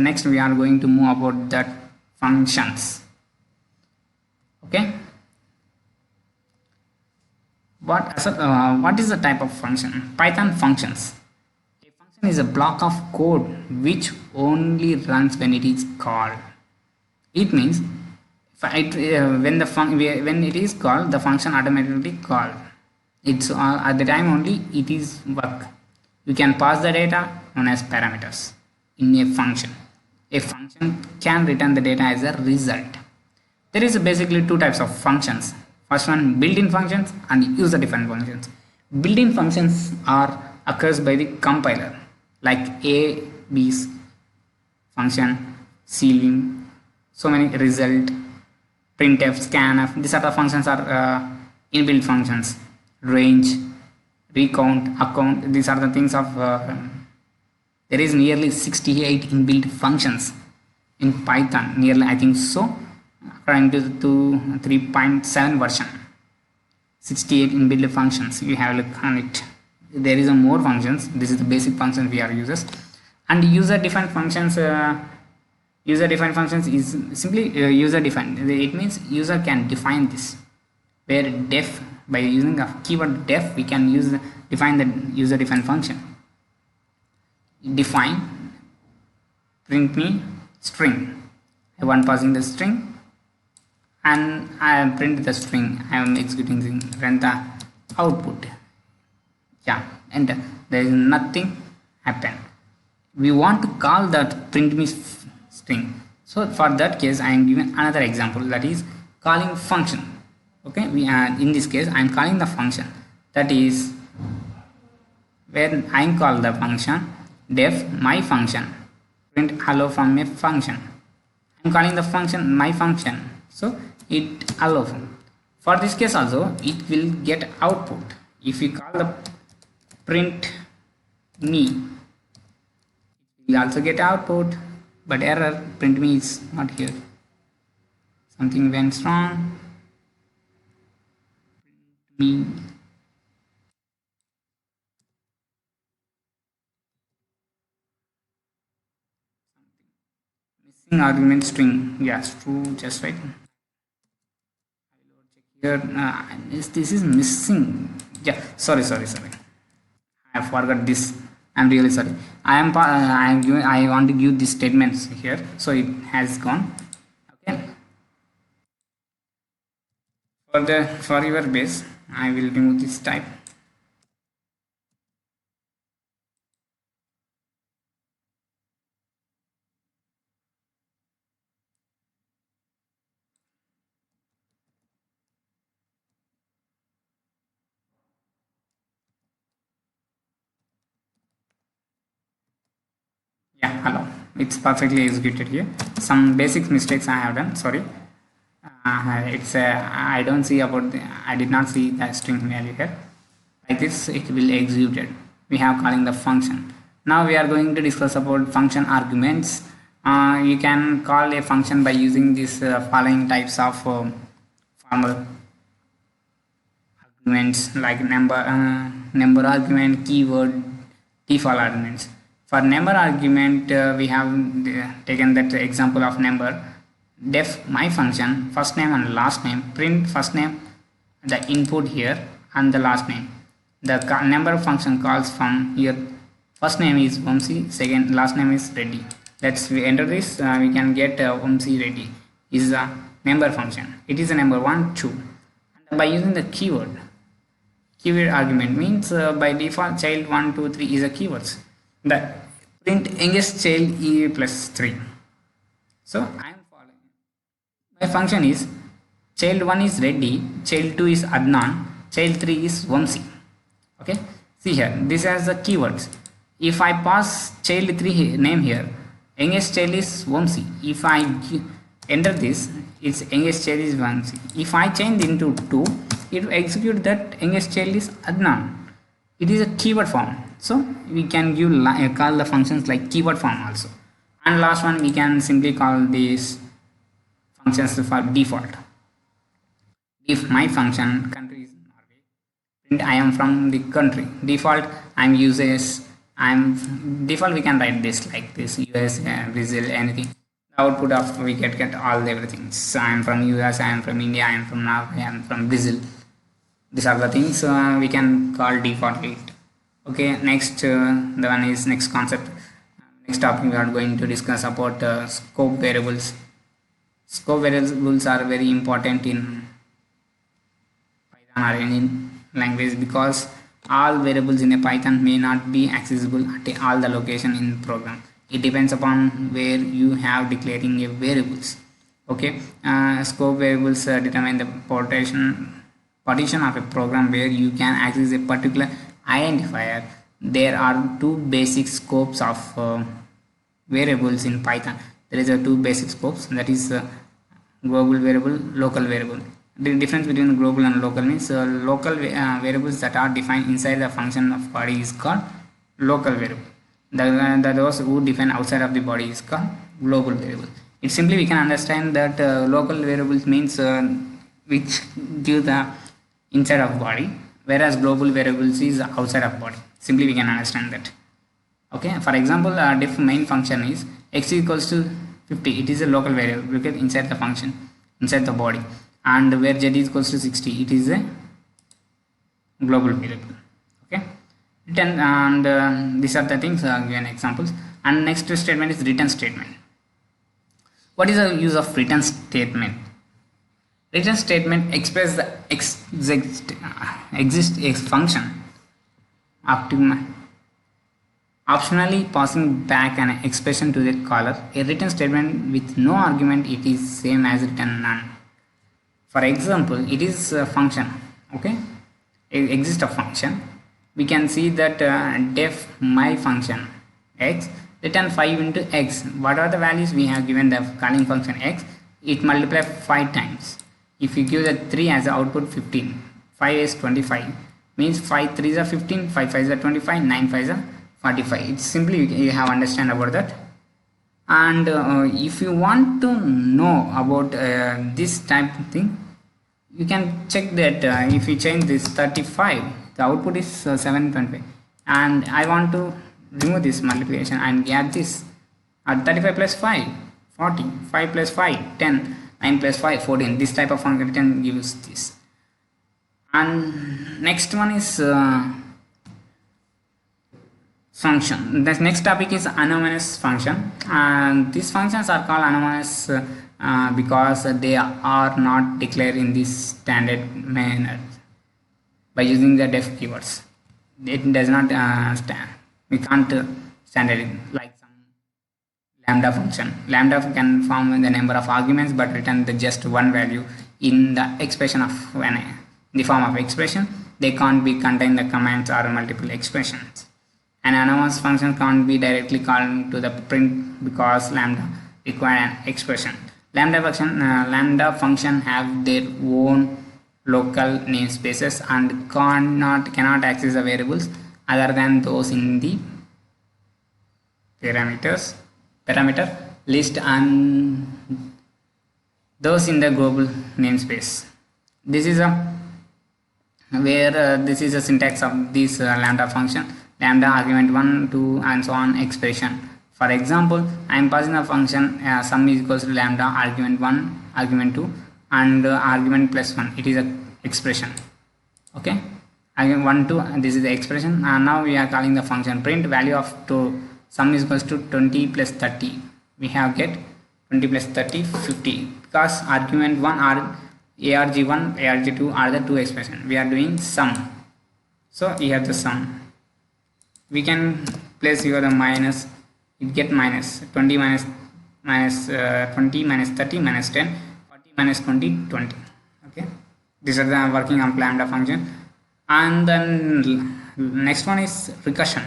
next we are going to move about that functions. Okay, what is the type of function? Python functions. A function is a block of code which only runs when it is called. It means when it is called, the function automatically called. It's at the time only it is work. You can pass the data known as parameters in a function. A function can return the data as a result. There is basically two types of functions. First one, built-in functions and user-defined functions. Built-in functions are occurs by the compiler, like a, b's function, ceiling, so many result, printf, scanf. These sort of functions are inbuilt functions. Range, recount, account. These are the things of. There is nearly 68 inbuilt functions in Python. Nearly, I think so. According to 3.7 version, 68 inbuilt functions. You have a look on it. There is a more functions. This is the basic function we are uses, and user-defined functions. User-defined functions is simply user-defined. It means user can define this. Where def, by using the keyword def, we can define the user-defined function. Define print me string. I want passing the string, and I print the string. I am executing run the output. Yeah, enter. There is nothing happen. We want to call that print me string. So for that case, I am giving another example, that is calling function. Okay, we are in this case I am calling the function, that is when I call the function def my function print hello from a function. I am calling the function my function, so it hello. For this case also it will get output. If we call the print me, we also get output, but error, print me is not here, something went wrong. Me, missing argument string, yes, true, just right. Here this is missing. Yeah, sorry, I forgot this. I'm really sorry. I want to give these statements here, so it has gone. Okay, for your base I will remove this type. Yeah, hello, it's perfectly executed here. Some basic mistakes I have done, sorry. It's I don't see about I did not see the string value here. Like this it will executed. We have calling the function. Now we are going to discuss about function arguments. You can call a function by using this following types of formal arguments, like number argument, keyword, default arguments. For number argument, we have taken that example of number. Def my function, first name and last name, print first name, the input here, and the last name. The number function calls from here. First name is Vamsi, second last name is Reddy. Let's we enter this. We can get Vamsi Reddy is a number function. It is a number 1, 2. And by using the keyword argument means by default child 1, 2, 3 is a keywords. The print youngest child e plus 3. So I am following. My function is child 1 is Reddy, child 2 is Adnan, child 3 is Vamsi. Okay, see here, this has the keywords. If I pass child 3 name here, youngest child is Vamsi. If I enter this, its youngest child is Vamsi. If I change into 2, it will execute that youngest child is Adnan. It is a keyword form, so we can give call the functions like keyword form also. And last one, we can simply call these functions for default. If my function country is Norway, print I am from the country. Default I'm uses, I'm default we can write this like this, US, Brazil, anything. The output of we get all everything. So I am from US, I am from India, I am from Norway, I am from Brazil. These are the things we can call default it. Okay, next the one is next concept. Next topic we are going to discuss about scope variables. Scope variables are very important in Python or any language because all variables in a Python may not be accessible at all the location in program. It depends upon where you have declaring a variables. Okay, scope variables determine the partition of a program where you can access a particular identifier. There are two basic scopes of variables in Python. There is a two basic scopes, that is global variable, local variable. The difference between global and local means local variables that are defined inside the function of body is called local variable. Those who define outside of the body is called global variable. It simply we can understand that local variables means which give the inside of body, whereas global variables is outside of body. Simply we can understand that. Okay, for example, def main function is x equals to 50. It is a local variable because inside the function, inside the body, and where z is equals to 60, it is a global variable. Okay, return, and these are the things given examples. And next statement is return statement. What is the use of return statement? Return statement express the exist a function optionally passing back an expression to the caller. A return statement with no argument, it is same as return none. For example, it is a function. Okay, it exists a function. We can see that def my function x return 5 into x. What are the values we have given the calling function x? It multiply 5 times. If you give the 3 as the output 15, 5 is 25, means 5 3s are 15, 5 5s are 25, 9 5s are 45. It's simply you have understand about that. And if you want to know about this type of thing, you can check that if you change this 35, the output is 725, and I want to remove this multiplication and get this at 35 plus 5 40, 5 plus 5 10, 9 plus 5 14. This type of function can give us this. And next one is function. The next topic is anonymous function, and these functions are called anonymous because they are not declared in this standard manner by using the def keywords. It does not stand. We can't standard it like some lambda function. Lambda can form the number of arguments but return the just one value in the expression of in the form of expression. They can't be contain the commands or multiple expressions. An anonymous function can't be directly called to the print because lambda require an expression. Lambda function have their own local namespaces and cannot access the variables other than those in the parameter list and those in the global namespace. This is this is a syntax of this lambda function. Lambda argument 1, 2 and so on expression. For example, I am passing a function sum is equals to lambda argument 1, argument 2 and argument plus 1. It is a expression. Okay, argument 1 2, this is the expression, and now we are calling the function print value of sum is equals to 20 plus 30. We have get 20 plus 30 50 because argument 1 are arg1 arg2 are the two expressions. We are doing sum, so we have the sum. We can place here the minus, it get minus 20 minus 20 minus 30 minus 10 40 minus 20 20. Okay, these are the working on lambda function. And then next one is recursion.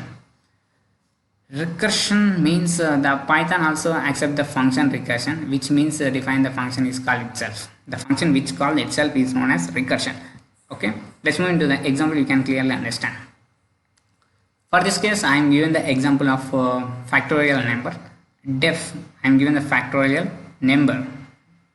Recursion means the Python also accept the function recursion, which means define the function is called itself. The function which called itself is known as recursion. Okay, let's move into the example. You can clearly understand. For this case, I am given the example of factorial number. Def, I am given the factorial number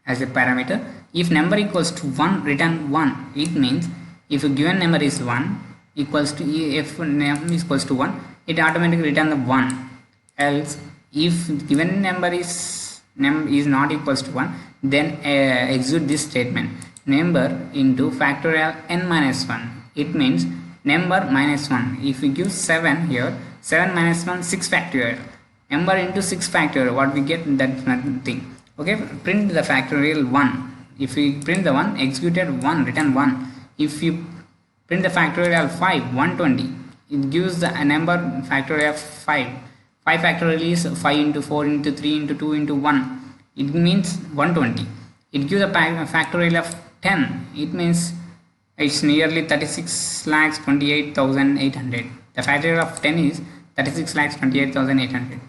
as a parameter. If number equals to 1, return 1. It means If a given number is 1 equals to, if num is equals to 1, it automatically return the 1. Else if given number is num is not equals to 1, then execute this statement, number into factorial n minus 1. It means number minus 1. If we give 7 here, 7 minus 1, 6 factorial. Number into 6 factorial, what we get, that's nothing. Okay, print the factorial 1. If we print the 1, executed 1, return 1. If you print the factorial 5, 120, it gives the number factorial 5. 5 factorial is 5 into 4 into 3 into 2 into 1. It means 120. It gives a factorial of 10. It means it's nearly 36,28,800. The factorial of 10 is 36,28,800.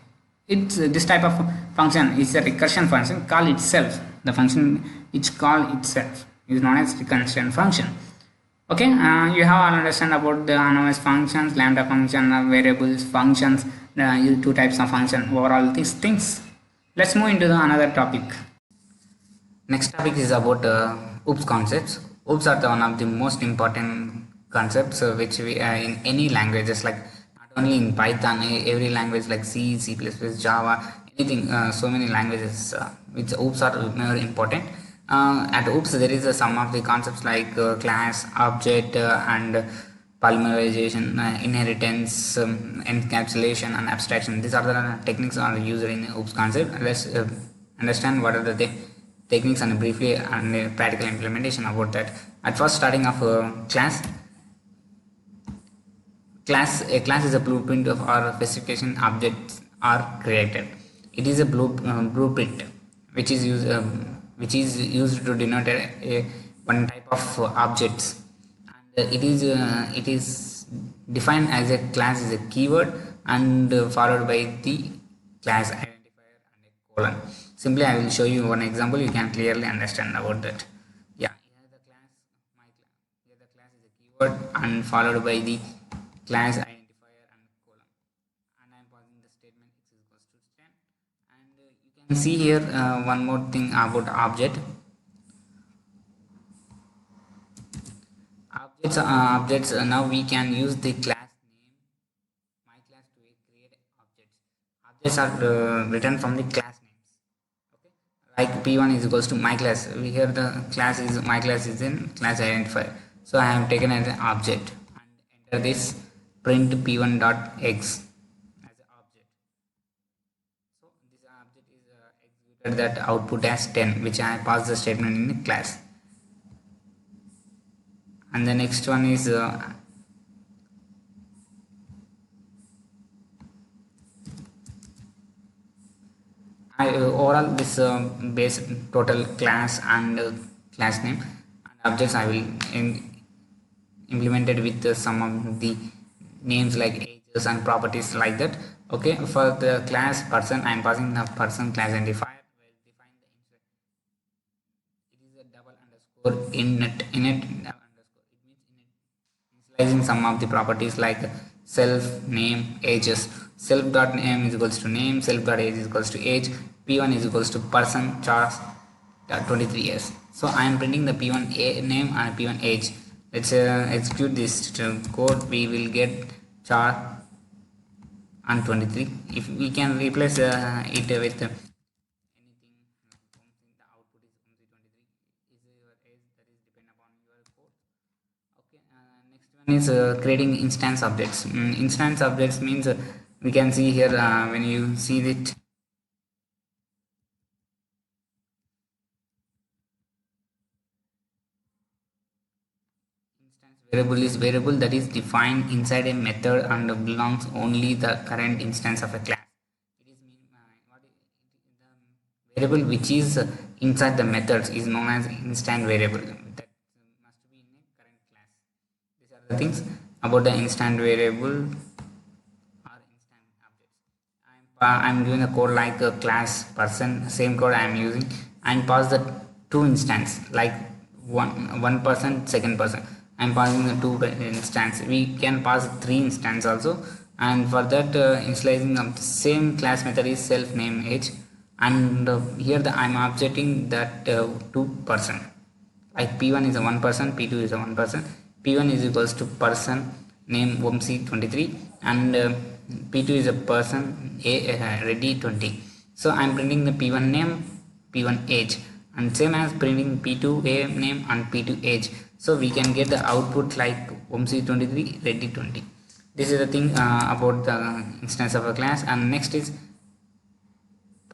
It's this type of function is a recursion function. Call itself, the function which call itself is known as recursion function. Okay, you have all understand about the anonymous functions, lambda function, variables, functions, two types of function, overall these things. Let's move into the another topic. Next topic is about OOPS concepts. OOPS are one of the most important concepts which we in any languages, like not only in Python, every language like C, C++, Java, anything, so many languages which OOPS are very important. At OOPS there is some of the concepts like class, object, and polymerization, inheritance, encapsulation, and abstraction. These are the techniques are used in the OOPS concept. Let's understand what are the techniques and briefly and practical implementation about that. At first, starting off class. A class is a blueprint of our specification objects are created. It is a blueprint which is used to denote one type of objects, and it is defined as a class is a keyword and followed by the class identifier and a colon. Simply I will show you one example, you can clearly understand about that. Yeah, here the class, here the class is a keyword and followed by the class identifier and colon, and I am passing the statement x is equals to 10. And you can see here one more thing about object. Objects now we can use the class name my class to create objects. Objects are written from the class names. Okay, like p1 is equals to my class. We here the class is my class is in class identifier, so I have taken as an object and enter this print p1 dot x as an object. So this object is executed that output as 10, which I pass the statement in the class. And the next one is overall this base total class and class name and objects I will implemented with some of the names like ages and properties like that. Okay, for the class person I am passing the person class identifier. Will define the it is a double underscore init underscore. It means initializing some of the properties like self, name, ages. Self dot name is equals to name, self dot age is equals to age, p1 is equals to person Charles 23 years. So I am printing the p1 name and p1 age. Let's execute this code. We will get char and 23. If we can replace it with anything, the output is 23 is your age, that is depend upon your code. Okay, next one is creating instance objects. Instance objects means we can see here when you see it. Variable is variable that is defined inside a method and belongs only the current instance of a class. It is the variable which is inside the methods is known as instant variable. That must be in a current class. These are the things about the instant variable or instant objects. I'm doing a code like a class person, same code I am using, and pass the two instance like one person, second person. I'm passing the two instance. We can pass three instance also, and for that initializing of the same class method is self, name, age, and here I'm objecting that two person. Like p1 is a one person, p2 is a one person, P1 is equals to person name Vamsi23, and P2 is a person ready 20. So I'm printing the P1 name, P1 age, and same as printing P2 name and P2 age. So we can get the output like Vamsi23 ready 20. This is the thing about the instance of a class. And next is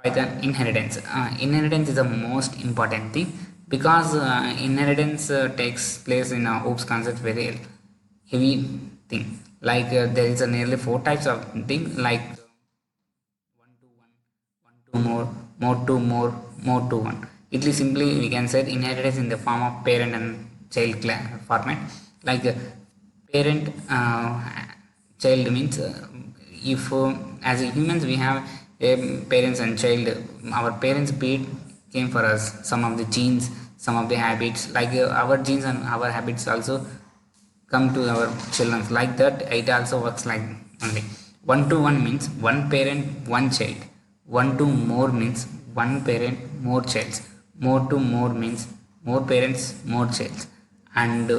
Python inheritance. Inheritance is the most important thing, because inheritance takes place in a OOPS concept, very heavy thing. Like there is a nearly 4 types of thing, like one to one, one to more to one. It is simply we can say inheritance in the form of parent and child format. Like parent child means if as a humans we have parents and child. Our parents breed came for us some of the genes, some of the habits. Like our genes and our habits also come to our children. Like that it also works like only. One to one means one parent one child. One to more means one parent more childs. More to more means more parents more childs. And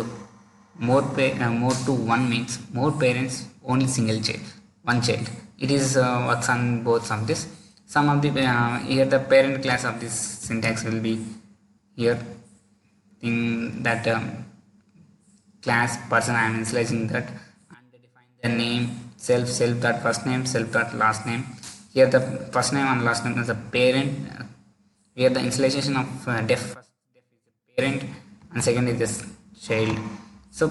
more to one means more parents only single child, one child. It is works on both of this. Some of the here the parent class of this syntax will be here in that class person. I am initializing that, and define the name self dot first name self dot last name. Here the first name and last name is a parent. Here the initialization of def is a parent, and second is this child. So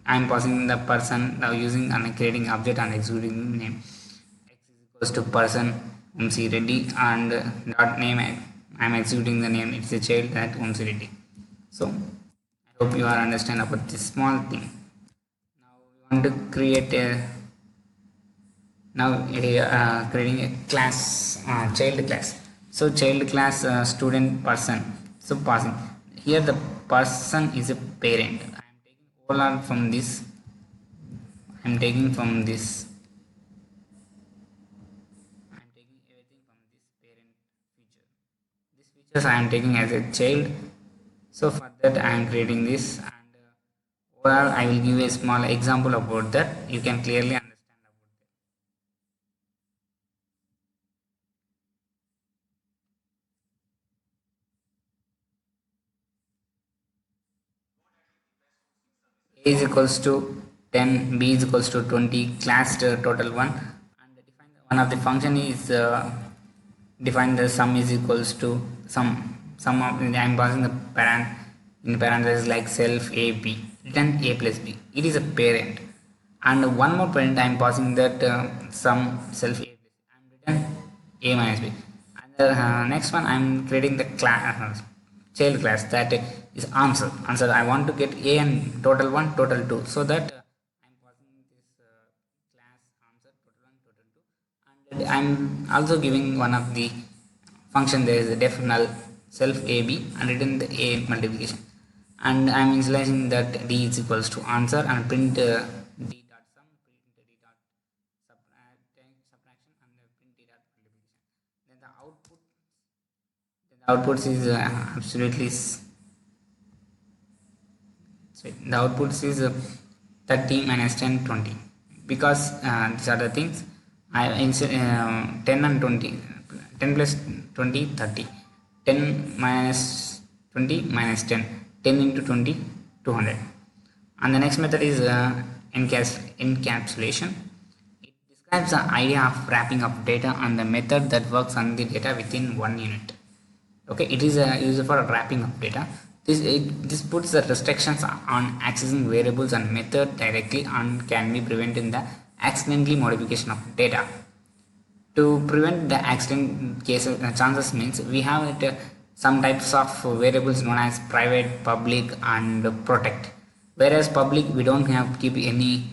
I am passing the person now using and creating object and executing name. X is equals to person Vamsi Reddy, and dot name I am executing the name. It's a child that Vamsi Reddy. So I hope you are understand about this small thing. Now we want to create a creating a class, child class. So child class student person. So passing here the person is a parent. I am taking all from this. I am taking from this. I am taking everything from this parent feature. This features I am taking as a child. So for that I am creating this, and overall I will give a small example about that. You can clearly understand about that. A is equals to 10, B is equals to 20, class total 1, and define one of the function is define the sum is equals to sum of I am passing the parent in parentheses like self a b, return a plus b. It is a parent, and one more parent I am passing that sum self a plus b. I am return a minus b, and the next one I am creating the class child class that is answer. I want to get a and total 1 total 2, so that I am passing this class answer total 1 total 2, and I am also giving one of the function. There is a def null self ab and return the a multiplication, and I am initializing that d is equals to answer, and print d dot sum, print d dot subtraction, and print d dot multiplication. Then the output is absolutely the output is 30 minus 10 20, because these are the things I insert 10 and 20, 10 plus 20 30, 10 minus 20 minus 10, 10 into 20 200. And the next method is encapsulation. It describes the idea of wrapping up data and the method that works on the data within 1 unit. Okay, it is used for wrapping up data. This puts the restrictions on accessing variables and method directly, and can be prevented the accidentally modification of data. To prevent the accident cases chances means we have some types of variables known as private, public, and protect. Whereas public we don't have keep any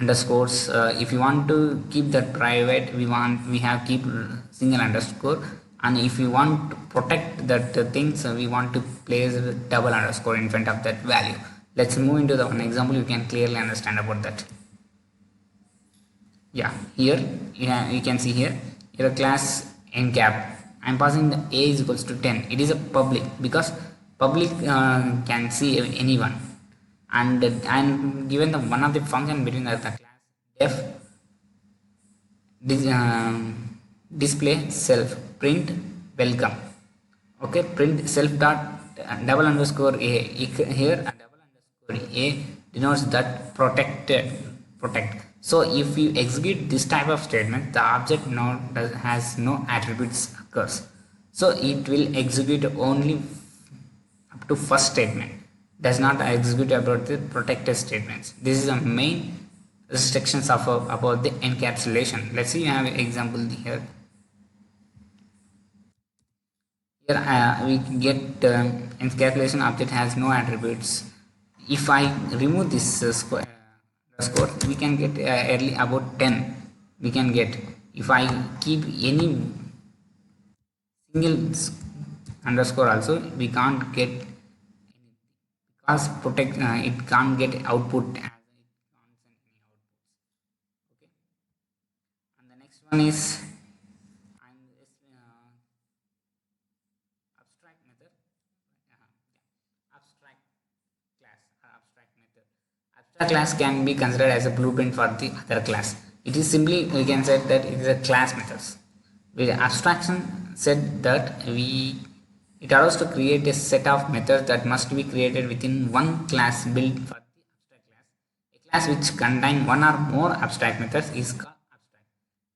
underscores. If you want to keep that private, we have keep single underscore, and if you want to protect that things, we want to place double underscore in front of that value. Let's move into the one example. You can clearly understand about that. Yeah, here you can see here a class encap. I am passing the a is equals to 10. It is a public, because public can see anyone, and I'm given the one of the function between the class def display self print welcome. Okay, print self dot double underscore a here, and double underscore a denotes that protect. So if you execute this type of statement, the object now has no attributes occurs, so it will execute only up to first statement, does not execute about the protected statements. This is the main restrictions of about the encapsulation. Let's see, you have an example here. Here we get encapsulation object has no attributes. If I remove this score, we can get early about 10. We can get, if I keep any single underscore also, we can't get, because protect it can't get output as it can't send any outputs. Okay, and the next one is abstract method. Abstract class or abstract method. Abstract class can be considered as a blueprint for the other class. It is simply, we can say that it is a class methods. With abstraction said that it allows to create a set of methods that must be created within one class built for the abstract class. A class which contain one or more abstract methods is called abstract.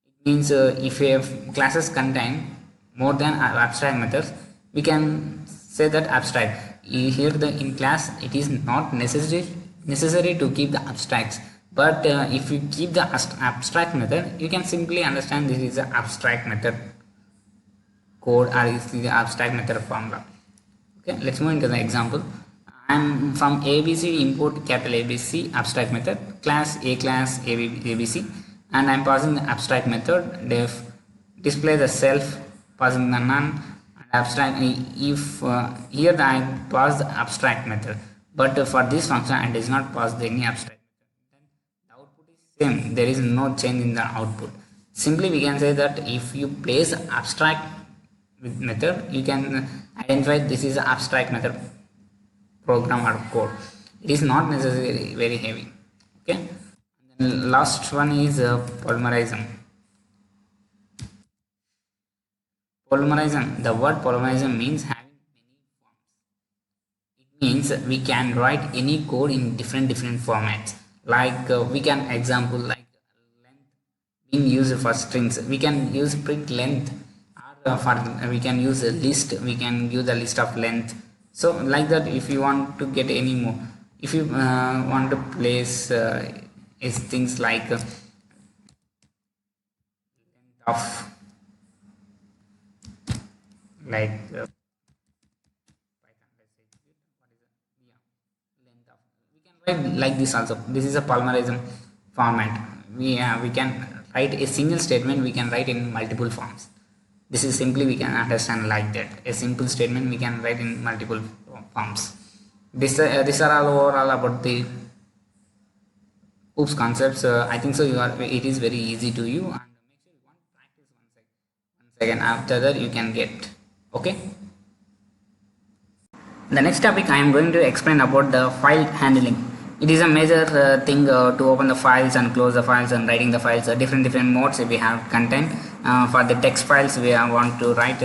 It means if classes contain more than abstract methods, we can say that abstract. Here in class it is not necessary to keep the abstracts, but if you keep the abstract method, you can simply understand this is an abstract method code, or is the abstract method formula. Okay, let's move into the example. I'm from ABC import capital ABC abstract method class ABC, and I'm passing the abstract method def display the self, passing the none, and abstract. If here I pass the abstract method, but for this function I does not pass any abstract method, then the output is same. There is no change in the output. Simply we can say that if you place abstract with method, you can identify this is an abstract method program or code. It is not necessarily very heavy. Okay, and then last one is polymerism. Polymerism, the word polymerism means having many forms. It means we can write any code in different formats. Like we can example like length being used for strings, we can use print length, or for we can use a list, we can use a list of length. So like that, if you want to get any more, if you want to place is things like length of like we can write like this also. This is a polymerism format. We can write a single statement, we can write in multiple forms. This is simply we can understand like that. A simple statement we can write in multiple forms. These are all overall about the OOPS concepts. I think so. It is very easy to you, and make sure you want to practice one second. After that, you can get. Okay. The next topic I am going to explain about the file handling. It is a major thing to open the files and close the files and writing the files. Different modes we have content. For the text files we want to write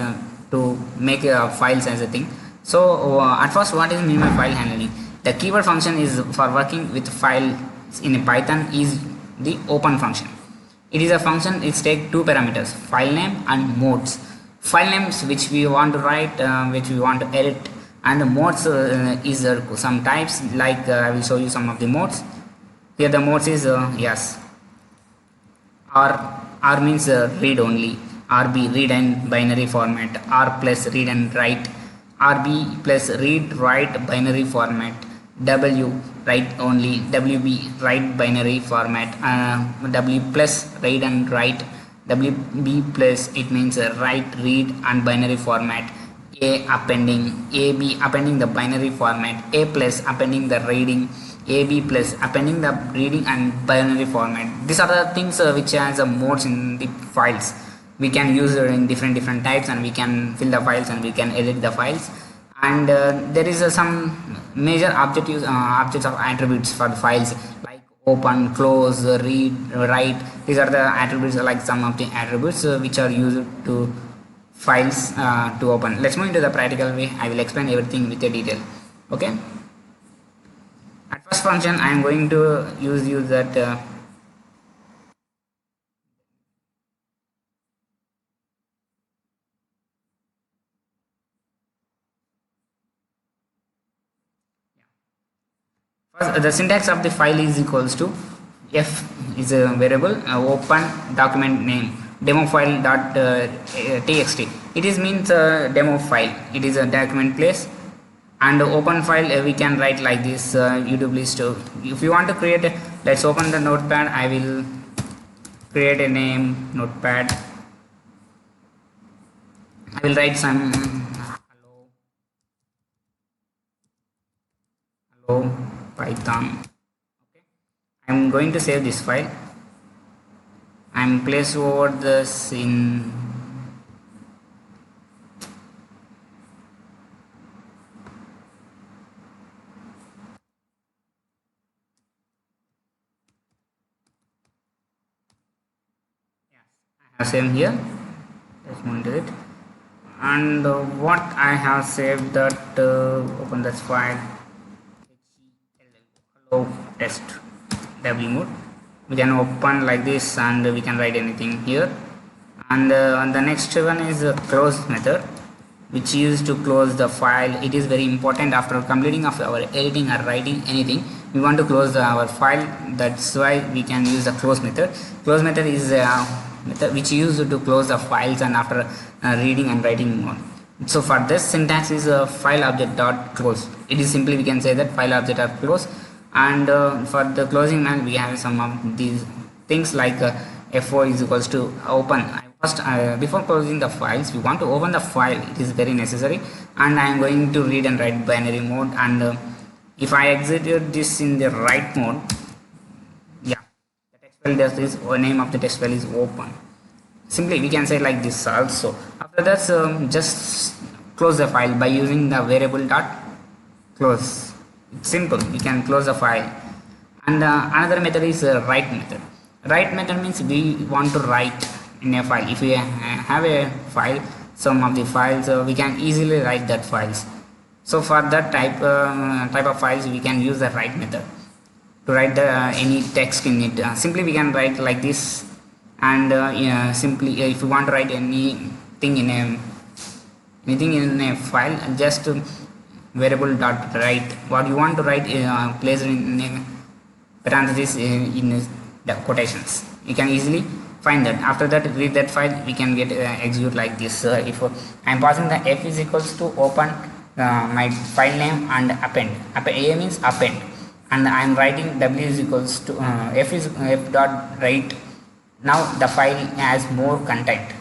to make files as a thing. So at first, what is mean by file handling? The keyword function is for working with files in Python is the open function. It is a function. It takes two parameters, file name and modes. File names which we want to write, which we want to edit, and the modes is some types, like I will show you some of the modes. Here the modes is yes, R means read only, RB read and binary format, R plus read and write, RB plus read write binary format, W write only, WB write binary format, W plus read and write, WB plus it means write read and binary format, A appending, AB appending the binary format, A plus appending the reading, AB plus appending the reading and binary format. These are the things which has modes in the files. We can use in different types, and we can fill the files and we can edit the files. and there is some major objects of attributes for the files like open, close, read, write. These are the attributes, like some of the attributes which are used to files to open. Let's move into the practical way. I will explain everything with a detail. Okay, at first function I am going to use that first, the syntax of the file is equals to f is a variable open document name demo file dot txt. It is means demo file. It is a document place, and open file we can write like this. YouTube list. If you want to create a, let's open the notepad. I will create a name notepad. I will write some hello Python. Okay, I'm going to save this file. I'm place over this in I have saved here. Let's move into it. And what I have saved that open this file hello test w mode. We can open like this and we can write anything here. And the next one is close method, which used to close the file. It is very important after completing of our editing or writing anything. We want to close our file. That's why we can use the close method. Close method is method which used to close the files and after reading and writing mode. So for this syntax is file object dot close. It is simply we can say that file object dot close. And for the closing man we have some of these things like fo is equals to open. First before closing the files we want to open the file. It is very necessary, and I am going to read and write binary mode. And if I execute this in the write mode, yeah, the text file does this, or name of the text file is open. Simply we can say like this also. After that just close the file by using the variable dot close. It's simple, we can close the file. And another method is write method. Write method means we want to write in a file. If we have a file, some of the files we can easily write that files. So for that type of files we can use the write method to write the any text in it. Simply we can write like this, and simply if you want to write anything in a file, just variable dot write. What you want to write placed in parentheses in the quotations. You can easily find that. After that read that file, we can get execute like this. If I am passing the f is equals to open my file name and append. A means append, and I am writing w is equals to f dot write. Now the file has more content,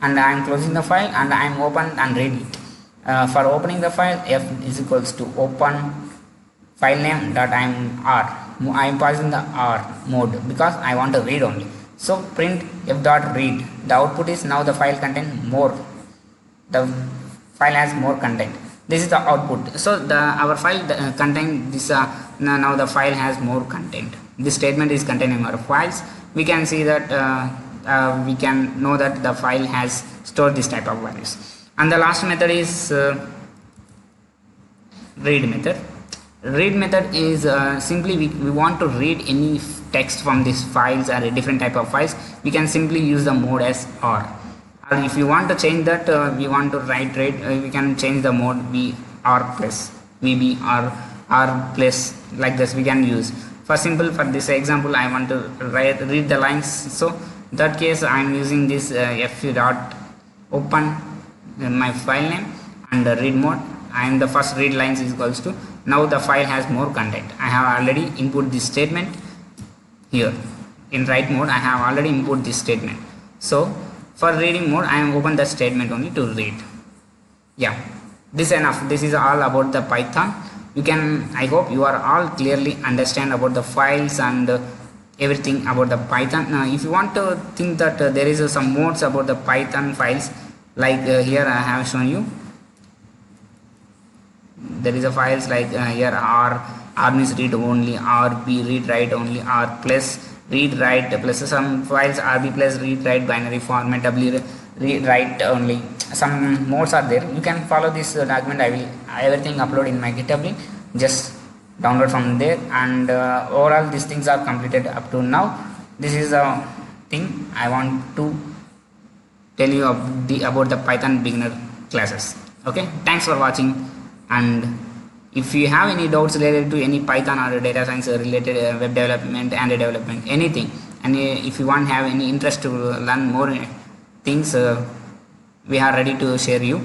and I am closing the file and I am open and read it. For opening the file, f is equals to open file name dot I am passing the r mode because I want to read only. So print f dot read. The output is now the file contain more. The file has more content. This is the output. So our file contain this. Now the file has more content. This statement is containing our files. We can see that we can know that the file has stored this type of values. And the last method is read method. Read method is simply we want to read any text from these files or a different type of files. We can simply use the mode as r. Or if you want to change that, we want to write read, we can change the mode v r plus vb or r plus, like this we can use. For this example I want to read the lines. So in that case I am using this f dot open my file name and the read mode, and the first read lines is equals to now the file has more content. I have already input this statement here. In write mode I have already input this statement. So for reading mode I am open the statement only to read. Yeah, this enough. This is all about the Python. You can, I hope you are all clearly understand about the files and everything about the Python. If you want to think that there is some modes about the Python files, like here I have shown you. there is a files like here r means read only, rb read write only, r plus read write plus some files rb plus read write binary format, w read write only, some modes are there. You can follow this document. I will everything upload in my GitHub link, just download from there. And overall these things are completed up to now. This is a thing I want to tell you about the Python beginner classes. Okay, thanks for watching. And if you have any doubts related to any Python or data science related web development, Android development, anything, and if you want have any interest to learn more things, we are ready to share you.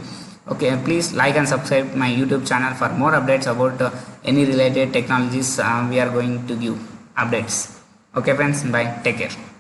Okay, please like and subscribe my YouTube channel for more updates about any related technologies. We are going to give updates. Okay friends, bye, take care.